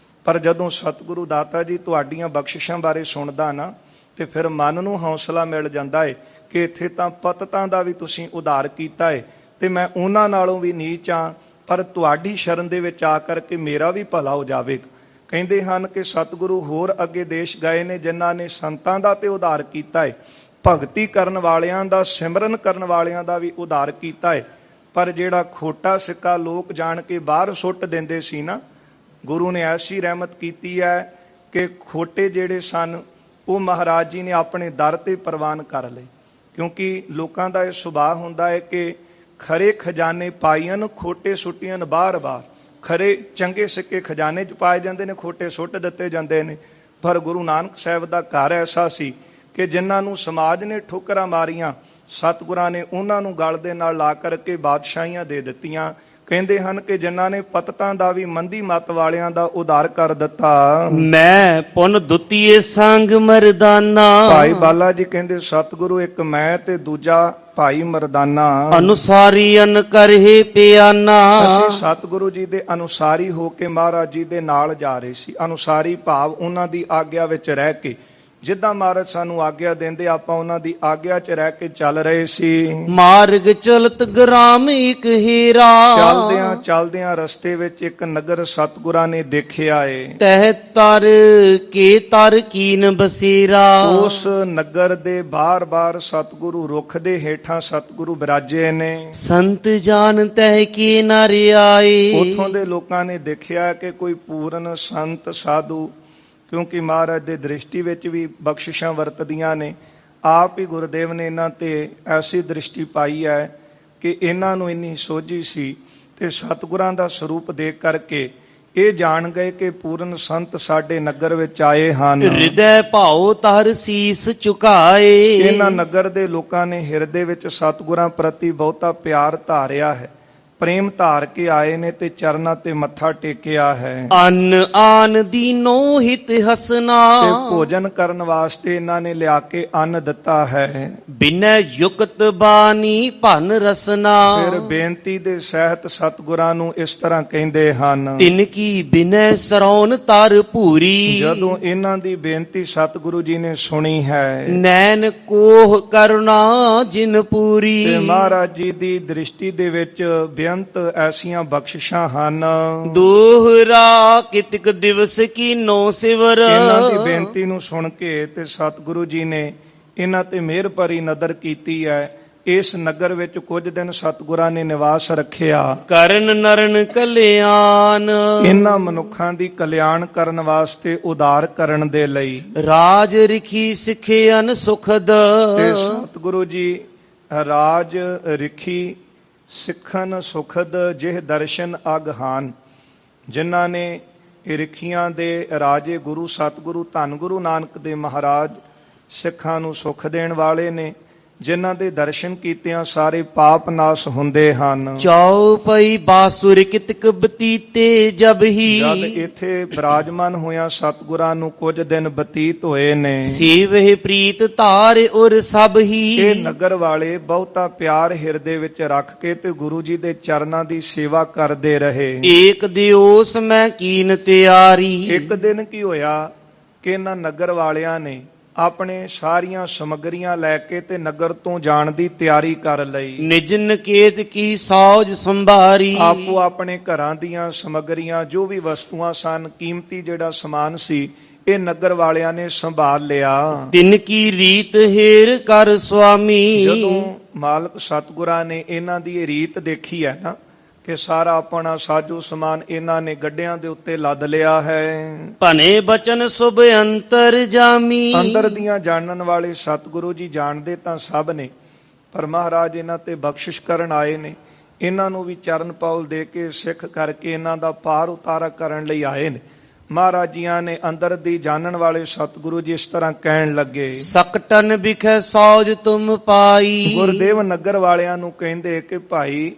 ਪਰ ਜਦੋਂ ਸਤਿਗੁਰੂ ਦਾਤਾ ਜੀ ਤੁਹਾਡੀਆਂ ਬਖਸ਼ਿਸ਼ਾਂ ਬਾਰੇ ਸੁਣਦਾ ਨਾ, ਤੇ ਫਿਰ ਮਨ ਨੂੰ ਹੌਸਲਾ ਮਿਲ ਜਾਂਦਾ ਹੈ ਕਿ ਇੱਥੇ ਤਾਂ ਪਤਤਾਂ ਦਾ ਵੀ ਤੁਸੀਂ ਉਧਾਰ ਕੀਤਾ ਹੈ ਤੇ ਮੈਂ ਉਹਨਾਂ ਨਾਲੋਂ ਵੀ ਨੀਚ ਹਾਂ, ਪਰ ਤੁਹਾਡੀ ਸ਼ਰਨ ਦੇ ਵਿੱਚ ਆ ਕਰਕੇ ਮੇਰਾ ਵੀ ਭਲਾ ਹੋ ਜਾਵੇਗਾ। ਕਹਿੰਦੇ ਹਨ ਕਿ ਸਤਿਗੁਰੂ ਹੋਰ ਅੱਗੇ ਦੇਸ਼ ਗਏ ਨੇ ਜਿਨ੍ਹਾਂ ਨੇ ਸੰਤਾਂ ਦਾ ਤੇ ਉਧਾਰ ਕੀਤਾ ਹੈ, ਭਗਤੀ ਕਰਨ ਵਾਲਿਆਂ ਦਾ, ਸਿਮਰਨ ਕਰਨ ਵਾਲਿਆਂ ਦਾ ਵੀ ਉਧਾਰ ਕੀਤਾ ਹੈ। ਪਰ ਜਿਹੜਾ ਖੋਟਾ ਸਿੱਕਾ ਲੋਕ ਜਾਣ ਕੇ ਬਾਹਰ ਸੁੱਟ ਦਿੰਦੇ ਸੀ ਨਾ, ਗੁਰੂ ਨੇ ਐਸੀ ਰਹਿਮਤ ਕੀਤੀ ਹੈ ਕਿ ਖੋਟੇ ਜਿਹੜੇ ਸਨ ਉਹ ਮਹਾਰਾਜ ਜੀ ਨੇ ਆਪਣੇ ਦਰ ਤੇ ਪ੍ਰਵਾਨ ਕਰ ਲਏ। ਕਿਉਂਕਿ ਲੋਕਾਂ ਦਾ ਇਹ ਸੁਭਾਅ ਹੁੰਦਾ ਹੈ ਕਿ ਖਰੇ ਖਜ਼ਾਨੇ ਪਾਈਨ, ਖੋਟੇ ਸੁੱਟੀਆਂ ਬਾਰ-ਬਾਰ। ਖਰੇ ਚੰਗੇ ਸਿੱਕੇ ਖਜ਼ਾਨੇ 'ਚ ਪਾਏ ਜਾਂਦੇ ਨੇ, ਖੋਟੇ ਸੁੱਟ ਦਿੱਤੇ ਜਾਂਦੇ ਨੇ। ਪਰ ਗੁਰੂ ਨਾਨਕ ਸਾਹਿਬ ਦਾ ਘਰ ਐਸਾ ਸੀ ਕਿ ਜਿਨ੍ਹਾਂ ਨੂੰ ਸਮਾਜ ਨੇ ਠੋਕਰਾਂ ਮਾਰੀਆਂ, ਸਤਿਗੁਰਾਂ ਨੇ ਉਹਨਾਂ ਨੂੰ ਗਲ ਦੇ ਨਾਲ ਲਾ ਕਰਕੇ ਬਾਦਸ਼ਾਹੀਆਂ ਦੇ ਦਿੱਤੀਆਂ। ਕਹਿੰਦੇ ਹਨ ਕਿ ਜਿਨ੍ਹਾਂ ਨੇ ਪਤਤਾਂ ਦਾ ਵੀ ਮੰਦੀ ਮੱਤ ਵਾਲਿਆਂ ਦਾ ਉਧਾਰ ਕਰ ਦਿੱਤਾ। ਮੈਂ ਪੁਨ ਦੁਤੀਏ ਸੰਗ ਮਰਦਾਨਾ। ਭਾਈ ਬਾਲਾ ਜੀ ਕਹਿੰਦੇ ਸਤਿਗੁਰੂ ਇੱਕ ਮੈਂ ਤੇ ਦੂਜਾ ਭਾਈ ਮਰਦਾਨਾ। ਅਨੁਸਾਰੀ ਅਨ ਕਰਹਿ ਪਿਆਨਾ। ਅਸੀਂ ਸਤਿਗੁਰੂ ਜੀ ਦੇ ਅਨੁਸਾਰੀ ਹੋ ਕੇ ਮਹਾਰਾਜ ਜੀ ਦੇ ਨਾਲ ਜਾ ਰਹੇ ਸੀ। ਅਨੁਸਾਰੀ ਭਾਵ ਉਹਨਾਂ ਦੀ ਆਗਿਆ ਵਿੱਚ ਰਹਿ ਕੇ, ਜਿੱਦਾਂ ਮਹਾਰਾਜ ਸਾਨੂੰ ਆਗਿਆ ਦਿੰਦੇ ਆਪਾਂ ਉਹਨਾਂ ਦੀ ਆਗਿਆ 'ਚ ਰਹਿ ਕੇ ਚੱਲ ਰਹੇ ਸੀ। ਮਾਰਗ ਚਲਤ ਗ੍ਰਾਮ ਇੱਕ ਹੀਰਾ। ਚੱਲਦਿਆਂ ਚੱਲਦਿਆਂ ਰਸਤੇ ਵਿੱਚ ਇੱਕ ਨਗਰ ਸਤਿਗੁਰਾਂ ਨੇ ਦੇਖਿਆ ਏ। ਤਹਿ ਤਰ ਕੇ ਤਰ ਕੀਨ ਬਸੀਰਾ। ਉਸ ਨਗਰ ਦੇ ਬਾਰ-ਬਾਰ ਸਤਿਗੁਰੂ ਰੁੱਖ ਦੇ ਹੇਠਾਂ ਸਤਿਗੁਰੂ ਬਿਰਾਜੇ ਨੇ। ਸੰਤ ਜਾਨ ਤਹਿ ਕੀ ਨਰ ਆਏ। ਉੱਥੋਂ ਦੇ ਲੋਕਾਂ ਨੇ ਦੇਖਿਆ ਕਿ ਕੋਈ ਪੂਰਨ ਸੰਤ ਸਾਧੂ, ਕਿਉਂਕਿ ਮਹਾਰਾਜ ਦੇ ਦ੍ਰਿਸ਼ਟੀ ਵਿੱਚ ਵੀ ਬਖਸ਼ਿਸ਼ਾਂ ਵਰਤਦੀਆਂ ਨੇ। ਆਪ ਹੀ ਗੁਰਦੇਵ ਨੇ ਇਹਨਾਂ ਤੇ ਐਸੀ ਦ੍ਰਿਸ਼ਟੀ ਪਾਈ ਹੈ ਕਿ ਇਹਨਾਂ ਨੂੰ ਇੰਨੀ ਸੋਝੀ ਸੀ ਤੇ ਸਤਿਗੁਰਾਂ ਦਾ ਸਰੂਪ ਦੇਖ ਕਰਕੇ ਇਹ ਜਾਣ ਗਏ ਕਿ ਪੂਰਨ ਸੰਤ ਸਾਡੇ ਨਗਰ ਵਿੱਚ ਆਏ ਹਨ। ਹਿਰਦੈ ਭਾਉ ਤਹਰ ਸੀਸ ਝੁਕਾਏ। ਇਹਨਾਂ ਨਗਰ ਦੇ ਲੋਕਾਂ ਨੇ ਹਿਰਦੇ ਵਿੱਚ ਸਤਿਗੁਰਾਂ ਪ੍ਰਤੀ ਬਹੁਤਾ ਪਿਆਰ ਧਾਰਿਆ ਹੈ, ਪ੍ਰੇਮ ਧਾਰ ਕੇ ਆਏ ਨੇ ਤੇ ਚਰਨਾਂ ਤੇ ਮੱਥਾ ਟੇਕਿਆ ਹੈ। ਅੰਨ ਆਨ ਦੀਨੋ ਹਿਤ ਹਸਨਾ। ਤੇ ਭੋਜਨ ਕਰਨ ਵਾਸਤੇ ਇਹਨਾਂ ਨੇ ਲਿਆ ਕੇ ਅੰਨ ਦਿੱਤਾ ਹੈ। ਬਿਨੈ ਯੁਕਤ ਬਾਣੀ ਭਨ ਰਸਨਾ। ਫਿਰ ਬੇਨਤੀ ਦੇ ਸਹਿਤ ਸਤਿਗੁਰਾਂ ਨੂੰ ਇਸ ਤਰ੍ਹਾਂ ਕਹਿੰਦੇ ਹਨ। ਤਿਨ ਕੀ ਬਿਨੈ ਸਰੌਨ ਤਰ ਭੂਰੀ। ਜਦੋਂ ਇਹਨਾਂ ਦੀ ਬੇਨਤੀ ਸਤਿਗੁਰੂ ਜੀ ਨੇ ਸੁਣੀ ਹੈ, ਨੈਣ ਕੋਹ ਕਰੁਣਾ ਜਿਨ ਪੂਰੀ। ਤੇ ਮਹਾਰਾਜ ਜੀ ਦੀ ਦ੍ਰਿਸ਼ਟੀ ਦੇ ਵਿੱਚ ਬੇਅੰਤ ਐਸੀਆਂ ਬਖਸ਼ਿਸ਼ਾਂ ਹਨ। ਦੋਹਰਾ ਕਿਤਕ ਦਿਵਸ ਕੀਨੋ ਸਿਵਰ। ਇਹਨਾਂ ਦੀ ਬੇਨਤੀ ਨੂੰ ਸੁਣ ਕੇ ਤੇ ਸਤਿਗੁਰੂ ਜੀ ਨੇ ਇਹਨਾਂ ਤੇ ਮਿਹਰ ਭਰੀ ਨਦਰ ਕੀਤੀ ਹੈ। ਇਸ ਨਗਰ ਵਿੱਚ ਕੁਝ ਦਿਨ ਸਤਿਗੁਰਾਂ ਨੇ ਨਿਵਾਸ ਰੱਖਿਆ। ਕਰਨ ਨਰਨ ਕਲਿਆਣ। ਇਹਨਾਂ ਮਨੁੱਖਾਂ ਦੀ ਕਲਿਆਣ ਕਰਨ ਵਾਸਤੇ, ਉਦਾਰ ਕਰਨ ਦੇ ਲਈ। ਰਾਜ ਰਿਖੀ ਸਿਖਿਅਨ ਸੁਖਦ। ਤੇ ਸਤਿਗੁਰੂ ਜੀ ਰਾਜ ਰਿਖੀ ਸਿੱਖਣ ਸੁਖਦ ਜਿਹ ਦਰਸ਼ਨ ਅਗਹਾਨ। ਜਿਨ੍ਹਾਂ ਨੇ ਇਹ ਰਿਖੀਆਂ ਦੇ ਰਾਜੇ ਗੁਰੂ ਸਤਿਗੁਰੂ ਧੰਨ ਗੁਰੂ ਨਾਨਕ ਦੇ ਮਹਾਰਾਜ ਸਿੱਖਾਂ ਨੂੰ ਸੁਖ ਦੇਣ ਵਾਲੇ ਨੇ, ਜਿਨ੍ਹਾਂ ਦੇ ਦਰਸ਼ਨ ਕੀਤਿਆਂ ਸਾਰੇ ਪਾਪ ਨਾਸ਼ ਹੁੰਦੇ ਹਨ। ਚੌ ਪਈ ਬਾਸੁਰ ਕਿਤਕ ਬਤੀਤੇ ਜਬ ਹੀ। ਜਦ ਇੱਥੇ ਬਿਰਾਜਮਾਨ ਹੋਇਆ ਸਤਿਗੁਰਾਂ ਨੂੰ ਕੁਝ ਦਿਨ ਬਤੀਤ ਹੋਏ ਨੇ। ਸੇਵਹਿ ਪ੍ਰੀਤ ਧਾਰ ਉਰ ਸਭ ਹੀ। ਇਹ ਨਗਰ ਵਾਲੇ ਬਹੁਤਾ ਪਿਆਰ ਹਿਰਦੇ ਵਿੱਚ ਰੱਖ ਕੇ ਤੇ ਗੁਰੂ ਜੀ ਦੇ ਚਰਨਾਂ ਦੀ ਸੇਵਾ ਕਰਦੇ ਰਹੇ। ਏਕ ਦਿਓਸ ਮੈਂ ਕੀਨ ਤਿਆਰੀ। ਇੱਕ ਦਿਨ ਕੀ ਹੋਇਆ ਕਿ ਇਹਨਾਂ ਨਗਰ ਵਾਲਿਆਂ ਨੇ ਆਪਣੇ ਸਾਰੀਆਂ ਸਮੱਗਰੀਆਂ ਲੈ ਕੇ ਤੇ ਨਗਰ ਤੋਂ ਜਾਣ ਦੀ ਤਿਆਰੀ ਕਰ ਲਈ। ਨਿਜ ਨਕੇਤ ਕੀ ਸੌਜ ਸੰਭਾਰੀ। ਆਪੋ ਆਪਣੇ ਘਰਾਂ ਦੀਆਂ ਸਮੱਗਰੀਆਂ, ਜੋ ਵੀ ਵਸਤੂਆਂ ਸਨ, ਕੀਮਤੀ ਜਿਹੜਾ ਸਮਾਨ ਸੀ, ਇਹ ਨਗਰ ਵਾਲਿਆਂ ਨੇ ਸੰਭਾਲ ਲਿਆ। ਤਿਨ ਕੀ ਰੀਤ ਹੇਰ ਕਰ ਸੁਆਮੀ। ਜਦੋਂ ਮਾਲਕ ਸਤਿਗੁਰਾਂ ਨੇ ਇਹਨਾਂ ਦੀ ਇਹ ਰੀਤ ਦੇਖੀ ਹੈ ਨਾ ਕਿ ਸਾਰਾ ਆਪਣਾ ਸਾਜੋ ਸਮਾਨ ਇਹਨਾਂ ਨੇ ਗੱਡਿਆਂ ਦੇ ਉੱਤੇ ਲੱਦ ਲਿਆ ਹੈ। ਭਨੇ ਬਚਨ ਸੁਭ ਅੰਤਰ ਜਾਮੀ। ਅੰਦਰ ਦੀਆਂ ਜਾਣਨ ਵਾਲੇ ਸਤਿਗੁਰੂ ਜੀ ਜਾਣਦੇ ਤਾਂ ਸਭ ਨੇ, ਪਰ ਮਹਾਰਾਜ ਇਹਨਾਂ ਤੇ ਬਖਸ਼ਿਸ਼ ਕਰਨ ਆਏ ਨੇ। ਇਹਨਾਂ ਨੂੰ ਵੀ ਚਰਨ ਪੌਲ ਦੇ ਕੇ ਸਿੱਖ ਕਰਕੇ ਇਹਨਾਂ ਦਾ ਪਾਰ ਉਤਾਰਾ ਕਰਨ ਲਈ ਆਏ ਨੇ। ਮਹਾਰਾਜ ਜੀਆਂ ਨੇ ਅੰਦਰ ਦੀ ਜਾਣਨ ਵਾਲੇ ਸਤਿਗੁਰੂ ਜੀ ਇਸ ਤਰ੍ਹਾਂ ਕਹਿਣ ਲੱਗੇ। ਸਕਟਨ ਬਿਖੈ ਸੌਜ ਤੁਮ ਪਾਈ। ਗੁਰਦੇਵ ਨਗਰ ਵਾਲਿਆਂ ਨੂੰ ਕਹਿੰਦੇ ਕਿ ਭਾਈ,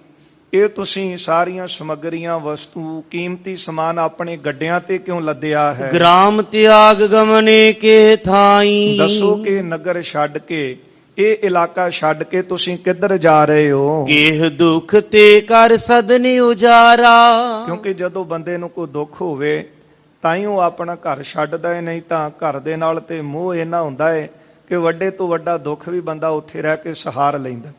ਇਹ ਤੁਸੀਂ ਸਾਰੀਆਂ ਸਮੱਗਰੀਆਂ, ਵਸਤੂ, ਕੀਮਤੀ ਸਮਾਨ ਆਪਣੇ ਗੱਡਿਆਂ ਤੇ ਕਿਉਂ ਲੱਦਿਆ ਹੈ? ਗ੍ਰਾਮ ਤਿਆਗ ਗਮਨੇ ਕੇ ਥਾਈ। ਦੱਸੋ ਕਿ ਨਗਰ ਛੱਡ ਕੇ, ਇਹ ਇਲਾਕਾ ਛੱਡ ਕੇ ਤੁਸੀਂ ਕਿੱਧਰ ਜਾ ਰਹੇ ਹੋ? ਕਿਹ ਦੁਖ ਤੇ ਕਰ ਸਦਨੀ ਉਜਾਰਾ। ਕਿਉਂਕਿ ਜਦੋਂ ਬੰਦੇ ਨੂੰ ਕੋਈ ਦੁੱਖ ਹੋਵੇ ਤਾਂ ਹੀ ਉਹ ਆਪਣਾ ਘਰ ਛੱਡਦਾ ਹੈ, ਨਹੀਂ ਤਾਂ ਘਰ ਦੇ ਨਾਲ ਤੇ ਮੋਹ ਇੰਨਾ ਹੁੰਦਾ ਹੈ ਕਿ ਵੱਡੇ ਤੋਂ ਵੱਡਾ ਦੁੱਖ ਵੀ ਬੰਦਾ ਉੱਥੇ ਰਹਿ ਕੇ ਸਹਾਰ ਲੈਂਦਾ।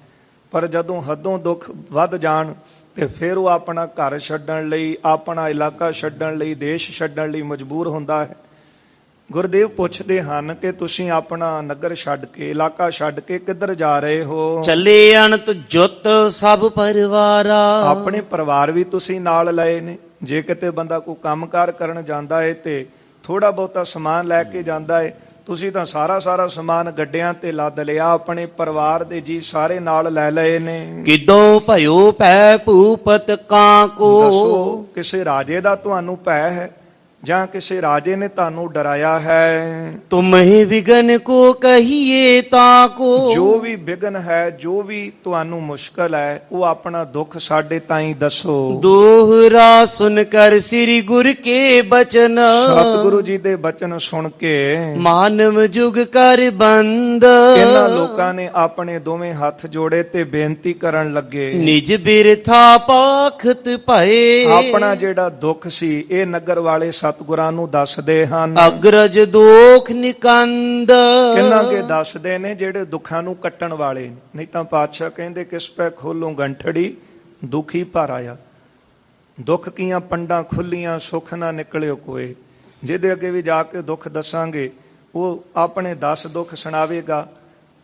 ਪਰ ਜਦੋਂ ਹੱਦੋਂ ਦੁੱਖ ਵੱਧ ਜਾਣ ਤੇ ਫਿਰ ਉਹ ਆਪਣਾ ਘਰ ਛੱਡਣ ਲਈ, ਆਪਣਾ ਇਲਾਕਾ ਛੱਡਣ ਲਈ, ਦੇਸ਼ ਛੱਡਣ ਲਈ ਮਜਬੂਰ ਹੁੰਦਾ ਹੈ। ਗੁਰਦੇਵ ਪੁੱਛਦੇ ਹਨ ਕਿ ਤੁਸੀਂ ਆਪਣਾ ਨਗਰ ਛੱਡ ਕੇ, ਇਲਾਕਾ ਛੱਡ ਕੇ ਕਿੱਧਰ ਜਾ ਰਹੇ ਹੋ? ਚੱਲੇ ਅਨੰਤ ਜੁੱਤ ਸਭ ਪਰਿਵਾਰਾ। ਆਪਣੇ ਪਰਿਵਾਰ ਵੀ ਤੁਸੀਂ ਨਾਲ ਲਏ ਨੇ। ਜੇ ਕਿਤੇ ਬੰਦਾ ਕੋਈ ਕੰਮਕਾਰ ਕਰਨ ਜਾਂਦਾ ਹੈ ਤੇ ਥੋੜਾ ਬਹੁਤਾ ਸਮਾਨ ਲੈ ਕੇ ਜਾਂਦਾ ਹੈ, ਤੁਸੀਂ ਤਾਂ ਸਾਰਾ ਸਮਾਨ ਗੱਡਿਆਂ ਤੇ ਲੱਦ ਲਿਆ, ਆਪਣੇ ਪਰਿਵਾਰ ਦੇ ਜੀ ਸਾਰੇ ਨਾਲ ਲੈ ਲਏ ਨੇ। ਕਿਦੋਂ ਭਇਓ ਭੈ ਭੂਪਤ ਕਾਂ ਕੋ। ਦੱਸੋ ਕਿਸੇ ਰਾਜੇ ਦਾ ਤੁਹਾਨੂੰ ਭੈ ਹੈ ਜਾਂ ਕਿਸੇ ਰਾਜੇ ਨੇ ਤੁਹਾਨੂੰ ਡਰਾਇਆ ਹੈ? ਤੁਮਹਿ ਵਿਗਨ ਕੋ ਕਹੀਏ ਤਾਕੋ। ਜੋ ਵੀ ਵਿਗਨ ਹੈ, ਜੋ ਵੀ ਤੁਹਾਨੂੰ ਮੁਸ਼ਕਲ ਹੈ, ਉਹ ਆਪਣਾ ਦੁੱਖ ਸਾਡੇ ਤਾਈਂ ਦੱਸੋ। ਦੋਹਰਾ ਸੁਨ ਕਰ ਸ੍ਰੀ ਗੁਰ ਕੇ ਬਚਨ। ਸਤਿਗੁਰੂ ਜੀ ਦੇ ਬਚਨ ਸੁਣ ਕੇ ਮਾਨਵ ਜੁਗ ਕਰ ਬੰਦ। ਇਹਨਾਂ ਲੋਕਾਂ ਨੇ ਆਪਣੇ ਦੋਵੇਂ ਹੱਥ ਜੋੜੇ ਤੇ ਬੇਨਤੀ ਕਰਨ ਲੱਗੇ। ਨਿਜ ਬਿਰਥਾ ਪਾਖਤ ਭਏ। ਆਪਣਾ ਜਿਹੜਾ ਦੁੱਖ ਸੀ ਇਹ ਨਗਰ ਵਾਲੇ ਸਤਿਗੁਰਾਂ ਨੂੰ ਦੱਸਦੇ ਹਨ। ਅਗਰਜ ਦੋਖ ਨਿਕੰਦ। ਕਿੰਨਾ ਕੇ ਦੱਸਦੇ ਨੇ ਜਿਹੜੇ ਦੁੱਖਾਂ ਨੂੰ ਕੱਟਣ ਵਾਲੇ ਨੇ। ਨਹੀਂ ਤਾਂ ਪਾਤਸ਼ਾਹ ਕਹਿੰਦੇ ਕਿਸ ਪੈ ਖੋਲੂ ਗੰਠੜੀ ਦੁਖੀ ਭਰ ਆਇਆ। ਦੁੱਖ ਕੀਆਂ ਪੰਡਾਂ ਖੁੱਲੀਆਂ ਸੁੱਖ ਨਾ ਨਿਕਲਿਓ ਕੋਏ। ਜਿਹਦੇ ਅੱਗੇ ਵੀ ਜਾ ਕੇ ਦੁੱਖ ਦੱਸਾਂਗੇ ਉਹ ਆਪਣੇ 10 ਦੁੱਖ ਸੁਣਾਵੇਗਾ।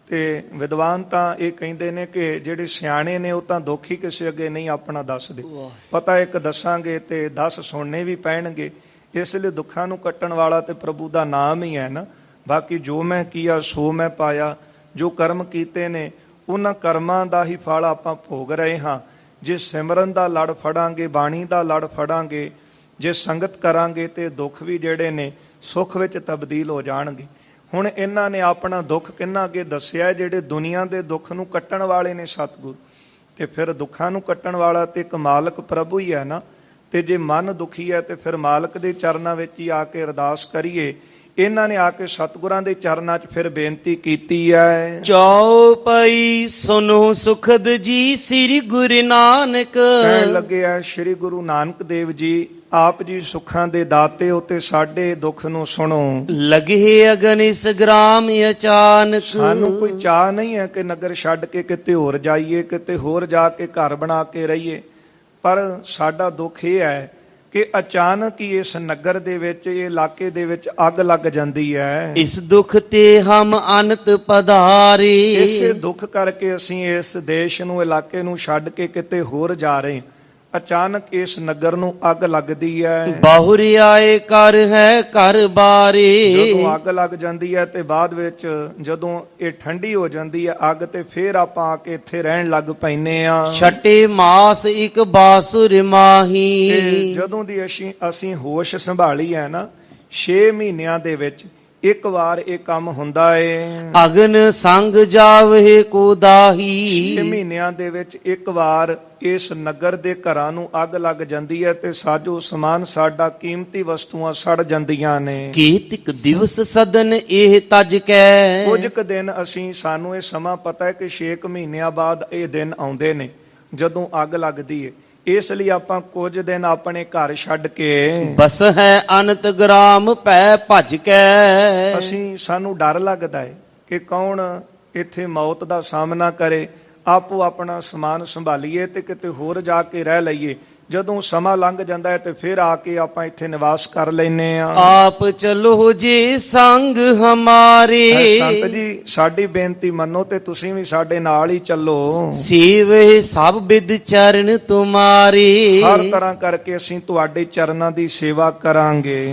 ਤੇ ਵਿਦਵਾਨ ਤਾਂ ਇਹ ਕਹਿੰਦੇ ਨੇ ਕਿ ਜਿਹੜੇ ਸਿਆਣੇ ਨੇ ਉਹ ਤਾਂ ਦੁੱਖ ਹੀ ਕਿਸੇ ਅੱਗੇ ਨਹੀਂ ਆਪਣਾ ਦੱਸਦੇ। ਪਤਾ ਇੱਕ ਦੱਸਾਂਗੇ ਤੇ 10 ਸੁਣਨੇ ਵੀ ਪੈਣਗੇ। ਇਸ ਲਈ ਦੁੱਖਾਂ ਨੂੰ ਕੱਟਣ ਵਾਲਾ ਤੇ ਪ੍ਰਭੂ ਦਾ ਨਾਮ ਹੀ ਹੈ ਨਾ। ਬਾਕੀ ਜੋ ਮੈਂ ਕੀਆ ਸੋ ਮੈਂ ਪਾਇਆ। ਜੋ ਕਰਮ ਕੀਤੇ ਨੇ ਉਹਨਾਂ ਕਰਮਾਂ ਦਾ ਹੀ ਫਲ ਆਪਾਂ ਭੋਗ ਰਹੇ ਹਾਂ। ਜੇ ਸਿਮਰਨ ਦਾ ਲੜ ਫੜਾਂਗੇ, ਬਾਣੀ ਦਾ ਲੜ ਫੜਾਂਗੇ, ਜੇ ਸੰਗਤ ਕਰਾਂਗੇ ਤੇ ਦੁੱਖ ਵੀ ਜਿਹੜੇ ਨੇ ਸੁੱਖ ਵਿੱਚ ਤਬਦੀਲ ਹੋ ਜਾਣਗੇ। ਹੁਣ ਇਹਨਾਂ ਨੇ ਆਪਣਾ ਦੁੱਖ ਕਿੰਨਾ ਅੱਗੇ ਦੱਸਿਆ, ਜਿਹੜੇ ਦੁਨੀਆ ਦੇ ਦੁੱਖ ਨੂੰ ਕੱਟਣ ਵਾਲੇ ਨੇ ਸਤਿਗੁਰ। ਤੇ ਫਿਰ ਦੁੱਖਾਂ ਨੂੰ ਕੱਟਣ ਵਾਲਾ ਤੇ ਇੱਕ ਮਾਲਕ ਪ੍ਰਭੂ ਹੀ ਹੈ ਨਾ। ਤੇ ਜੇ ਮਨ ਦੁਖੀ ਹੈ ਤੇ ਫਿਰ ਮਾਲਕ ਦੇ ਚਰਨਾਂ ਵਿੱਚ ਹੀ ਆ ਕੇ ਅਰਦਾਸ ਕਰੀਏ। ਇਹਨਾਂ ਨੇ ਆ ਕੇ ਸਤਿਗੁਰਾਂ ਦੇ ਚਰਨਾਂ 'ਚ ਫਿਰ ਬੇਨਤੀ ਕੀਤੀ ਹੈ। ਚੌਪਈ ਸੁਨੋ ਸੁਖਦ ਜੀ ਸ੍ਰੀ ਗੁਰੂ ਨਾਨਕ। ਕਹਿਣ ਲੱਗੇ ਆ ਸ੍ਰੀ ਗੁਰੂ ਨਾਨਕ ਦੇਵ ਜੀ ਆਪ ਜੀ ਸੁੱਖਾਂ ਦੇ ਦਾਤੇ ਹੋ ਤੇ ਸਾਡੇ ਦੁੱਖ ਨੂੰ ਸੁਣੋ। ਲਗੇ ਅਗਨ ਇਸ ਗ੍ਰਾਮ ਅਚਾਨਕ। ਸਾਨੂੰ ਕੋਈ ਚਾਹ ਨਹੀਂ ਹੈ ਕਿ ਨਗਰ ਛੱਡ ਕੇ ਕਿਤੇ ਹੋਰ ਜਾਈਏ, ਕਿਤੇ ਹੋਰ ਜਾ ਕੇ ਘਰ ਬਣਾ ਕੇ ਰਹੀਏ। ਪਰ ਸਾਡਾ ਦੁੱਖ ਇਹ ਹੈ ਕਿ ਅਚਾਨਕ ਹੀ ਇਸ ਨਗਰ ਦੇ ਵਿੱਚ, ਇਹ ਇਲਾਕੇ ਦੇ ਵਿੱਚ ਅੱਗ ਲੱਗ ਜਾਂਦੀ ਹੈ। ਇਸ ਦੁੱਖ ਤੇ ਹਮ ਅਨੰਤ ਪਧਾਰੇ। ਇਸੇ ਦੁੱਖ ਕਰਕੇ ਅਸੀਂ ਇਸ ਦੇਸ਼ ਨੂੰ, ਇਲਾਕੇ ਨੂੰ ਛੱਡ ਕੇ ਕਿਤੇ ਹੋਰ ਜਾ ਰਹੇ ਹਾਂ। ਅਚਾਨਕ ਇਸ ਨਗਰ ਨੂੰ ਅੱਗ ਲੱਗਦੀ ਹੈ। ਬਾਹੁਰ ਆਏ ਕਰ ਹੈ ਘਰ ਬਾਰੇ। ਜਦੋਂ ਅੱਗ ਲੱਗ ਜਾਂਦੀ ਹੈ ਤੇ ਬਾਅਦ ਵਿੱਚ ਜਦੋਂ ਇਹ ਠੰਡੀ ਹੋ ਜਾਂਦੀ ਹੈ ਅੱਗ, ਤੇ ਫੇਰ ਆਪਾਂ ਆ ਕੇ ਇੱਥੇ ਰਹਿਣ ਲੱਗ ਪੈਨੇ ਆ। ਛਟੇ ਮਾਸ ਇੱਕ ਬਾਸੁਰ ਮਾਹੀ। ਤੇ ਜਦੋਂ ਦੀ ਅਸੀਂ ਹੋਸ਼ ਸੰਭਾਲੀ ਹੈ ਨਾ, 6 ਮਹੀਨਿਆਂ ਦੇ ਵਿੱਚ ਇੱਕ ਵਾਰ ਇਹ ਕੰਮ ਹੁੰਦਾ ਏ। ਅਗਨ ਸੰਗ ਜਾਵੇ ਕੋ ਦਾਹੀ। 6 ਮਹੀਨਿਆਂ ਦੇ ਵਿੱਚ ਇੱਕ ਵਾਰ ਇਸ ਨਗਰ ਦੇ ਘਰਾਂ ਨੂੰ ਅੱਗ ਲੱਗ ਜਾਂਦੀ ਹੈ ਤੇ ਸਾਜੋ ਸਮਾਨ, ਸਾਡਾ ਕੀਮਤੀ ਵਸਤੂਆਂ ਸੜ ਜਾਂਦੀਆਂ ਨੇ। ਕੀਤਿਕ ਦਿਵਸ ਸਦਨ ਇਹ ਤਜ ਕੈ। ਕੁਝ ਕੁ ਦਿਨ ਸਾਨੂੰ ਇਹ ਸਮਾਂ ਪਤਾ ਹੈ ਕਿ 6 ਮਹੀਨਿਆਂ ਬਾਅਦ ਇਹ ਦਿਨ ਆਉਂਦੇ ਨੇ ਜਦੋਂ ਅੱਗ ਲੱਗਦੀ ਹੈ। ਇਸ ਲਈ ਆਪਾਂ ਕੁਝ ਦਿਨ ਆਪਣੇ ਘਰ ਛੱਡ ਕੇ ਬਸ ਹੈ ਅਨੰਤ ਗ੍ਰਾਮ ਪੈ ਭਜ ਕੈ। ਸਾਨੂੰ ਡਰ ਲੱਗਦਾ ਹੈ ਕਿ ਕੌਣ ਇੱਥੇ ਮੌਤ ਦਾ ਸਾਹਮਣਾ ਕਰੇ। ਆਪੋ ਆਪਣਾ ਸਮਾਨ ਸੰਭਾਲੀਏ ਤੇ ਕਿਤੇ ਹੋਰ ਜਾ ਕੇ ਰਹਿ ਲਈਏ। ਜਦੋਂ ਸਮਾਂ ਲੰਘ ਜਾਂਦਾ ਹੈ ਤੇ ਫਿਰ ਆ ਕੇ ਆਪਾਂ ਇੱਥੇ ਨਿਵਾਸ ਕਰ ਲੈਨੇ ਆ। ਆਪ ਚਲੋ ਜੀ ਸੰਗ ਹਮਾਰੇ। ਸੰਤ ਜੀ ਸਾਡੀ ਬੇਨਤੀ ਮੰਨੋ ਤੇ ਤੁਸੀਂ ਵੀ ਸਾਡੇ ਨਾਲ ਹੀ ਚੱਲੋ। ਸੇਵੇ ਸਭ ਬਿਦ ਚਰਨ ਤੁਮਾਰੇ। ਹਰ ਤਰ੍ਹਾਂ ਕਰਕੇ ਅਸੀਂ ਤੁਹਾਡੇ ਚਰਨਾਂ ਦੀ ਸੇਵਾ ਕਰਾਂਗੇ।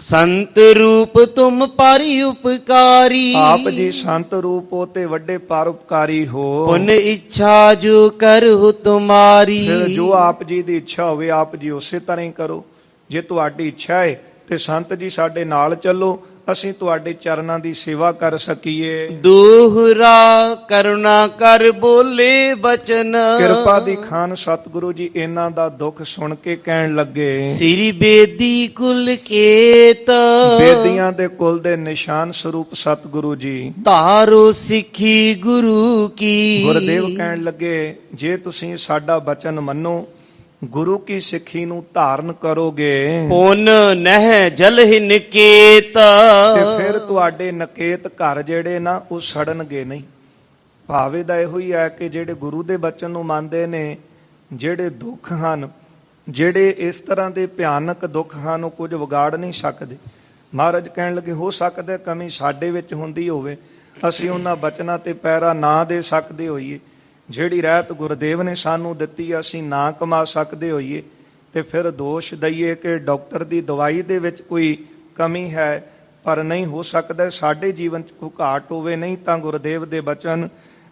ਸੰਤ ਰੂਪ ਤੁਮ ਪਰਿ ਉਪਕਾਰੀ। ਆਪ ਜੀ ਸੰਤ ਰੂਪ ਹੋ ਤੇ ਵੱਡੇ ਪਰਉਪਕਾਰੀ ਹੋ। ਪੁਨ ਇੱਛਾ ਜੋ ਕਰਹੁ ਤੁਮਾਰੀ। ਫਿਰ ਜੋ ਆਪ ਜੀ ਦੀ ਇੱਛਾ ਹੋਵੇ ਆਪ ਜੀ ਉਸੇ ਤਰ੍ਹਾਂ ਹੀ ਕਰੋ। ਜੇ ਤੁਹਾਡੀ ਇੱਛਾ ਹੈ ਤੇ ਸੰਤ ਜੀ ਸਾਡੇ ਨਾਲ ਚੱਲੋ, ਅਸੀਂ ਤੁਹਾਡੇ ਚਰਨਾਂ ਦੀ ਸੇਵਾ ਕਰ ਸਕੀਏ। ਦੋਹਰਾ ਕਰੁਣਾ ਕਰ ਬੋਲੇ ਬਚਨ। ਕਿਰਪਾ ਦੀ ਖਾਨ ਸਤਿਗੁਰੂ ਜੀ ਇਹਨਾਂ ਦਾ ਦੁੱਖ ਸੁਣ ਕੇ ਕਹਿਣ ਲੱਗੇ। ਸ੍ਰੀ ਬੇਦੀ ਕੁਲ ਕੇਤ। ਬੇਦੀਆਂ ਦੇ ਕੁਲ ਦੇ ਨਿਸ਼ਾਨ ਸਰੂਪ ਸਤਿਗੁਰੂ ਜੀ ਧਾਰੋ ਸਿੱਖੀ ਗੁਰੂ ਕੀ। ਗੁਰਦੇਵ ਕਹਿਣ ਲੱਗੇ ਜੇ ਤੁਸੀਂ ਸਾਡਾ ਬਚਨ ਮੰਨੋ, ਗੁਰੂ ਕੀ ਸਿੱਖੀ ਨੂੰ ਧਾਰਨ ਕਰੋਗੇ, ਪੁੰਨ ਨਹਿ ਜਲਹਿ ਨਿਕੇਤ। ਤੇ ਫਿਰ ਤੁਹਾਡੇ ਨਕੇਤ ਘਰ ਜਿਹੜੇ ਨਾ ਉਹ ਸੜਨਗੇ ਨਹੀਂ। ਭਾਵੇਂ ਦਾ ਇਹੋ ਹੀ ਹੈ ਕਿ ਜਿਹੜੇ ਗੁਰੂ ਦੇ ਬਚਨ ਨੂੰ ਮੰਨਦੇ ਨੇ, ਜਿਹੜੇ ਦੁੱਖ ਹਨ, ਜਿਹੜੇ ਇਸ ਤਰ੍ਹਾਂ ਦੇ ਭਿਆਨਕ ਦੁੱਖ ਹਨ, ਉਹ ਕੁਝ ਵਿਗਾੜ ਨਹੀਂ ਸਕਦੇ। ਮਹਾਰਾਜ ਕਹਿਣ ਲੱਗੇ ਹੋ ਸਕਦਾ ਕਮੀ ਸਾਡੇ ਵਿੱਚ ਹੁੰਦੀ ਹੋਵੇ, ਅਸੀਂ ਉਹਨਾਂ ਬਚਨਾਂ ਤੇ ਪੈਰਾ ਨਾ ਦੇ ਸਕਦੇ ਹੋਈਏ। ਜਿਹੜੀ ਰਹਿਤ ਗੁਰਦੇਵ ਨੇ ਸਾਨੂੰ ਦਿੱਤੀ ਅਸੀਂ ਨਾ ਕਮਾ ਸਕਦੇ ਹੋਈਏ ਤੇ ਫਿਰ ਦੋਸ਼ ਦਈਏ ਕਿ ਡਾਕਟਰ ਦੀ ਦਵਾਈ ਦੇ ਵਿੱਚ ਕੋਈ ਕਮੀ ਹੈ ਪਰ ਨਹੀਂ ਹੋ ਸਕਦਾ ਸਾਡੇ ਜੀਵਨ 'ਚ ਕੋਈ ਘਾਟ ਹੋਵੇ। ਨਹੀਂ ਤਾਂ ਗੁਰਦੇਵ ਦੇ ਬਚਨ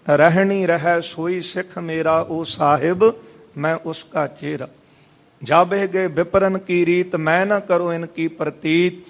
ਰਹਿਣੀ ਰਹਿ ਸੋਈ ਸਿੱਖ ਮੇਰਾ, ਉਹ ਸਾਹਿਬ ਮੈਂ ਉਸ ਕਾ ਚੇਰਾ। ਜਾਬੇ ਗਏ ਵਿਪਰਨ ਕੀ ਰੀਤ, ਮੈਂ ਨਾ ਕਰੋ ਇਨ ਕੀ ਪ੍ਰਤੀਤ।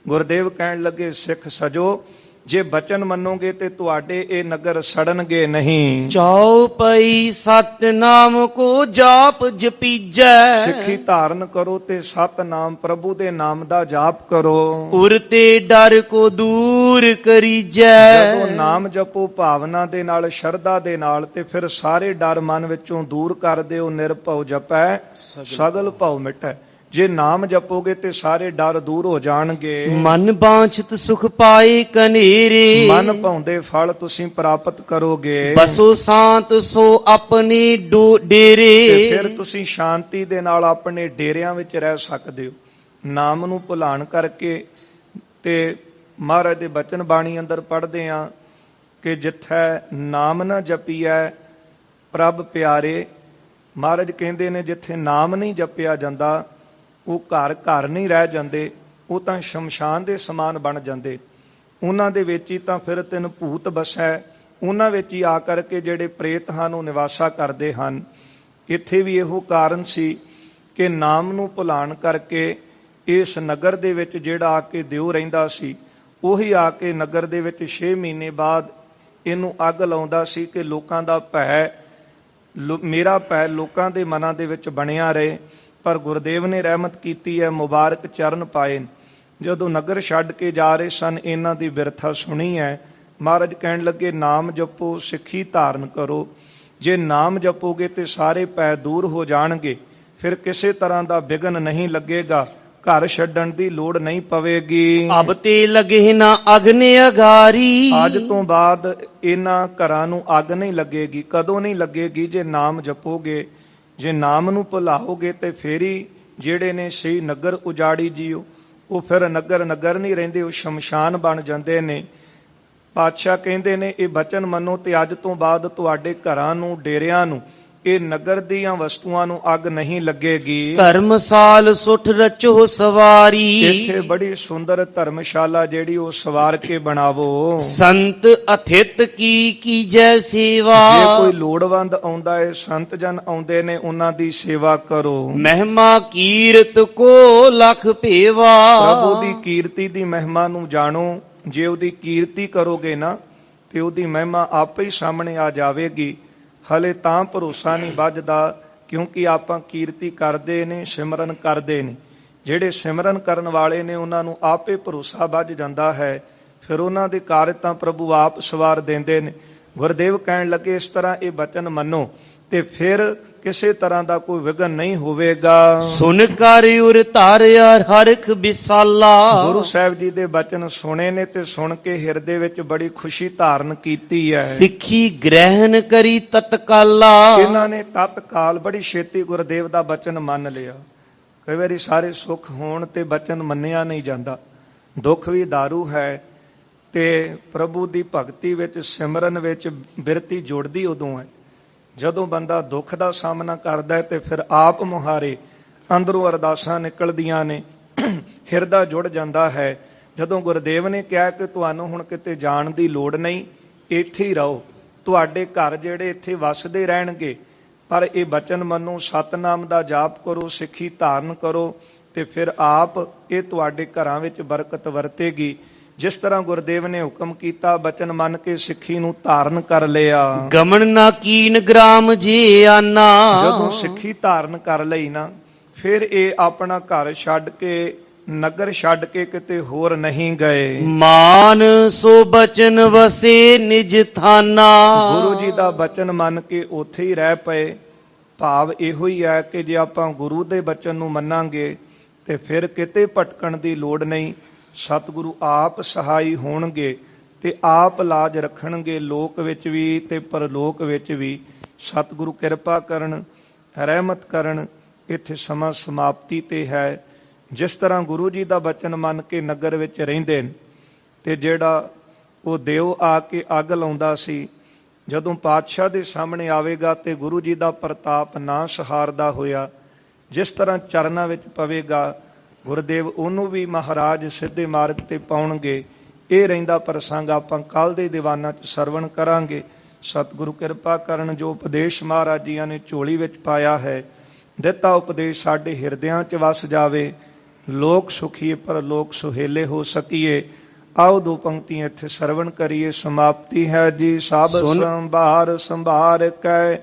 ਗੁਰਦੇਵ ਕਹਿਣ ਲੱਗੇ ਸਿੱਖ ਸਜੋ, ਜੇ ਬਚਨ ਮੰਨੋਗੇ ਤੇ ਤੁਹਾਡੇ ਇਹ ਨਗਰ ਸੜਨਗੇ ਨਹੀਂ। ਚੌਪਈ ਸਤਨਾਮ ਕੋ ਜਾਪ ਜਪੀਜੈ, ਸਿੱਖੀ ਧਾਰਨ ਕਰੋ ਤੇ ਸਤਨਾਮ ਪ੍ਰਭੂ ਦੇ ਨਾਮ ਦਾ ਜਾਪ ਕਰੋ। ਉਰ ਤੇ ਡਰ ਕੋ ਦੂਰ ਕਰੀਜੈ, ਜਦੋਂ ਨਾਮ ਜਪੋ ਭਾਵਨਾ ਦੇ ਨਾਲ, ਸ਼ਰਧਾ ਦੇ ਨਾਲ, ਤੇ ਫਿਰ ਸਾਰੇ ਡਰ ਮਨ ਵਿੱਚੋਂ ਦੂਰ ਕਰ ਦਿਓ। ਨਿਰਭਉ ਜਪੈ ਸਗਲ ਭਉ ਮਿਟੈ। ਜੇ ਨਾਮ ਜਪੋਗੇ ਤੇ ਸਾਰੇ ਡਰ ਦੂਰ ਹੋ ਜਾਣਗੇ। ਮਨ ਬਾਂਛਤ ਸੁਖ ਪਾਏ ਕਨੇਰੇ, ਮਨ ਭਾਉਂਦੇ ਫਲ ਤੁਸੀਂ ਪ੍ਰਾਪਤ ਕਰੋਗੇ। ਬਸੋ ਸ਼ਾਂਤ ਸੋ ਆਪਣੀ ਡੇਰੇ, ਤੇ ਫਿਰ ਤੁਸੀਂ ਸ਼ਾਂਤੀ ਦੇ ਨਾਲ ਆਪਣੇ ਡੇਰਿਆਂ ਵਿੱਚ ਰਹਿ ਸਕਦੇ ਹੋ। ਨਾਮ ਨੂੰ ਭੁਲਾਣ ਕਰਕੇ ਤੇ ਮਹਾਰਾਜ ਦੇ ਬਚਨ ਬਾਣੀ ਅੰਦਰ ਪੜ੍ਹਦੇ ਆ ਕਿ ਜਿੱਥੈ ਨਾਮ ਨਾ ਜਪੀਐ ਪ੍ਰਭ ਪਿਆਰੇ। ਮਹਾਰਾਜ ਕਹਿੰਦੇ ਨੇ ਜਿੱਥੇ ਨਾਮ ਨਹੀਂ ਜਪਿਆ ਜਾਂਦਾ ਉਹ ਘਰ ਘਰ ਨਹੀਂ ਰਹਿ ਜਾਂਦੇ, ਉਹ ਤਾਂ ਸ਼ਮਸ਼ਾਨ ਦੇ ਸਮਾਨ ਬਣ ਜਾਂਦੇ। ਉਹਨਾਂ ਦੇ ਵਿੱਚ ਹੀ ਤਾਂ ਫਿਰ ਤਿੰਨ ਭੂਤ ਵਸੈ, ਉਹਨਾਂ ਵਿੱਚ ਹੀ ਆ ਕਰਕੇ ਜਿਹੜੇ ਪ੍ਰੇਤ ਹਨ ਉਹ ਨਿਵਾਸਾ ਕਰਦੇ ਹਨ। ਇੱਥੇ ਵੀ ਇਹੋ ਕਾਰਨ ਸੀ ਕਿ ਨਾਮ ਨੂੰ ਭੁਲਾਣ ਕਰਕੇ ਇਸ ਨਗਰ ਦੇ ਵਿੱਚ ਜਿਹੜਾ ਆ ਕੇ ਦਿਓ ਰਹਿੰਦਾ ਸੀ, ਉਹੀ ਆ ਕੇ ਨਗਰ ਦੇ ਵਿੱਚ 6 ਮਹੀਨੇ ਬਾਅਦ ਇਹਨੂੰ ਅੱਗ ਲਾਉਂਦਾ ਸੀ ਕਿ ਲੋਕਾਂ ਦਾ ਭੈ, ਮੇਰਾ ਭੈ ਲੋਕਾਂ ਦੇ ਮਨਾਂ ਦੇ ਵਿੱਚ ਬਣਿਆ ਰਹੇ। ਪਰ ਗੁਰਦੇਵ ਨੇ ਰਹਿਮਤ ਕੀਤੀ ਹੈ, ਮੁਬਾਰਕ ਚਰਨ ਪਾਏ। ਜਦੋਂ ਨਗਰ ਛੱਡ ਕੇ ਜਾ ਰਹੇ ਸਨ ਇਹਨਾਂ ਦੀ ਬਿਰਥਾ ਸੁਣੀ ਹੈ। ਮਹਾਰਾਜ ਕਹਿਣ ਲੱਗੇ ਨਾਮ ਜਪੋ ਸਿੱਖੀ ਧਾਰਨ ਕਰੋ। ਜੇ ਨਾਮ ਜਪੋਗੇ ਤੇ ਸਾਰੇ ਭੈ ਦੂਰ ਹੋ ਜਾਣਗੇ, ਫਿਰ ਕਿਸੇ ਤਰ੍ਹਾਂ ਦਾ ਵਿਘਨ ਨਹੀਂ ਲੱਗੇਗਾ, ਘਰ ਛੱਡਣ ਦੀ ਲੋੜ ਨਹੀਂ ਪਵੇਗੀ। ਅਬ ਤੇ ਲਗੇ ਨਾ ਅਗਨੇ ਅਗਾਰੀ, ਅੱਜ ਤੋਂ ਬਾਅਦ ਇਹਨਾਂ ਘਰਾਂ ਨੂੰ ਅੱਗ ਨਹੀਂ ਲੱਗੇਗੀ। ਕਦੋਂ ਨਹੀਂ ਲੱਗੇਗੀ? ਜੇ ਨਾਮ ਜਪੋਗੇ। ਜੇ ਨਾਮ ਨੂੰ ਭੁਲਾਓਗੇ ਤੇ ਫੇਰ ਹੀ ਜਿਹੜੇ ਨੇ ਸਹੀ ਨਗਰ ਉਜਾੜੀ ਜੀਓ, ਉਹ ਫਿਰ ਨਗਰ ਨਗਰ ਨਹੀਂ ਰਹਿੰਦੇ, ਉਹ ਸ਼ਮਸ਼ਾਨ ਬਣ ਜਾਂਦੇ ਨੇ। ਪਾਤਸ਼ਾਹ ਕਹਿੰਦੇ ਨੇ ਇਹ ਬਚਨ ਮੰਨੋ ਤੇ ਅੱਜ ਤੋਂ ਬਾਅਦ ਤੁਹਾਡੇ ਘਰਾਂ ਨੂੰ, ਡੇਰਿਆਂ ਨੂੰ, ਇਹ ਨਗਰ ਦੀਆਂ ਵਸਤੂਆਂ ਨੂੰ ਅੱਗ ਨਹੀਂ ਲੱਗੇਗੀ। ਧਰਮਸਾਲ ਸੁਠ ਰਚੋ ਸਵਾਰੀ, ਇੱਥੇ ਬੜੀ ਸੁੰਦਰ ਧਰਮਸ਼ਾਲਾ ਜਿਹੜੀ ਉਹ ਸਵਾਰ ਕੇ ਬਣਾਵੋ। ਸੰਤ ਅਥਿਤ ਕੀ ਕੀਜੈ ਸੇਵਾ, ਜੇ ਕੋਈ ਲੋੜਵੰਦ ਆਉਂਦਾ ਹੈ, ਸੰਤ ਜਨ ਆਉਂਦੇ ਨੇ, ਉਹਨਾਂ ਦੀ ਸੇਵਾ ਕਰੋ। ਮਹਿਮਾ ਕੀਰਤ ਕੋ ਲਖ ਭੇਵਾ, ਪ੍ਰਭੂ ਦੀ ਕੀਰਤੀ ਦੀ ਮਹਿਮਾ ਨੂੰ ਜਾਣੋ। ਜੇ ਉਹਦੀ ਕੀਰਤੀ ਕਰੋਗੇ ਨਾ ਤੇ ਉਹਦੀ ਮਹਿਮਾ ਆਪੇ ਹੀ ਸਾਹਮਣੇ ਆ ਜਾਵੇਗੀ। ਹਲੇ ਤਾਂ ਭਰੋਸਾ ਨਹੀਂ ਵੱਜਦਾ ਕਿਉਂਕਿ ਆਪਾਂ ਕੀਰਤੀ ਕਰਦੇ ਨੇ, ਸਿਮਰਨ ਕਰਦੇ ਨੇ। ਜਿਹੜੇ ਸਿਮਰਨ ਕਰਨ ਵਾਲੇ ਨੇ ਉਹਨਾਂ ਨੂੰ ਆਪੇ ਭਰੋਸਾ ਵੱਜ ਜਾਂਦਾ ਹੈ। ਫਿਰ ਉਹਨਾਂ ਦੇ ਕਾਰਜ ਤਾਂ ਪ੍ਰਭੂ ਆਪ ਸਵਾਰ ਦਿੰਦੇ ਨੇ। ਗੁਰਦੇਵ ਕਹਿਣ ਲੱਗੇ ਇਸ ਤਰ੍ਹਾਂ ਇਹ ਬਚਨ ਮੰਨੋ ਤੇ ਫਿਰ ਕਿਸੇ ਤਰ੍ਹਾਂ ਦਾ ਕੋਈ ਵਿਘਨ ਨਹੀਂ ਹੋਵੇਗਾ। ਸੁਨ ਕਰ ਉਰ ਧਾਰਿਆ ਹਰਖ ਵਿਸਾਲਾ, ਗੁਰੂ ਸਾਹਿਬ ਜੀ ਦੇ ਬਚਨ ਸੁਣੇ ਨੇ ਤੇ ਸੁਣ ਕੇ ਹਿਰਦੇ ਵਿੱਚ ਬੜੀ ਖੁਸ਼ੀ ਧਾਰਨ ਕੀਤੀ ਹੈ। ਸਿੱਖੀ ਗ੍ਰਹਿਣ ਕਰੀ ਤਤਕਾਲਾ, ਇਹਨਾਂ ਨੇ ਤਤਕਾਲ ਬੜੀ ਛੇਤੀ ਗੁਰਦੇਵ ਦਾ ਬਚਨ ਮੰਨ ਲਿਆ। ਕਈ ਵਾਰੀ ਸਾਰੇ ਸੁੱਖ ਹੋਣ ਤੇ ਬਚਨ ਮੰਨਿਆ ਨਹੀਂ ਜਾਂਦਾ। ਦੁੱਖ ਵੀ ਦਾਰੂ ਹੈ ਤੇ ਪ੍ਰਭੂ ਦੀ ਭਗਤੀ ਵਿੱਚ, ਸਿਮਰਨ ਵਿੱਚ ਬਿਰਤੀ ਜੁੜਦੀ ਉਦੋਂ ਹੈ ਜਦੋਂ ਬੰਦਾ ਦੁੱਖ ਦਾ ਸਾਹਮਣਾ ਕਰਦਾ ਹੈ ਤੇ ਫਿਰ ਆਪ ਮੁਹਾਰੇ ਅੰਦਰੋਂ ਅਰਦਾਸਾਂ ਨਿਕਲਦੀਆਂ ਨੇ, ਹਿਰਦਾ ਜੁੜ ਜਾਂਦਾ ਹੈ। ਜਦੋਂ ਗੁਰਦੇਵ ਨੇ ਕਿਹਾ ਕਿ ਤੁਹਾਨੂੰ ਹੁਣ ਕਿਤੇ ਜਾਣ ਦੀ ਲੋੜ ਨਹੀਂ, ਇੱਥੇ ਹੀ ਰਹੋ, ਤੁਹਾਡੇ ਘਰ ਜਿਹੜੇ ਇੱਥੇ ਵਸਦੇ ਰਹਿਣਗੇ। ਪਰ ਇਹ ਬਚਨ ਮੰਨੋ, ਸਤਨਾਮ ਦਾ ਜਾਪ ਕਰੋ, ਸਿੱਖੀ ਧਾਰਨ ਕਰੋ ਤੇ ਫਿਰ ਆਪ ਇਹ ਤੁਹਾਡੇ ਘਰਾਂ ਵਿੱਚ ਬਰਕਤ ਵਰਤੇਗੀ। ਜਿਸ ਤਰ੍ਹਾਂ ਗੁਰਦੇਵ ਨੇ ਹੁਕਮ ਕੀਤਾ, ਬਚਨ ਮੰਨ ਕੇ ਸਿੱਖੀ ਨੂੰ ਧਾਰਨ ਕਰ ਲਿਆ। ਗਮਨ ਨਾ ਕੀਨ ਗ੍ਰਾਮ ਜੀ ਆਨਾ, ਜਦੋਂ ਸਿੱਖੀ ਧਾਰਨ ਕਰ ਲਈ ਨਾ, ਫਿਰ ਇਹ ਆਪਣਾ ਘਰ ਛੱਡ ਕੇ, ਨਗਰ ਛੱਡ ਕੇ ਕਿਤੇ ਹੋਰ ਨਹੀਂ ਗਏ। ਮਾਨ ਸੋ ਬਚਨ ਵਸੇ ਨਿਜ ਥਾਨਾ, ਗੁਰੂ ਜੀ ਦਾ ਬਚਨ ਮੰਨ ਕੇ ਉੱਥੇ ਹੀ ਰਹਿ ਪਏ। ਭਾਵ ਇਹੋ ਹੀ ਹੈ ਕਿ ਜੇ ਆਪਾਂ ਗੁਰੂ ਦੇ ਬਚਨ ਨੂੰ ਮੰਨਾਂਗੇ ਤੇ ਫਿਰ ਕਿਤੇ ਭਟਕਣ ਦੀ ਲੋੜ ਨਹੀਂ। ਸਤਿਗੁਰੂ ਆਪ ਸਹਾਈ ਹੋਣਗੇ ਤੇ ਆਪ ਲਾਜ ਰੱਖਣਗੇ, ਲੋਕ ਵਿੱਚ ਵੀ ਤੇ ਪਰਲੋਕ ਵਿੱਚ ਵੀ। ਸਤਿਗੁਰੂ ਕਿਰਪਾ ਕਰਨ, ਰਹਿਮਤ ਕਰਨ। ਇੱਥੇ ਸਮਾਂ ਸਮਾਪਤੀ ਤੇ ਹੈ। ਜਿਸ ਤਰ੍ਹਾਂ ਗੁਰੂ ਜੀ ਦਾ ਬਚਨ ਮੰਨ ਕੇ ਨਗਰ ਵਿੱਚ ਰਹਿੰਦੇ ਨੇ ਤੇ ਜਿਹੜਾ ਉਹ ਦਿਓ ਆ ਕੇ ਅੱਗ ਲਾਉਂਦਾ ਸੀ, ਜਦੋਂ ਪਾਤਸ਼ਾਹ ਦੇ ਸਾਹਮਣੇ ਆਵੇਗਾ ਤੇ ਗੁਰੂ ਜੀ ਦਾ ਪ੍ਰਤਾਪ ਨਾ ਸਹਾਰਦਾ ਹੋਇਆ, ਜਿਸ ਤਰ੍ਹਾਂ ਚਰਨਾਂ ਵਿੱਚ ਪਵੇਗਾ, ਗੁਰਦੇਵ ਉਹਨੂੰ ਵੀ ਮਹਾਰਾਜ ਸਿੱਧੇ ਮਾਰਗ ਤੇ ਪਾਉਣਗੇ। ਇਹ ਰਹਿੰਦਾ ਪ੍ਰਸੰਗ ਆਪਾਂ ਕੱਲ ਦੇ ਦੀਵਾਨਾਂ 'ਚ ਸਰਵਣ ਕਰਾਂਗੇ। ਸਤਿਗੁਰੂ ਕਿਰਪਾ ਕਰਨ ਜੋ ਉਪਦੇਸ਼ ਮਹਾਰਾਜ ਜੀਆਂ ਨੇ ਝੋਲੀ ਵਿੱਚ ਪਾਇਆ ਹੈ, ਦਿੱਤਾ ਉਪਦੇਸ਼ ਸਾਡੇ ਹਿਰਦਿਆਂ 'ਚ ਵਸ ਜਾਵੇ। ਲੋਕ ਸੁਖੀਏ ਪਰ ਲੋਕ ਸੁਹੇਲੇ ਹੋ ਸਕੀਏ। ਆਓ ਦੋ ਪੰਕਤੀਆਂ ਇੱਥੇ ਸਰਵਣ ਕਰੀਏ। ਸਮਾਪਤੀ ਹੈ ਜੀ। ਸਭ ਸੰਭਾਰ ਸੰਭਾਰ ਕੈ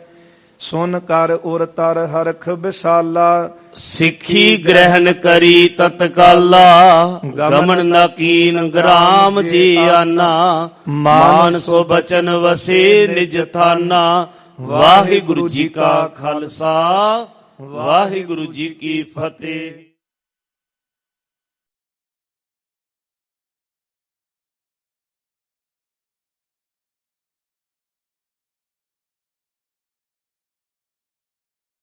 ਸੁਨ ਕਰ ਉਰ ਤਰ ਹਰਖ ਵਿਸਾਲਾ। ਸਿੱਖੀ ਗ੍ਰਹਿਣ ਕਰੀ ਤਤਕਾਲਾ ਗਮਨ ਨ ਕੀਨ ਗ੍ਰਾਮ ਜੀ ਆਨਾ। ਮਾਨ ਸੋ ਬਚਨ ਵਸੇ ਨਿਜ ਥਾਨਾ। ਵਾਹਿਗੁਰੂ ਜੀ ਕਾ ਖਾਲਸਾ ਵਾਹਿਗੁਰੂ ਜੀ ਕੀ ਫਤਿਹ।